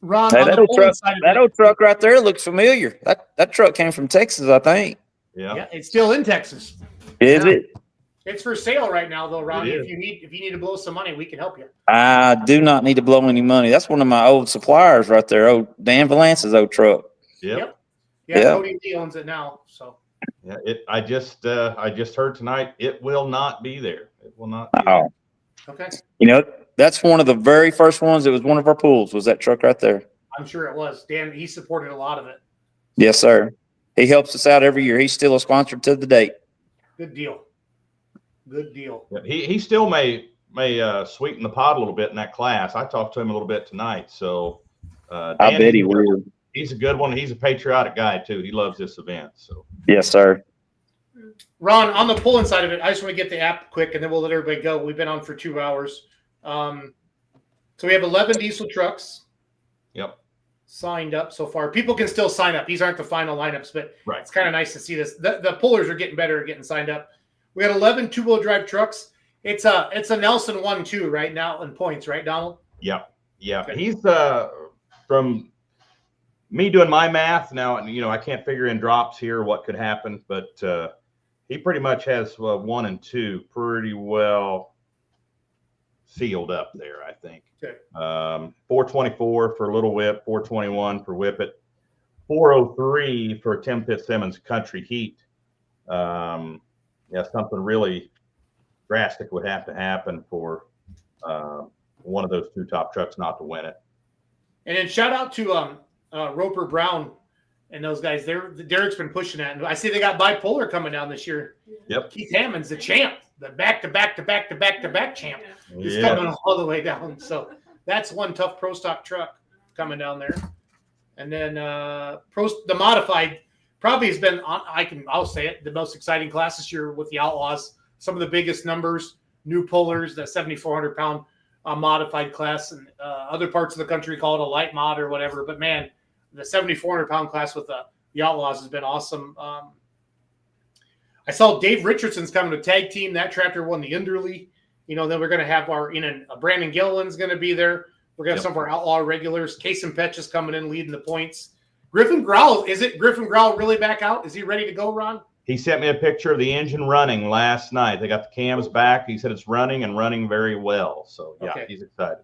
Ron, hey, that old truck right there looks familiar. That truck came from Texas, I think. Yeah, it's still in Texas. Is it? It's for sale right now, though, Ron. If you need to blow some money, we can help you. I do not need to blow any money. That's one of my old suppliers right there. Old Dan Valance's old truck. Yep. Yeah, Cody Lee owns it now. So. Yeah, I just heard tonight it will not be there. It will not be there. Okay. That's one of the very first ones. It was one of our pools. Was that truck right there? I'm sure it was. Dan, he supported a lot of it. Yes, sir. He helps us out every year. He's still a sponsor to the date. Good deal. Good deal. Yeah, he still may sweeten the pot a little bit in that class. I talked to him a little bit tonight. So Dan, I bet he will. He's a good one. He's a patriotic guy too. He loves this event. So yes, sir. Ron, on the pulling side of it, I just want to get the app quick, and then we'll let everybody go. We've been on for 2 hours. So we have 11 diesel trucks. Yep. Signed up so far. People can still sign up. These aren't the final lineups, but it's kind of nice to see this. The pullers are getting better at getting signed up. We got 11 two-wheel drive trucks. It's a Nelson 1-2 right now in points, right, Donald? Yeah. Okay. He's from me doing my math now, and I can't figure in drops here what could happen, but he pretty much has 1 and 2 pretty well sealed up there, I think. Okay. 424 for Little Whip, 421 for Whippet, 403 for Tim Fitzsimmons Country Heat. Yeah, something really drastic would have to happen for one of those two top trucks not to win it. And then shout out to Roper Brown and those guys. Derek's been pushing that. And I see they got bipolar coming down this year. Yep. Keith Hammond's the champ, the back-to-back champ. He's coming all the way down. So that's one tough pro stock truck coming down there. And then the modified probably has been, I'll say it, the most exciting class this year with the Outlaws. Some of the biggest numbers, new pullers, the 7,400 pound modified class, and other parts of the country call it a light mod or whatever. But man, the 7,400 pound class with the Outlaws has been awesome. I saw Dave Richardson's coming to tag team. That tractor won the Inderly. Then we're going to have Brandon Gilliland's going to be there. We're going to have some of our Outlaw regulars. Kason Petch is coming in leading the points. Griffin Growell, is it Griffin Growell really back out? Is he ready to go, Ron? He sent me a picture of the engine running last night. They got the cams back. He said it's running and running very well. So, yeah, Okay. He's excited.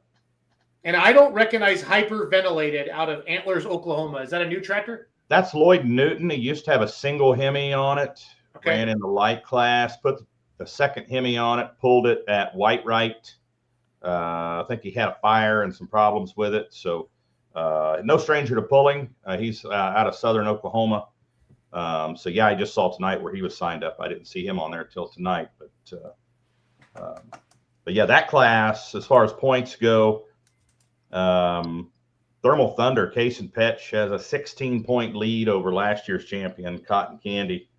And I don't recognize Hyperventilated out of Antlers, Oklahoma. Is that a new tractor? That's Lloyd Newton. He used to have a single Hemi on it. Okay. Ran in the light class, put the second Hemi on it, pulled it at Whitewright. I think he had a fire and some problems with it. So no stranger to pulling. He's out of southern Oklahoma. So, yeah, I just saw tonight where he was signed up. I didn't see him on there till tonight. But yeah, that class, as far as points go, Thermal Thunder, Kason Petch has a 16-point lead over last year's champion, Cotton Candy,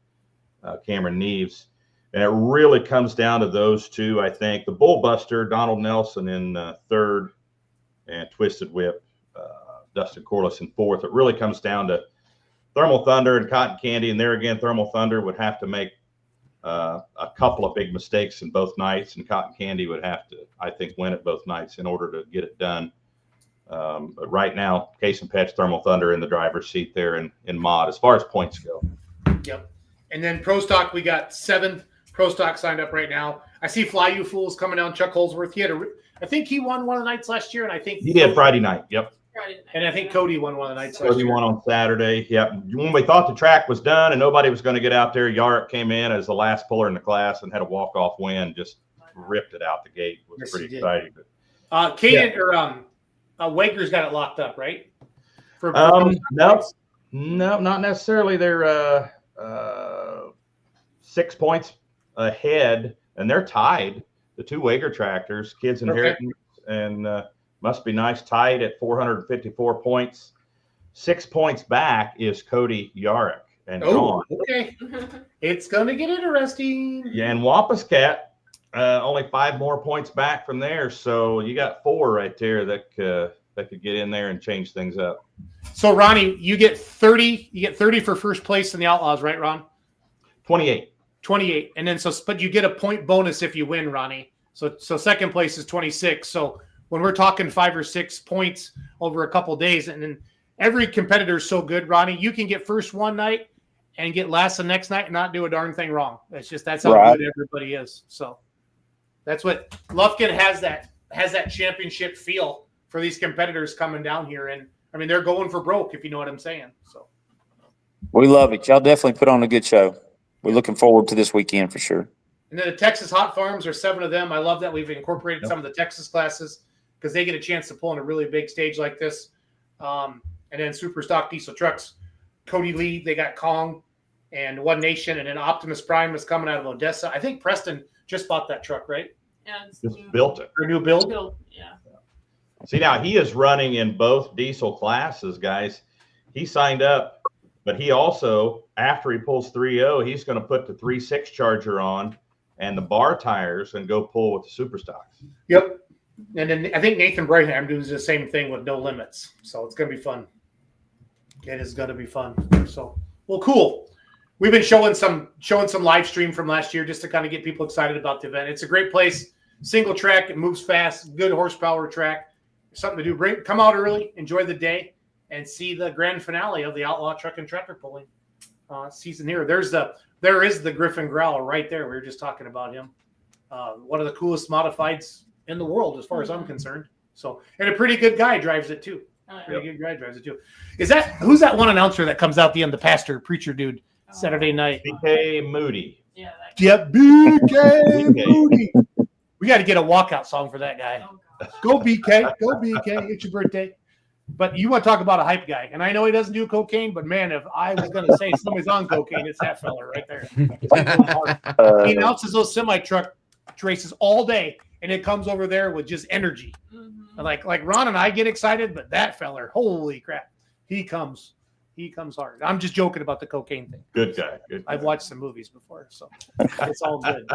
Cameron Neves. And it really comes down to those two, I think. The Bullbuster, Donald Nelson in third, and Twisted Whip, Dustin Corliss in fourth. It really comes down to Thermal Thunder and Cotton Candy. And there again, Thermal Thunder would have to make a couple of big mistakes in both nights, and Cotton Candy would have to, I think, win it both nights in order to get it done. But right now, Kason Petch, Thermal Thunder in the driver's seat there in mod as far as points go. Yep. And then Pro Stock, we got 7 Pro Stock signed up right now. I see Fly You Fools coming down. Chuck Holsworth. I think he won one of the nights last year, and I think He did Friday night. Yep. And I think Cody won one of the nights last year. 31 on Saturday. Yep. When we thought the track was done and nobody was going to get out there, Yarrick came in as the last puller in the class and had a walk-off win. Just ripped it out the gate. It was Yes, pretty he did. exciting. Kaden Wager's got it locked up, right? For No, not necessarily. They're 6 points ahead, and they're tied. The two Wager tractors, Kids Inheritance and Must Be Nice, tied at 454 points. 6 points back is Cody Yarrick and John. Okay. It's going to get interesting. Yeah, and Wampus Cat, only 5 more points back from there. So you got 4 right there that could get in there and change things up. So Ronnie, you get 30. You get 30 for first place in the Outlaws, right, Ron? 28. 28, and then but you get a point bonus if you win, Ronnie. So second place is 26. So when we're talking 5 or 6 points over a couple days, and then every competitor is so good, Ronnie, you can get first one night and get last the next night and not do a darn thing wrong. That's how good everybody is. So that's what Lufkin has that championship feel for these competitors coming down here, and I mean they're going for broke, if you know what I'm saying. So We love it. Y'all definitely put on a good show. We're looking forward to this weekend for sure. And then the Texas Hot Farms, there's 7 of them. I love that we've incorporated some of the Texas classes because they get a chance to pull in a really big stage like this. And then Super Stock Diesel Trucks, Cody Lee, they got Kong and One Nation, and then Optimus Prime is coming out of Odessa. I think Preston just bought that truck, right? Yeah, Just built it. Or new build? Yeah. See, now he is running in both diesel classes, guys. He signed up, but he also, after he pulls 3.0, he's going to put the 3.6 Charger on and the bar tires and go pull with the Super Stocks. Yep. And then I think Nathan Brigham does the same thing with No Limits. So it's going to be fun. It is going to be fun. So, well, cool. We've been showing some live stream from last year just to kind of get people excited about the event. It's a great place. Single track. It moves fast. Good horsepower track. Something to do. Come out early. Enjoy the day. And see the grand finale of the Outlaw Truck and Tractor Pulling season here. There is the Griffin Growler right there. We were just talking about him. One of the coolest modifieds in the world, as far as I'm concerned. So, and a pretty good guy drives it too. Pretty good guy drives it too. Who's that one announcer that comes out the end, the pastor preacher dude? Saturday night. BK Moody. Yeah. Yep, BK Moody. We got to get a walkout song for that guy. Go BK, go BK. It's your birthday. But you want to talk about a hype guy, and I know he doesn't do cocaine, but man, if I was going to say somebody's on cocaine, it's that fella right there. He announces those semi-truck races all day, and it comes over there with just energy. Like Ron and I get excited, but that feller, holy crap, he comes hard. I'm just joking about the cocaine thing. Good guy. Good guy. I've watched some movies before, so it's all good.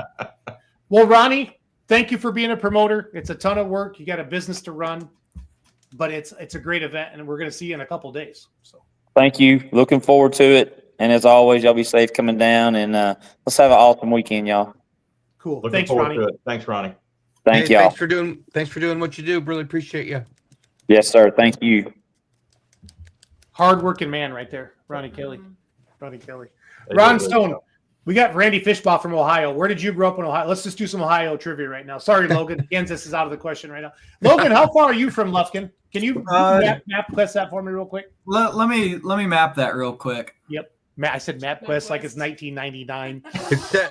Well, Ronnie, thank you for being a promoter. It's a ton of work. You got a business to run, but it's a great event, and we're going to see you in a couple days. So Thank you. Looking forward to it. And as always, y'all be safe coming down, and let's have an awesome weekend, y'all. Cool. Looking Thanks, forward Ronnie. to it. Thanks, Ronnie. Thank Hey, y'all. Thanks for doing what you do. Really appreciate you. Yes, sir. Thank you. Hard-working man right there, Ronnie Kelly. Ronnie Kelly. Ron Stone, we got Randy Fishbaugh from Ohio. Where did you grow up in Ohio? Let's just do some Ohio trivia right now. Sorry, Logan. Kansas is out of the question right now. Logan, how far are you from Lufkin? Can you map quest that for me real quick? Let me map that real quick. Yep. I said map quest like it's 1999.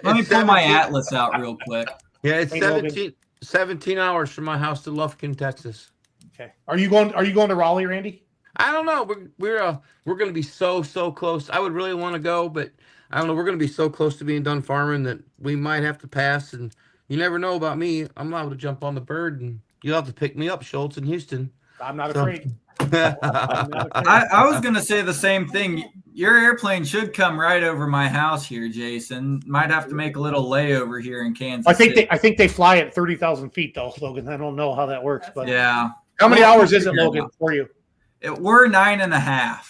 Let me pull my atlas out real quick. Yeah, it's Hey, Logan. 17 hours from my house to Lufkin, Texas. Okay. Are you going to Raleigh, Randy? I don't know. We're going to be so close. I would really want to go, but I don't know. We're going to be so close to being done farming that we might have to pass. And you never know about me. I'm liable to jump on the bird, and you'll have to pick me up, Schultz in Houston. I'm not afraid. I was going to say the same thing. Your airplane should come right over my house here, Jason. Might have to make a little layover here in Kansas. I think City. I think they fly at 30,000 feet though, Logan. I don't know how that works, but Yeah. How many hours is it, Logan, for you? We're 9.5.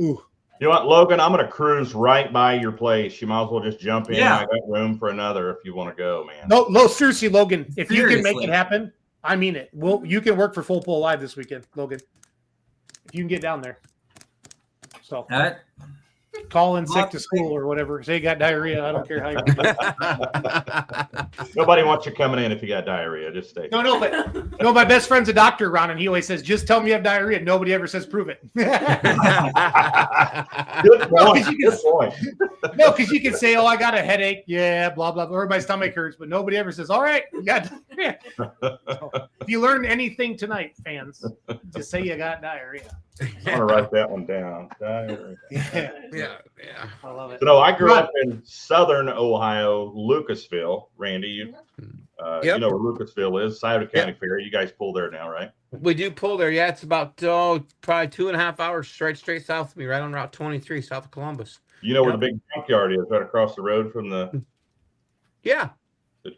Ooh. You know what, Logan? I'm going to cruise right by your place. You might as well just jump in. Yeah. I got room for another if you want to go, man. No, seriously, Logan. If you can make Seriously. it happen, I mean it. You can work for Full Pull Live this weekend, Logan. If you can get down there. So call in sick to school or whatever. Say you got diarrhea. I don't care how you Nobody wants you coming in if you got diarrhea. Just stay. No, my best friend's a doctor, Ron, and he always says, just tell me you have diarrhea. Nobody ever says prove it. Good point. Good point. No, because you can say, oh, I got a headache. Yeah, blah, blah, blah. Or my stomach hurts. But nobody ever says, all right, you got diarrhea. So, if you learn anything tonight, fans, just say you got diarrhea. I'm going to write that one down. Diarrhea. Yeah. I love it. So, no, I grew up in southern Ohio, Lucasville. Randy, you know where Lucasville is, Scioto County Fair. You guys pull there now, right? We do pull there. Yeah, it's about probably 2.5 hours straight south of me, right on Route 23, south of Columbus. You know where the big junkyard is, right across the road from the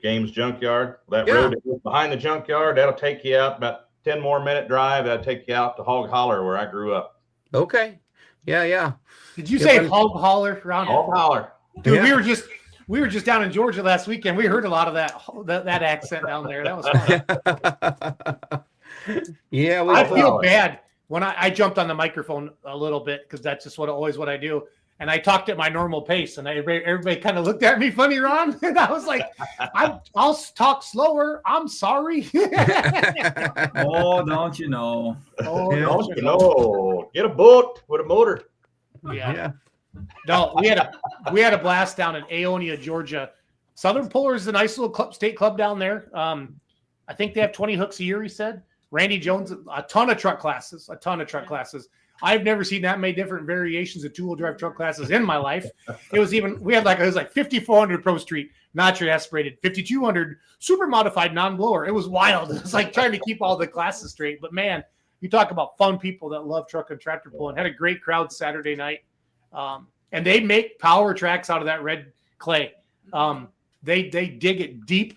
Games Junkyard. That road that goes behind the junkyard, that'll take you out about 10 more minute drive. That'll take you out to Hog Holler, where I grew up. Okay. Yeah. Did you say Hog Holler, Ron? Hog Holler. Dude, we were just down in Georgia last weekend. We heard a lot of that accent down there. That was fun. Yeah, I feel bad when I jumped on the microphone a little bit because that's just always what I do. And I talked at my normal pace, and everybody kind of looked at me funny, Ron. And I was like, I'll talk slower. I'm sorry. Oh, don't you know? Oh, don't you know? Get a boat with a motor. Yeah. No, we had a blast down in Aonia, Georgia. Southern Puller is a nice little state club down there. I think they have 20 hooks a year, he said. Randy Jones, a ton of truck classes. I've never seen that many different variations of two-wheel drive truck classes in my life. It was like 5,400 Pro Street, notch aspirated, 5,200 super modified non-blower. It was wild. It was like trying to keep all the classes straight. But man, you talk about fun people that love truck and tractor pulling. Had a great crowd Saturday night. And they make power tracks out of that red clay. They dig it deep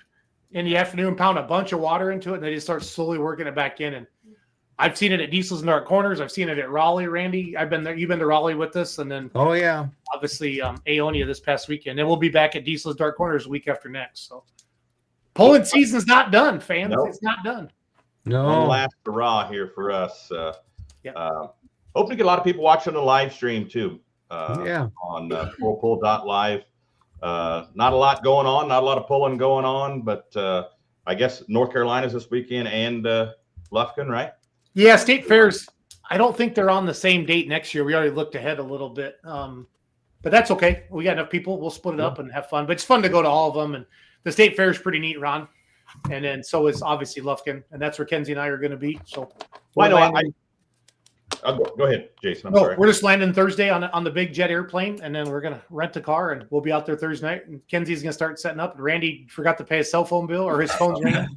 in the afternoon, pound a bunch of water into it, and they just start slowly working it back in. And I've seen it at Diesel's and Dark Corners. I've seen it at Raleigh, Randy. I've been there. You've been to Raleigh with us, and then obviously Aonia this past weekend. And we'll be back at Diesel's Dark Corners the week after next. So pulling season's not done, fans. Nope. It's not done. No. One last hurrah here for us. Hope to get a lot of people watching the live stream too. On fullpull.live. Not a lot going on, not a lot of pulling going on, but I guess North Carolina's this weekend and Lufkin, right? Yeah, state fairs. I don't think they're on the same date next year. We already looked ahead a little bit. but that's okay. We got enough people. We'll split it up and have fun. But it's fun to go to all of them. And the state fair is pretty neat, Ron. And then so is obviously Lufkin, and that's where Kenzie and I are going to be. So go ahead, Jason. I'm no, sorry. we're just landing Thursday on the big jet airplane, and then we're going to rent a car, and we'll be out there Thursday night. And Kenzie's going to start setting up. Randy forgot to pay his cell phone bill, or his phone's ringing,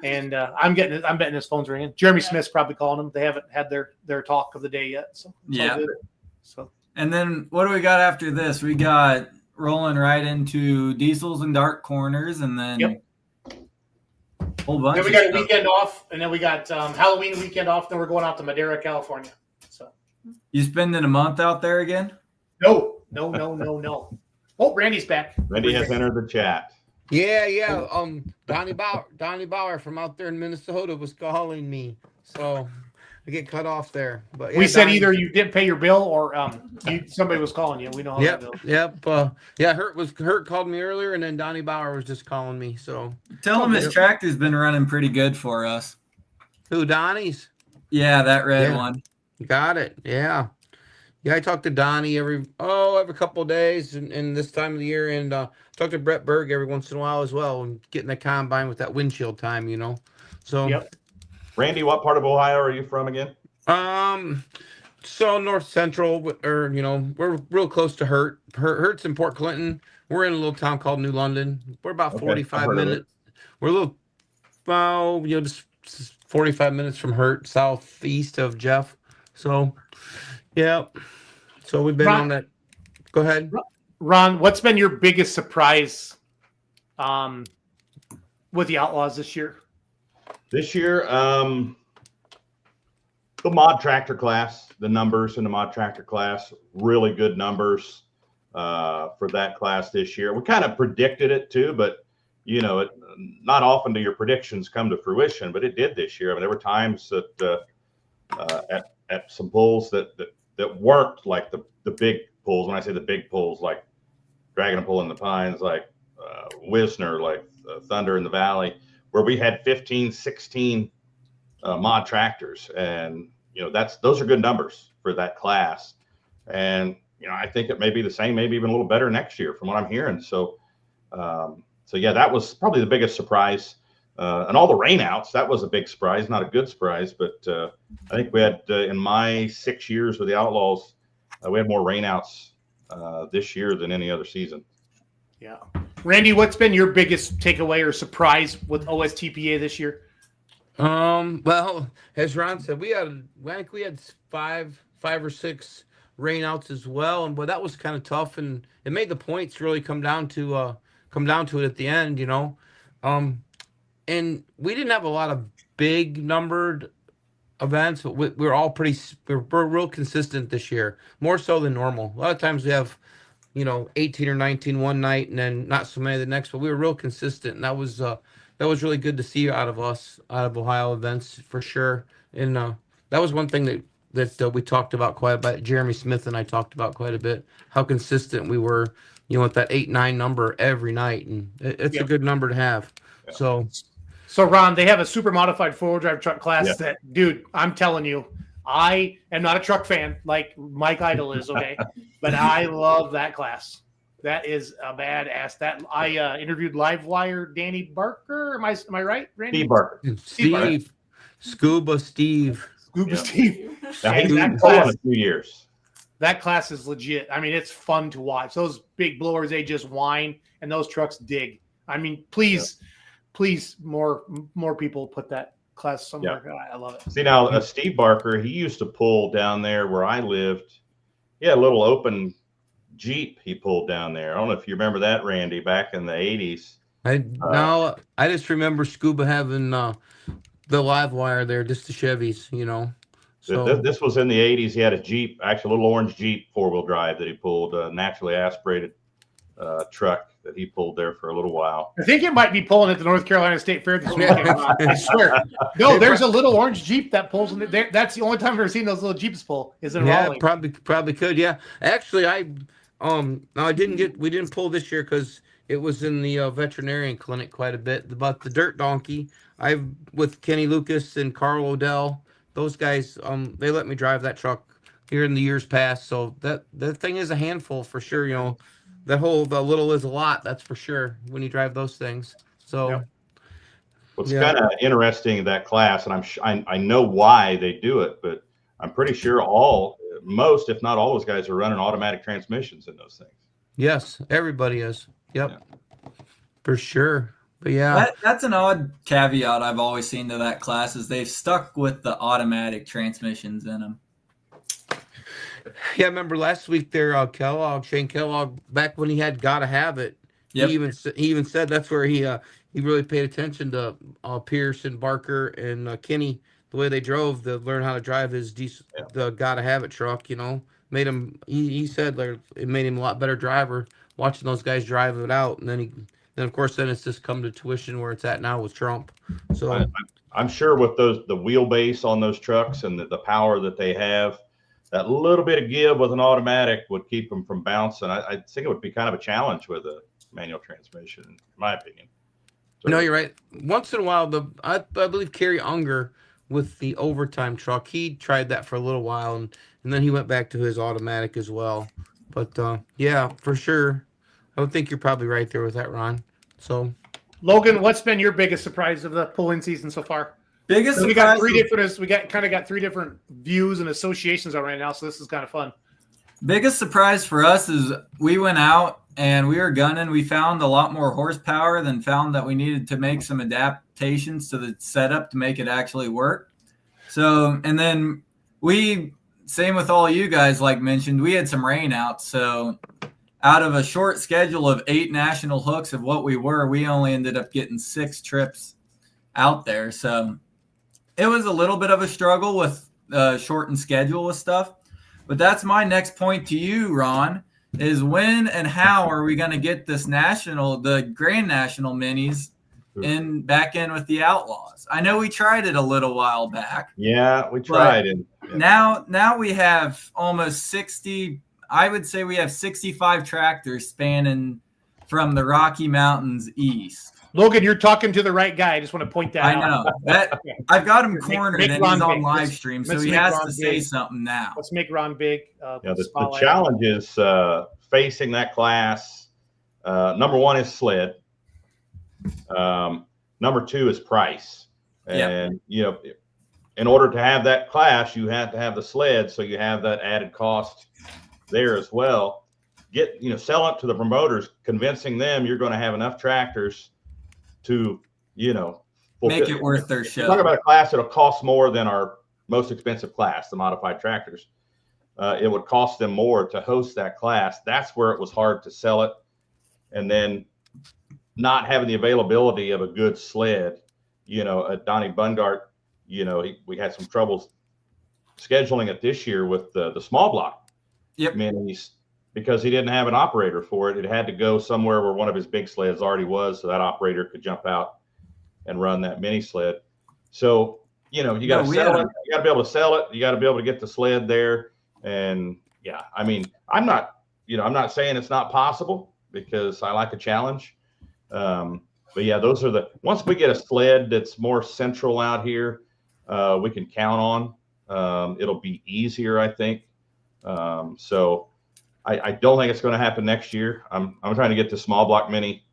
and I'm betting his phone's ringing. Jeremy Smith's probably calling him. They haven't had their talk of the day yet, so yeah. So and then what do we got after this? We got rolling right into diesels and dark corners, and then whole bunch. Then we got a weekend off, and then we got Halloween weekend off. Then we're going out to Madera, California. So you spending a month out there again? No. Oh, Randy's back. Randy has entered the chat. Yeah. Donnie Bauer from out there in Minnesota was calling me, so I get cut off there. But yeah, we said either you didn't pay your bill or somebody was calling you. We know how that goes. Hurt called me earlier, and then Donnie Bauer was just calling me. So tell him his tractor's been running pretty good for us. Who, Donnie's? Yeah, that red one. Got it. Yeah. I talk to Donnie every couple of days and this time of the year, and talk to Brett Berg every once in a while as well, and getting the combine with that windshield time, So Randy, what part of Ohio are you from again? So north central, or we're real close to Hurt. Hurt's in Port Clinton. We're in a little town called New London. We're about 45 minutes. We're a little, just 45 minutes from Hurt, southeast of Jeff. So, yeah. So we've been on that. Go ahead, Ron. What's been your biggest surprise, with the Outlaws this year? This year, the mod tractor class, the numbers in the mod tractor class, really good numbers for that class this year. We kind of predicted it too, but not often do your predictions come to fruition, but it did this year. I mean, there were times that at some pulls that weren't like the big pulls. When I say the big pulls, like Dragon and Pull in the Pines, like Wisner, like Thunder in the Valley, where we had 15, 16 mod tractors, and those are good numbers for that class. And I think it may be the same, maybe even a little better next year from what I'm hearing. So yeah, that was probably the biggest surprise. And all the rainouts, that was a big surprise, not a good surprise, but I think we had in my 6 years with the Outlaws, we had more rainouts this year than any other season. Yeah. Randy, what's been your biggest takeaway or surprise with OSTPA this year? Well, as Ron said, I think we had five or six rainouts as well, but that was kind of tough, and it made the points really come down to it at the end, and we didn't have a lot of big numbered events, but we're all we're real consistent this year, more so than normal. A lot of times we have 18 or 19 one night and then not so many the next, but we were real consistent, and that was really good to see out of Ohio events for sure. And that was one thing that we talked about quite a bit. Jeremy Smith and I talked about quite a bit, how consistent we were, with that 8-9 number every night, and it's a good number to have. Yeah. So Ron, they have a super modified 4-wheel drive truck class that, dude, I'm telling you, I am not a truck fan like Mike Idle is, okay? But I love that class. That is a badass. That I interviewed Livewire Danny Barker. Am I right, Randy? Steve Barker. Steve. Scuba Steve. Steve. That class, a few years. That class is legit. I mean, it's fun to watch. Those big blowers, they just whine, and those trucks dig. I mean, please, more people put that class somewhere. Yeah. I love it. See, now Steve Barker, he used to pull down there where I lived. He had a little open Jeep he pulled down there. I don't know if you remember that, Randy, back in the 80s. I just remember Scuba having the live wire there, just the Chevys, So this was in the 80s. He had a Jeep, actually a little orange Jeep 4-wheel drive that he pulled, a naturally aspirated truck that he pulled there for a little while. I think it might be pulling at the North Carolina State Fair this weekend. I swear. No, there's a little orange Jeep that pulls in there. That's the only time I've ever seen those little Jeeps pull. Is in Raleigh. Probably could. Yeah, actually, we didn't pull this year because it was in the veterinarian clinic quite a bit. But the dirt donkey, with Kenny Lucas and Carl Odell, those guys, they let me drive that truck here in the years past. So that thing is a handful for sure. The little is a lot. That's for sure when you drive those things. So. What's kind of interesting in that class, and I know why they do it, but I'm pretty sure most, if not all, those guys are running automatic transmissions in those things. Yes, everybody is. Yep, for sure. But yeah, that's an odd caveat I've always seen to that class is they've stuck with the automatic transmissions in them. Yeah, I remember last week there, Shane Kellogg, back when he had Gotta Have It. Yep. He even said that's where he really paid attention to Pierce and Barker and Kenny, the way they drove to learn how to drive the Gotta Have It truck. Made him. He said like it made him a lot better driver watching those guys drive it out, and then of course it's just come to tuition where it's at now with Trump. So I'm sure with the wheelbase on those trucks and the power that they have, that little bit of give with an automatic would keep them from bouncing. I think it would be kind of a challenge with a manual transmission, in my opinion. So, no, you're right. Once in a while, I believe Kerry Unger with the overtime truck, he tried that for a little while, and then he went back to his automatic as well. But yeah, for sure, I would think you're probably right there with that, Ron. So, Logan, what's been your biggest surprise of the pulling season so far? Biggest we surprise. got three different views and associations on right now, so this is kind of fun. Biggest surprise for us is we went out and we were gunning. We found a lot more horsepower than found that we needed to make some adaptations to the setup to make it actually work. So, and then same with all you guys, like mentioned, we had some rain out. So out of a short schedule of 8 national hooks of what we only ended up getting 6 trips out there. So it was a little bit of a struggle with shortened schedule with stuff. But that's my next point to you, Ron, is when and how are we going to get the Grand National minis back in with the Outlaws? I know we tried it a little while back. Yeah, we tried it. Yeah. Now we have almost 60, I would say we have 65 tractors spanning from the Rocky Mountains east. Logan, you're talking to the right guy. I just want to point that out. I know. I've got him cornered and he's on live stream, so he has to say something now. Let's make Ron big. The challenge is facing that class. Number one is sled. Number two is price. And, in order to have that class, you have to have the sled, so you have that added cost there as well. Sell it to the promoters, convincing them you're going to have enough tractors to, make it worth their show. Talk about a class that'll cost more than our most expensive class, the modified tractors. It would cost them more to host that class. That's where it was hard to sell it. And then not having the availability of a good sled, Donnie Bungart, we had some troubles scheduling it this year with the small block minis because he didn't have an operator for it. It had to go somewhere where one of his big sleds already was, so that operator could jump out and run that mini sled. So, you got to sell it. You got to be able to sell it. You got to be able to get the sled there. And I'm not saying it's not possible because I like a challenge. But yeah, once we get a sled that's more central out here, we can count on. It'll be easier, I think. So I don't think it's going to happen next year. I'm trying to get the small block mini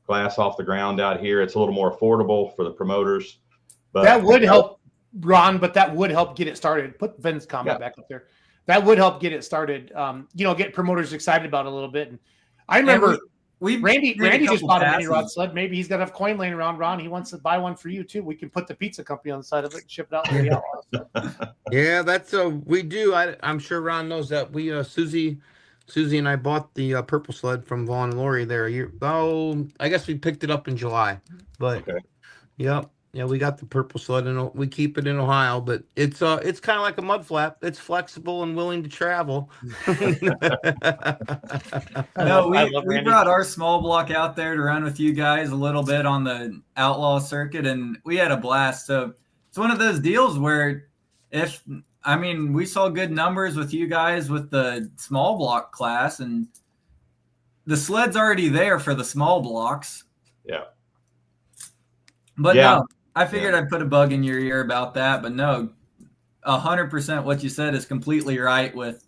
class off the ground out here. It's a little more affordable for the promoters. But that would help, Ron, but that would help get it started. Put Vin's comment back up there. That would help get it started. Get promoters excited about it a little bit. And I remember Randy just bought a mini rod sled. Maybe he's got enough coin laying around, Ron. He wants to buy one for you too. We can put the pizza company on the side of it and ship it out to the Outlaws. Yeah, that's we do. I'm sure Ron knows that we Susie and I bought the purple sled from Vaughn and Lori there a year. Oh, I guess we picked it up in July, but yep. Yeah, we got the purple sled and we keep it in Ohio, but it's kind of like a mud flap. It's flexible and willing to travel. No, we brought our small block out there to run with you guys a little bit on the outlaw circuit, and we had a blast. So it's one of those deals where we saw good numbers with you guys with the small block class, and the sled's already there for the small blocks. Yeah. But no, I figured I'd put a bug in your ear about that, but no, 100% what you said is completely right with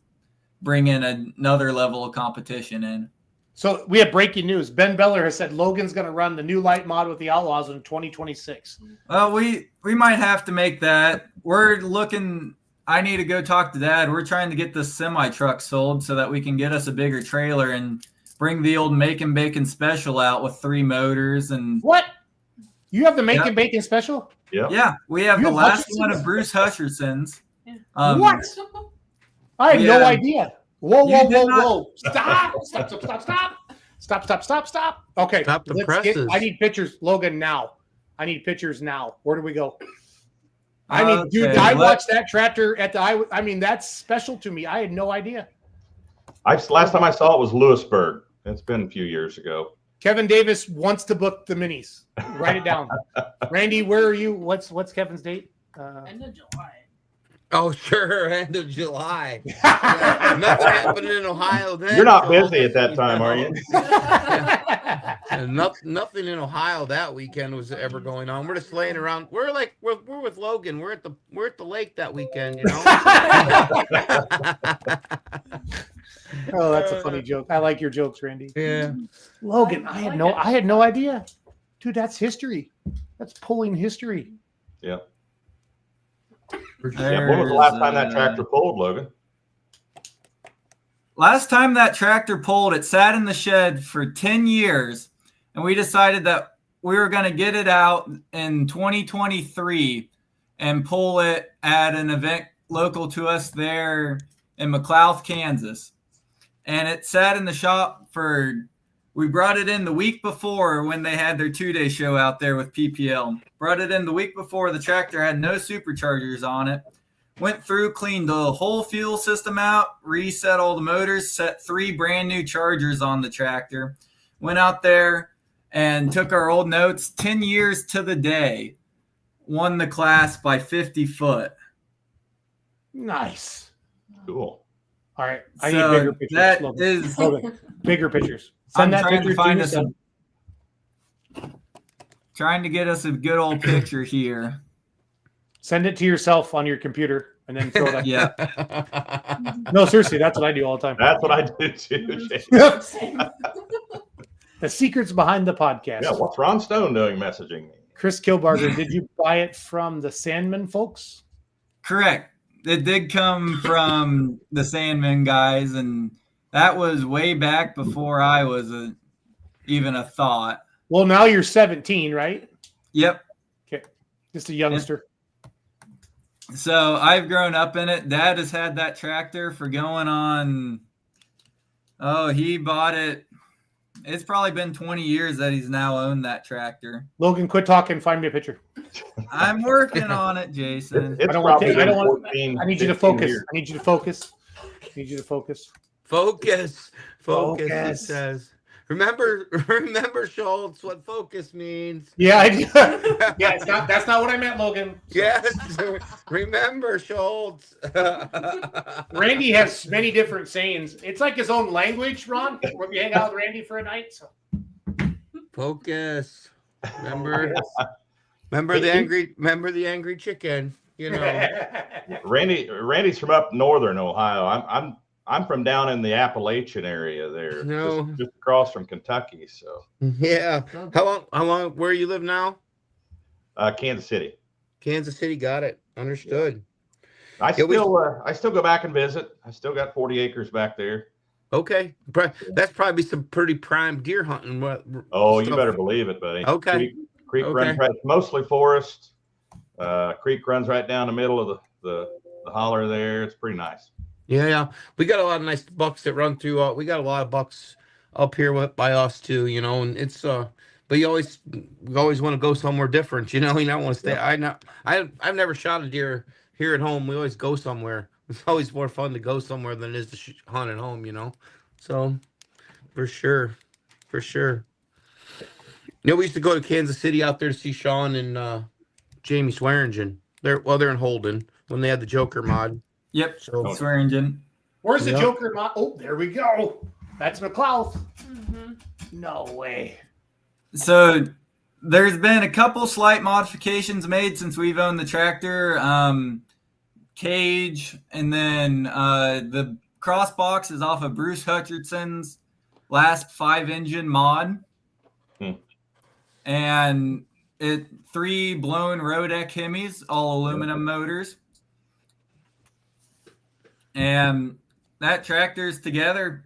bringing another level of competition in. So we have breaking news. Ben Beller has said Logan's going to run the new light mod with the Outlaws in 2026. Well, we might have to make that. We're looking. I need to go talk to Dad. We're trying to get this semi truck sold so that we can get us a bigger trailer and bring the old Make and Bacon special out with 3 motors and. What? You have the Make and Bacon special? Yeah, we have You the have last Hutchinson's? one of Bruce Hutcherson's. What? I had no idea. Whoa, You whoa, did whoa, not- whoa. Stop. Stop, stop, stop, stop. Stop, stop, stop, stop. Okay. Stop the let's presses. I need pictures, Logan, now. I need pictures now. Where do we go? I mean, dude, Okay, I watched that tractor at the I mean, that's special to me. I had no idea. Last time I saw it was Lewisburg. It's been a few years ago. Kevin Davis wants to book the minis. Write it down. Randy, where are you? What's Kevin's date? End of July. Oh, sure, end of July. Yeah, nothing happening in Ohio then. You're not so busy at that time, are you? And nothing in Ohio that weekend was ever going on. We're just laying around. We're with Logan. We're at the lake that weekend, you know. Oh, that's a funny joke. I like your jokes, Randy. Yeah. Logan, I had no idea. Dude, that's history. That's pulling history. Yeah. Yeah, when was the last time that tractor pulled, Logan? Last time that tractor pulled, it sat in the shed for 10 years, and we decided that we were going to get it out in 2023 and pull it at an event local to us there in McLouth, Kansas. And it sat in the shop we brought it in the week before when they had their 2-day show out there with PPL. Brought it in the week before. The tractor had no superchargers on it. Went through, cleaned the whole fuel system out, reset all the motors, set 3 brand new chargers on the tractor. Went out there and took our old notes. 10 years to the day. Won the class by 50 foot. Nice. Cool. All right. I So need bigger pictures. that Logan. is- Logan, bigger pictures. I'm Send that trying picture to find me. us trying to get us a good old picture here. Send it to yourself on your computer and then throw it up. Yeah. No, seriously, that's what I do all the time. That's what I do too. The secrets behind the podcast. Yeah, what's Ron Stone doing messaging me? Chris Kilbarger, did you buy it from the Sandman folks? Correct. It did come from the Sandman guys, and that was way back before I was even a thought. Well, now you're 17, right? Yep. Okay. Just a youngster. So I've grown up in it. Dad has had that tractor for going on. Oh, he bought it. It's probably been 20 years that he's now owned that tractor. Logan, quit talking. Find me a picture. I'm working on it, Jason. I don't want. I need you to focus. I need you to focus. I need you to focus. Focus. It Focus. says. Remember, Schultz, what focus means. Yeah, I do. Yeah, that's not what I meant, Logan. Yes, remember, Schultz. Randy has many different sayings. It's like his own language, Ron. Where you hang out with Randy for a night. So. Focus. Remember the angry chicken. You know. Randy's from up northern Ohio. I'm from down in the Appalachian area there, No. just across from Kentucky. So Yeah. How long? Where you live now? Kansas City. Kansas City. Got it. Understood. I still go back and visit. I still got 40 acres back there. Okay. That's probably some pretty prime deer hunting. Oh, you better believe it, buddy. Okay. Creek runs right, mostly forest. Creek runs right down the middle of the holler there. It's pretty nice. Yeah. We got a lot of nice bucks that run through. We got a lot of bucks up here by us too, you know, and it's but we always want to go somewhere different, you know. You don't want to stay. Yeah. I've never shot a deer here at home. We always go somewhere. It's always more fun to go somewhere than it is to hunt at home, you know. So for sure. You know, we used to go to Kansas City out there to see Sean and Jamie Swearingen. They're in Holden when they had the Joker mod. Yep. So, Swearingen. Where's the Joker mod? Oh, there we go. That's McLouth. No way. So there's been a couple slight modifications made since we've owned the tractor. cage, and then the cross box is off of Bruce Hutcherson's last 5-engine mod. And 3 blown Rodeck Hemis, all aluminum motors. And that tractor's together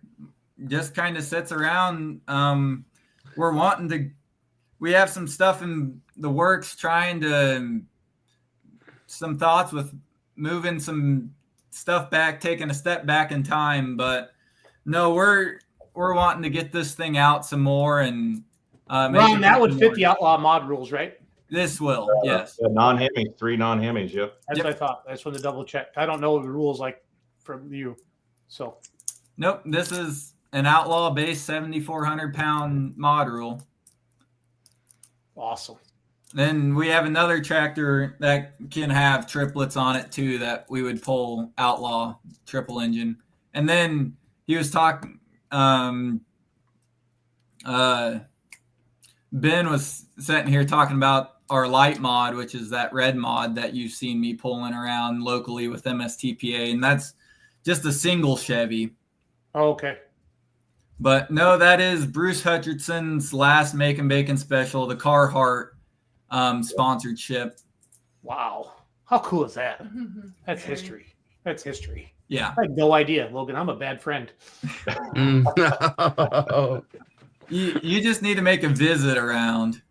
just kind of sits around. We have some stuff in the works, some thoughts with moving some stuff back, taking a step back in time. But no, we're wanting to get this thing out some more and Ron, that would fit the outlaw mod rules, right? This will, yes. Non-Hemis, 3 non-Hemis, yep. That's what I thought. I just wanted to double check. I don't know the rules like from you. So nope, this is an outlaw base 7,400 pound mod rule. Awesome. Then we have another tractor that can have triplets on it too, that we would pull outlaw triple engine. And then he was talking, Ben was sitting here talking about our light mod, which is that red mod that you've seen me pulling around locally with MSTPA. And that's just a single Chevy. Oh, okay. But no, that is Bruce Hutcherson's last Make and Bacon special, the Carhartt sponsored ship. Wow. How cool is that? That's history. That's history. Yeah. I had no idea, Logan. I'm a bad friend. You just need to make a visit around.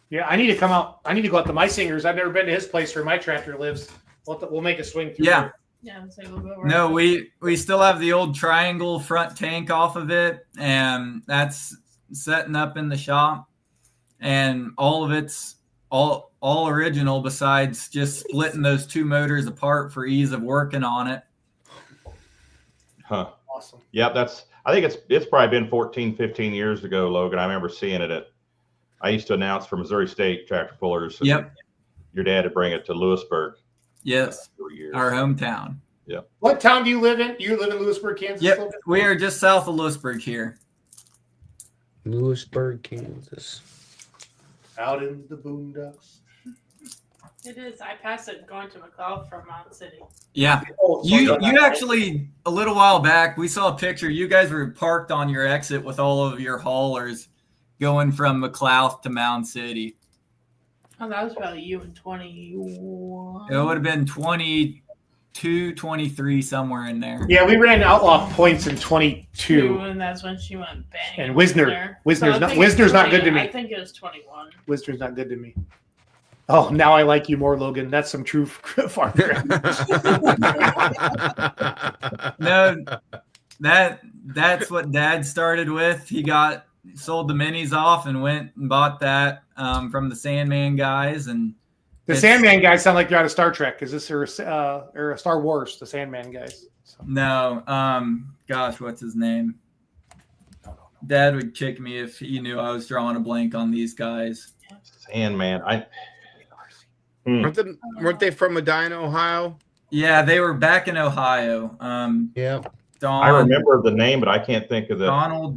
Yeah, I need to come out. I need to go out to my singers. I've never been to his place where my tractor lives. We'll make a swing through there. Yeah, so we'll go No, we still have the old triangle front tank off of it, and that's setting up in the shop. And all of it's all original besides just splitting those 2 motors apart for ease of working on it. Huh. Awesome. Yep, I think it's probably been 14, 15 years ago, Logan. I remember seeing it I used to announce for Missouri State tractor pullers. Yep. Your dad would bring it to Lewisburg. Yes. Our hometown. Yep. What town do you live in? You live in Lewisburg, Kansas? Yep. Logan? We are just south of Lewisburg here. Lewisburg, Kansas. Out in the boondocks. It is. I pass it going to McLeod from Mount City. Yeah. You actually, a little while back, we saw a picture. You guys were parked on your exit with all of your haulers going from McLeod to Mound City. Oh, that was about you in 21. It would have been 22, 23, somewhere in there. Yeah, we ran outlaw points in 22. And that's when she went bang. And Wisner's not good to me. I think it was 21. Wisner's not good to me. Oh, now I like you more, Logan. That's some true farm crap. No, that's what Dad started with. He sold the minis off and went and bought that from the Sandman guys. And the Sandman guys sound like you're out of Star Trek. Is this or Star Wars? The Sandman guys. So. No, gosh, what's his name? Dad would kick me if he knew I was drawing a blank on these guys. Sandman, Weren't they from Medina, Ohio? Yeah, they were back in Ohio. Yeah. I remember the name, but I can't think of the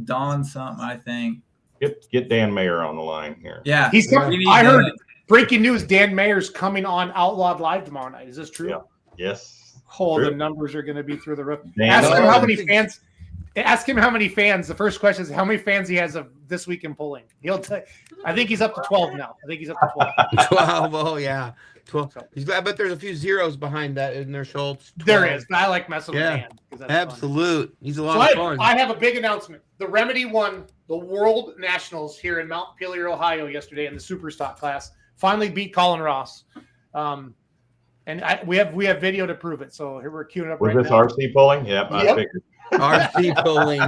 Don something, I think. Get Dan Mayer on the line here. Yeah. He's coming. I heard breaking news, Dan Mayer's coming on Outlawed Live tomorrow night. Is this true? Yeah. Yes. Oh, true. the numbers are going to be through the roof. Ask him how many fans. Ask him how many fans. The first question is how many fans he has of This Week in Pulling. He'll tell. I think he's up to 12 now. 12. Oh yeah, 12. I bet there's a few zeros behind that in there, Schultz. 12. There is, but I like messing with Dan. Absolute. He's a lot of fun. I have a big announcement. The Remedy won the World Nationals here in Mount Pelier, Ohio, yesterday in the super stock class. Finally beat Colin Ross. And we have video to prove it. So here we're queuing up Was right this now. RC pulling? Yep, I figured. RC pulling.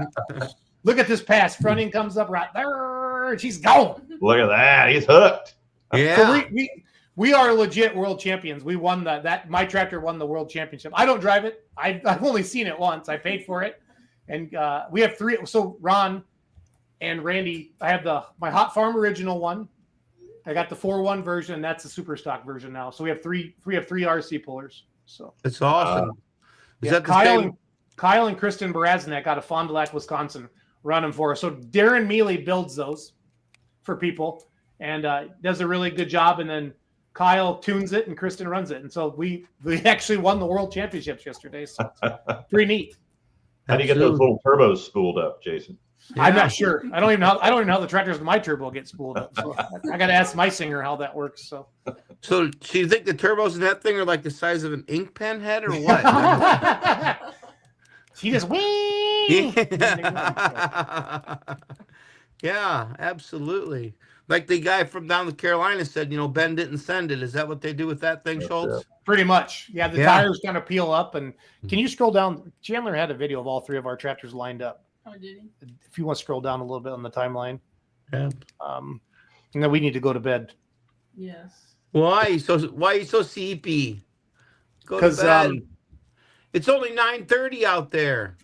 Look at this pass. Front end comes up right there. And she's gone. Look at that. He's hooked. Yeah. So we are legit world champions. We won that. My tractor won the world championship. I don't drive it. I've only seen it once. I paid for it. And we have 3. So Ron and Randy, I have my Hot Farm original one. I got the 4.1 version, and that's the super stock version now. So we have three RC pullers. So it's awesome. Is that the same? Kyle and Kristen Baraznek out of Fond du Lac, Wisconsin, run them for us. So Darren Mealy builds those for people and does a really good job. And then Kyle tunes it, and Kristen runs it. And so we actually won the world championships yesterday. So pretty neat. How do you get those little turbos spooled up, Jason? I'm not sure. I don't even know how the tractors in my turbo get spooled up. So I got to ask my singer how that works. So do you think the turbos in that thing are like the size of an ink pen head or what? He just wee. Yeah, absolutely. Like the guy from down in Carolina said, bend it and send it. Is that what they do with that thing, Schultz? Pretty much. Yeah, the tires kind of peel up. And can you scroll down? Chandler had a video of all three of our tractors lined up. Oh, did he? If you want to scroll down a little bit on the timeline. Yeah. And then we need to go to bed. Yes. Why are you so sleepy? Go to 'Cause, bed. It's only 9:30 out there.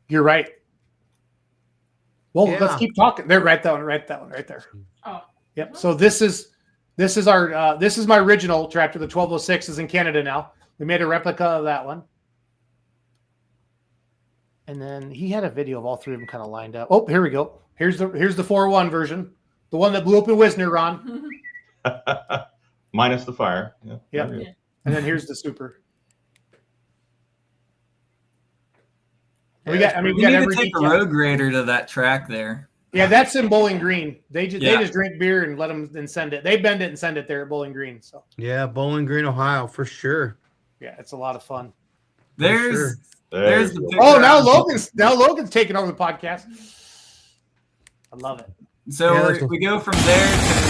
You're right. Well, Yeah. let's keep talking. There, right that one right there. Oh. Yep. So this is our this is my original tractor. The 1206 is in Canada now. We made a replica of that one. And then he had a video of all three of them kind of lined up. Oh, here we go. Here's the 4.1 version, the one that blew up in Wisner, Ron. Minus the fire. Yeah. Yep. And then here's the super. We got need every to take a detail. road grader to that track there. Yeah, that's in Bowling Green. They just Yeah. drink beer and let them then send it. They bend it and send it there at Bowling Green. So Yeah, Bowling Green, Ohio, for sure. yeah, it's a lot of fun. There's There's the picture. Oh, now Logan's taking over the podcast. I love it. So Yeah, we go from there to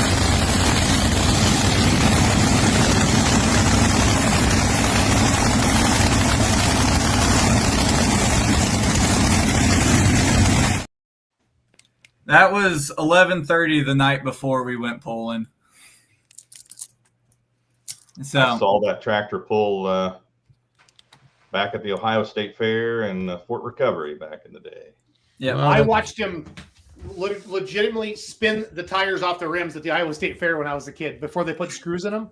that was 11:30 the night before we went polling. So I saw that tractor pull back at the Ohio State Fair and Fort Recovery back in the day. yeah, I watched him legitimately spin the tires off the rims at the Iowa State Fair when I was a kid before they put screws in them.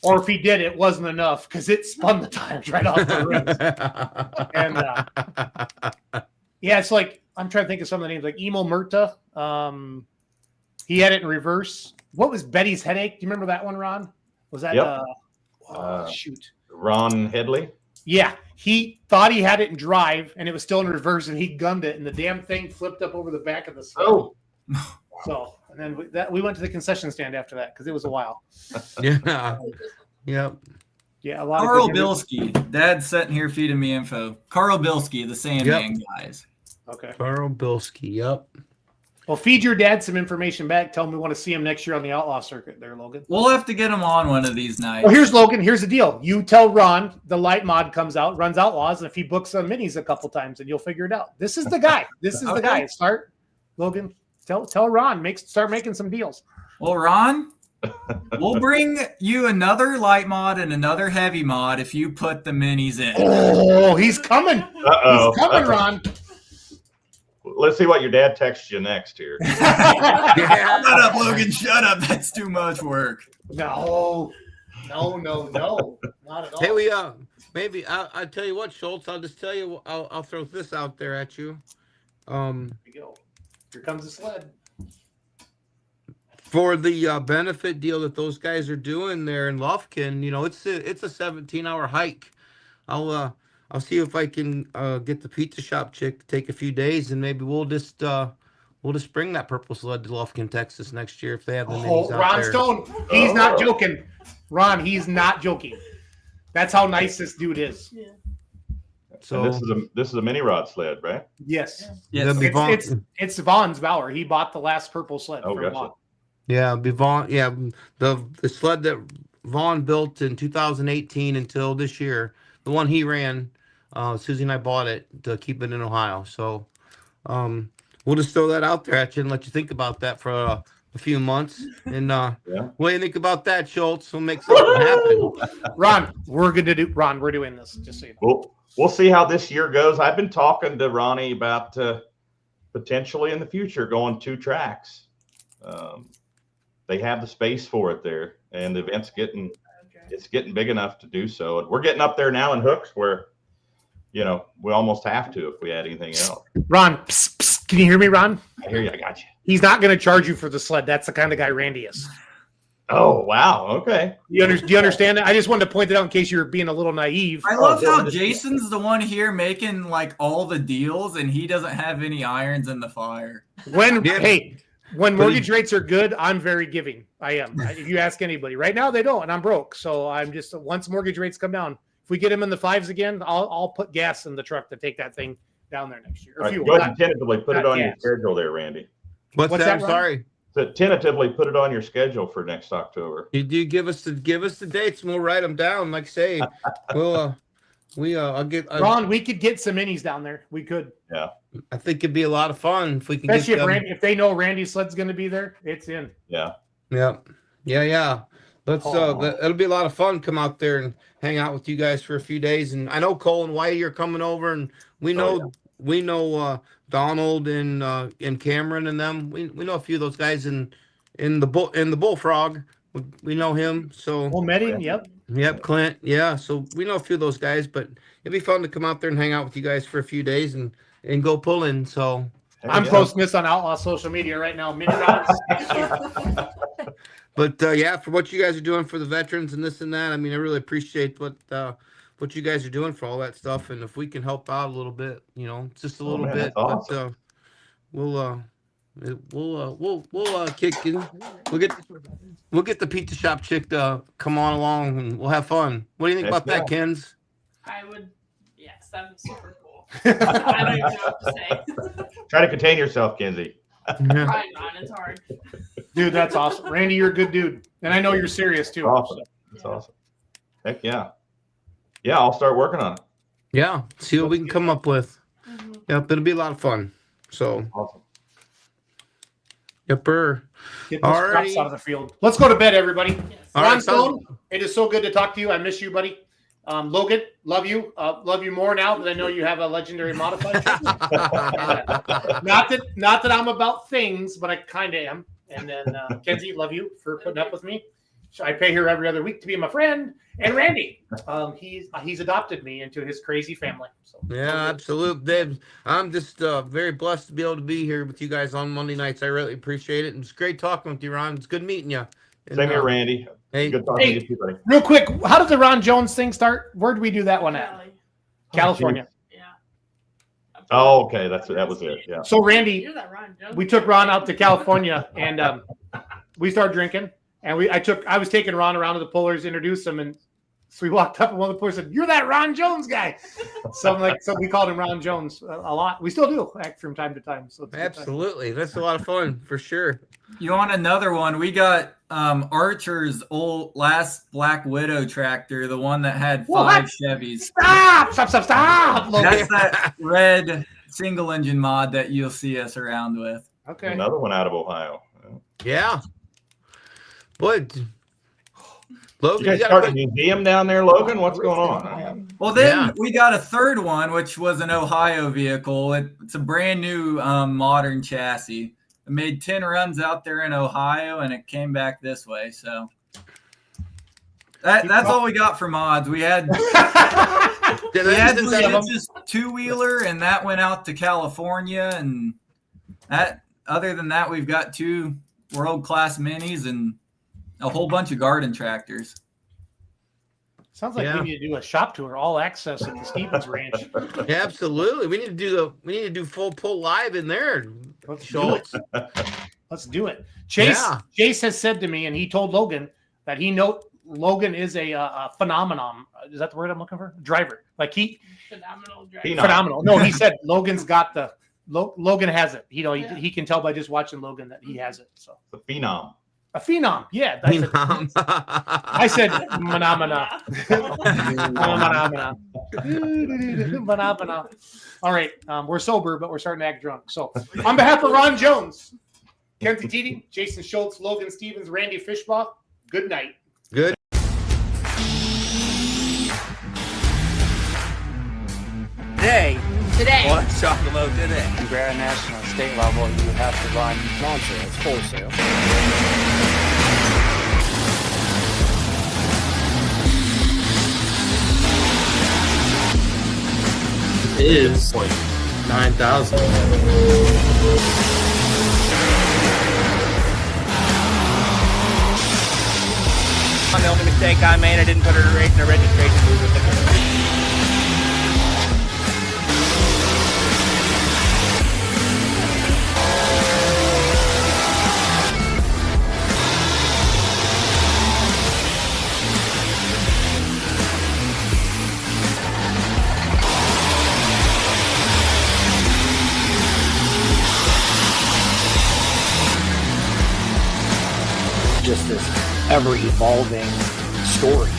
Or if he did, it wasn't enough because it spun the tires right off the rims. And yeah, it's like I'm trying to think of some of the names like Emil Murta. He had it in reverse. What was Betty's Headache? Do you remember that one, Ron? Was that Yep. shoot? Ron Headley. Yeah, he thought he had it in drive, and it was still in reverse, and he gunned it, and the damn thing flipped up over the back of the sled. Oh. So, and then we went to the concession stand after that because it was a while. Yeah. Yep. Yeah, a lot Carl of good Bilski. Dad's sitting here feeding me info. Carl Bilski, the Sandman guys. Okay. Carl Bilski. Yep. Well, feed your dad some information back. Tell him we want to see him next year on the Outlaw circuit there, Logan. We'll have to get him on one of these nights. Well, here's Logan. Here's the deal. You tell Ron the light mod comes out, runs Outlaws, and if he books some minis a couple times, and you'll figure it out. This is the guy. This is the guy. Start, Logan. Tell Ron. Start making some deals. Well, Ron, we'll bring you another light mod and another heavy mod if you put the minis in. Oh, he's coming. Uh-oh. He's coming, Ron. Let's see what your dad texts you next here. Shut up, Logan. Shut up. That's too much work. No, not at all. Hey, we maybe I'll tell you what, Schultz. I'll just tell you. I'll throw this out there at you. Here we go. Here comes the sled. For the benefit deal that those guys are doing there in Lufkin, it's a 17-hour hike. I'll see if I can get the pizza shop chick to take a few days, and maybe we'll just bring that purple sled to Lufkin, Texas next year if they have the minis out Ron there. Stone. He's not joking. Ron, he's not joking. That's how nice this dude is. Yeah. So And this is a mini rod sled, right? Yes. That'd be Vaughn. It's Vaughn's Bauer. He bought the last purple sled Oh, from gotcha. Vaughn. Yeah, be Vaughn. Yeah, the sled that Vaughn built in 2018 until this year, the one he ran. Susie and I bought it to keep it in Ohio. So we'll just throw that out there at you and let you think about that for a few months. And what do you think about that, Schultz? We'll make something happen. Ron, we're doing this. Just so you know. We'll see how this year goes. I've been talking to Ronnie about potentially in the future going 2 tracks. They have the space for it there, and the event's getting big enough to do so. And we're getting up there now in hooks where we almost have to if we add anything else. Ron, psst, psst, can you hear me, Ron? I hear you. I got you. He's not going to charge you for the sled. That's the kind of guy Randy is. Oh, wow. Okay. Do you understand that? I just wanted to point it out in case you were being a little naive. I love how Jason's the one here making like all the deals, and he doesn't have any irons in the fire. When mortgage rates are good, I'm very giving. I am. If you ask anybody, right now they don't, and I'm broke. So I'm just once mortgage rates come down, if we get them in the 5s again, I'll put gas in the truck to take that thing down there next year. All right, go ahead and tentatively put it on your schedule there, Randy. What's that? I'm sorry. So tentatively put it on your schedule for next October. You do give us the dates, and we'll write them down. Like say, I'll get Ron. We could get some minis down there. We could. Yeah. I think it'd be a lot of fun if we can. Especially if they know Randy's sled's going to be there, it's in. Yeah. Yeah. Let's it'll be a lot of fun. Come out there and hang out with you guys for a few days. And I know Cole and Whitey are coming over, and we know Donald and Cameron and them. We know a few of those guys in the Bullfrog. We know him. So met him. Yep. Clint. Yeah. So we know a few of those guys, but it'd be fun to come out there and hang out with you guys for a few days and go pulling. So I'm posting this on Outlaw social media right now. Mini rounds. But for what you guys are doing for the veterans and this and that, I mean, I really appreciate what you guys are doing for all that stuff. And if we can help out a little bit, just a little bit, awesome. But we'll kick in. We'll get the pizza shop chick to come on along and we'll have fun. What do you think about that, Kens? I would, yes, that's super cool. I don't even know what to say. Try to contain yourself, Kenzie. Trying not, it's hard. Dude, that's awesome. Randy, you're a good dude. And I know you're serious too. Awesome. That's awesome. Heck yeah. Yeah, I'll start working on it. Yeah, see what we can come up with. Yep, it'll be a lot of fun. So awesome. Yepper. Get those crops out of the field. Let's go to bed, everybody. Ron Stone, it is so good to talk to you. I miss you, buddy. Logan, love you. Love you more now that I know you have a legendary modified. Not that I'm about things, but I kind of am. And then Kenzie, love you for putting up with me. I pay her every other week to be my friend. And Randy, he's adopted me into his crazy family. So yeah, absolutely, Dave. I'm just very blessed to be able to be here with you guys on Monday nights. I really appreciate it, and it's great talking with you, Ron. It's good meeting you. And, Same here, Randy. Hey, good talking to you, buddy. Real quick, how did the Ron Jones thing start? Where did we do that one at? California. Oh, okay. That was it. Yeah. So Randy, we took Ron out to California and we started drinking. And I was taking Ron around to the pullers, introduced him, and so we walked up and one of the pullers said, "You're that Ron Jones guy." So we called him Ron Jones a lot. We still do act from time to time. So absolutely, that's a lot of fun for sure. You want another one? We got Archer's last Black Widow tractor, the one that had 5 Chevys. Stop! That's that red single engine mod that you'll see us around with. Okay. Another one out of Ohio. Yeah. What? Logan, you guys start a museum down there, Logan? What's going on? Well, then we got a third one, which was an Ohio vehicle. It's a brand new modern chassis. It made 10 runs out there in Ohio, and it came back this way. So that's all we got for mods. We had just 2-wheeler, and that went out to California. And other than that, we've got 2 world-class minis and a whole bunch of garden tractors. Sounds like we need to do a shop tour, all access at the Stevens Ranch. Yeah, absolutely. We need to do full pull live in there. Let's do it. Chase has said to me, and he told Logan that Logan is a phenomenon. Is that the word I'm looking for? Driver. Like phenomenal driver. Phenomenal. No, he said Logan's got Logan has it. He can tell by just watching Logan that he has it. So the phenom. A phenom, yeah. I said phenomena. Phenomena. All right, we're sober, but we're starting to act drunk. So, on behalf of Ron Jones, Kenzie Teedy, Jason Schultz, Logan Stevens, Randy Fishbaugh, good night. Good. Today. Let's talk about today. Grand national state level, you have to run non-sales, wholesale. Is 9,000. The only mistake I made, I didn't put her in the registration movement. Just this ever evolving story.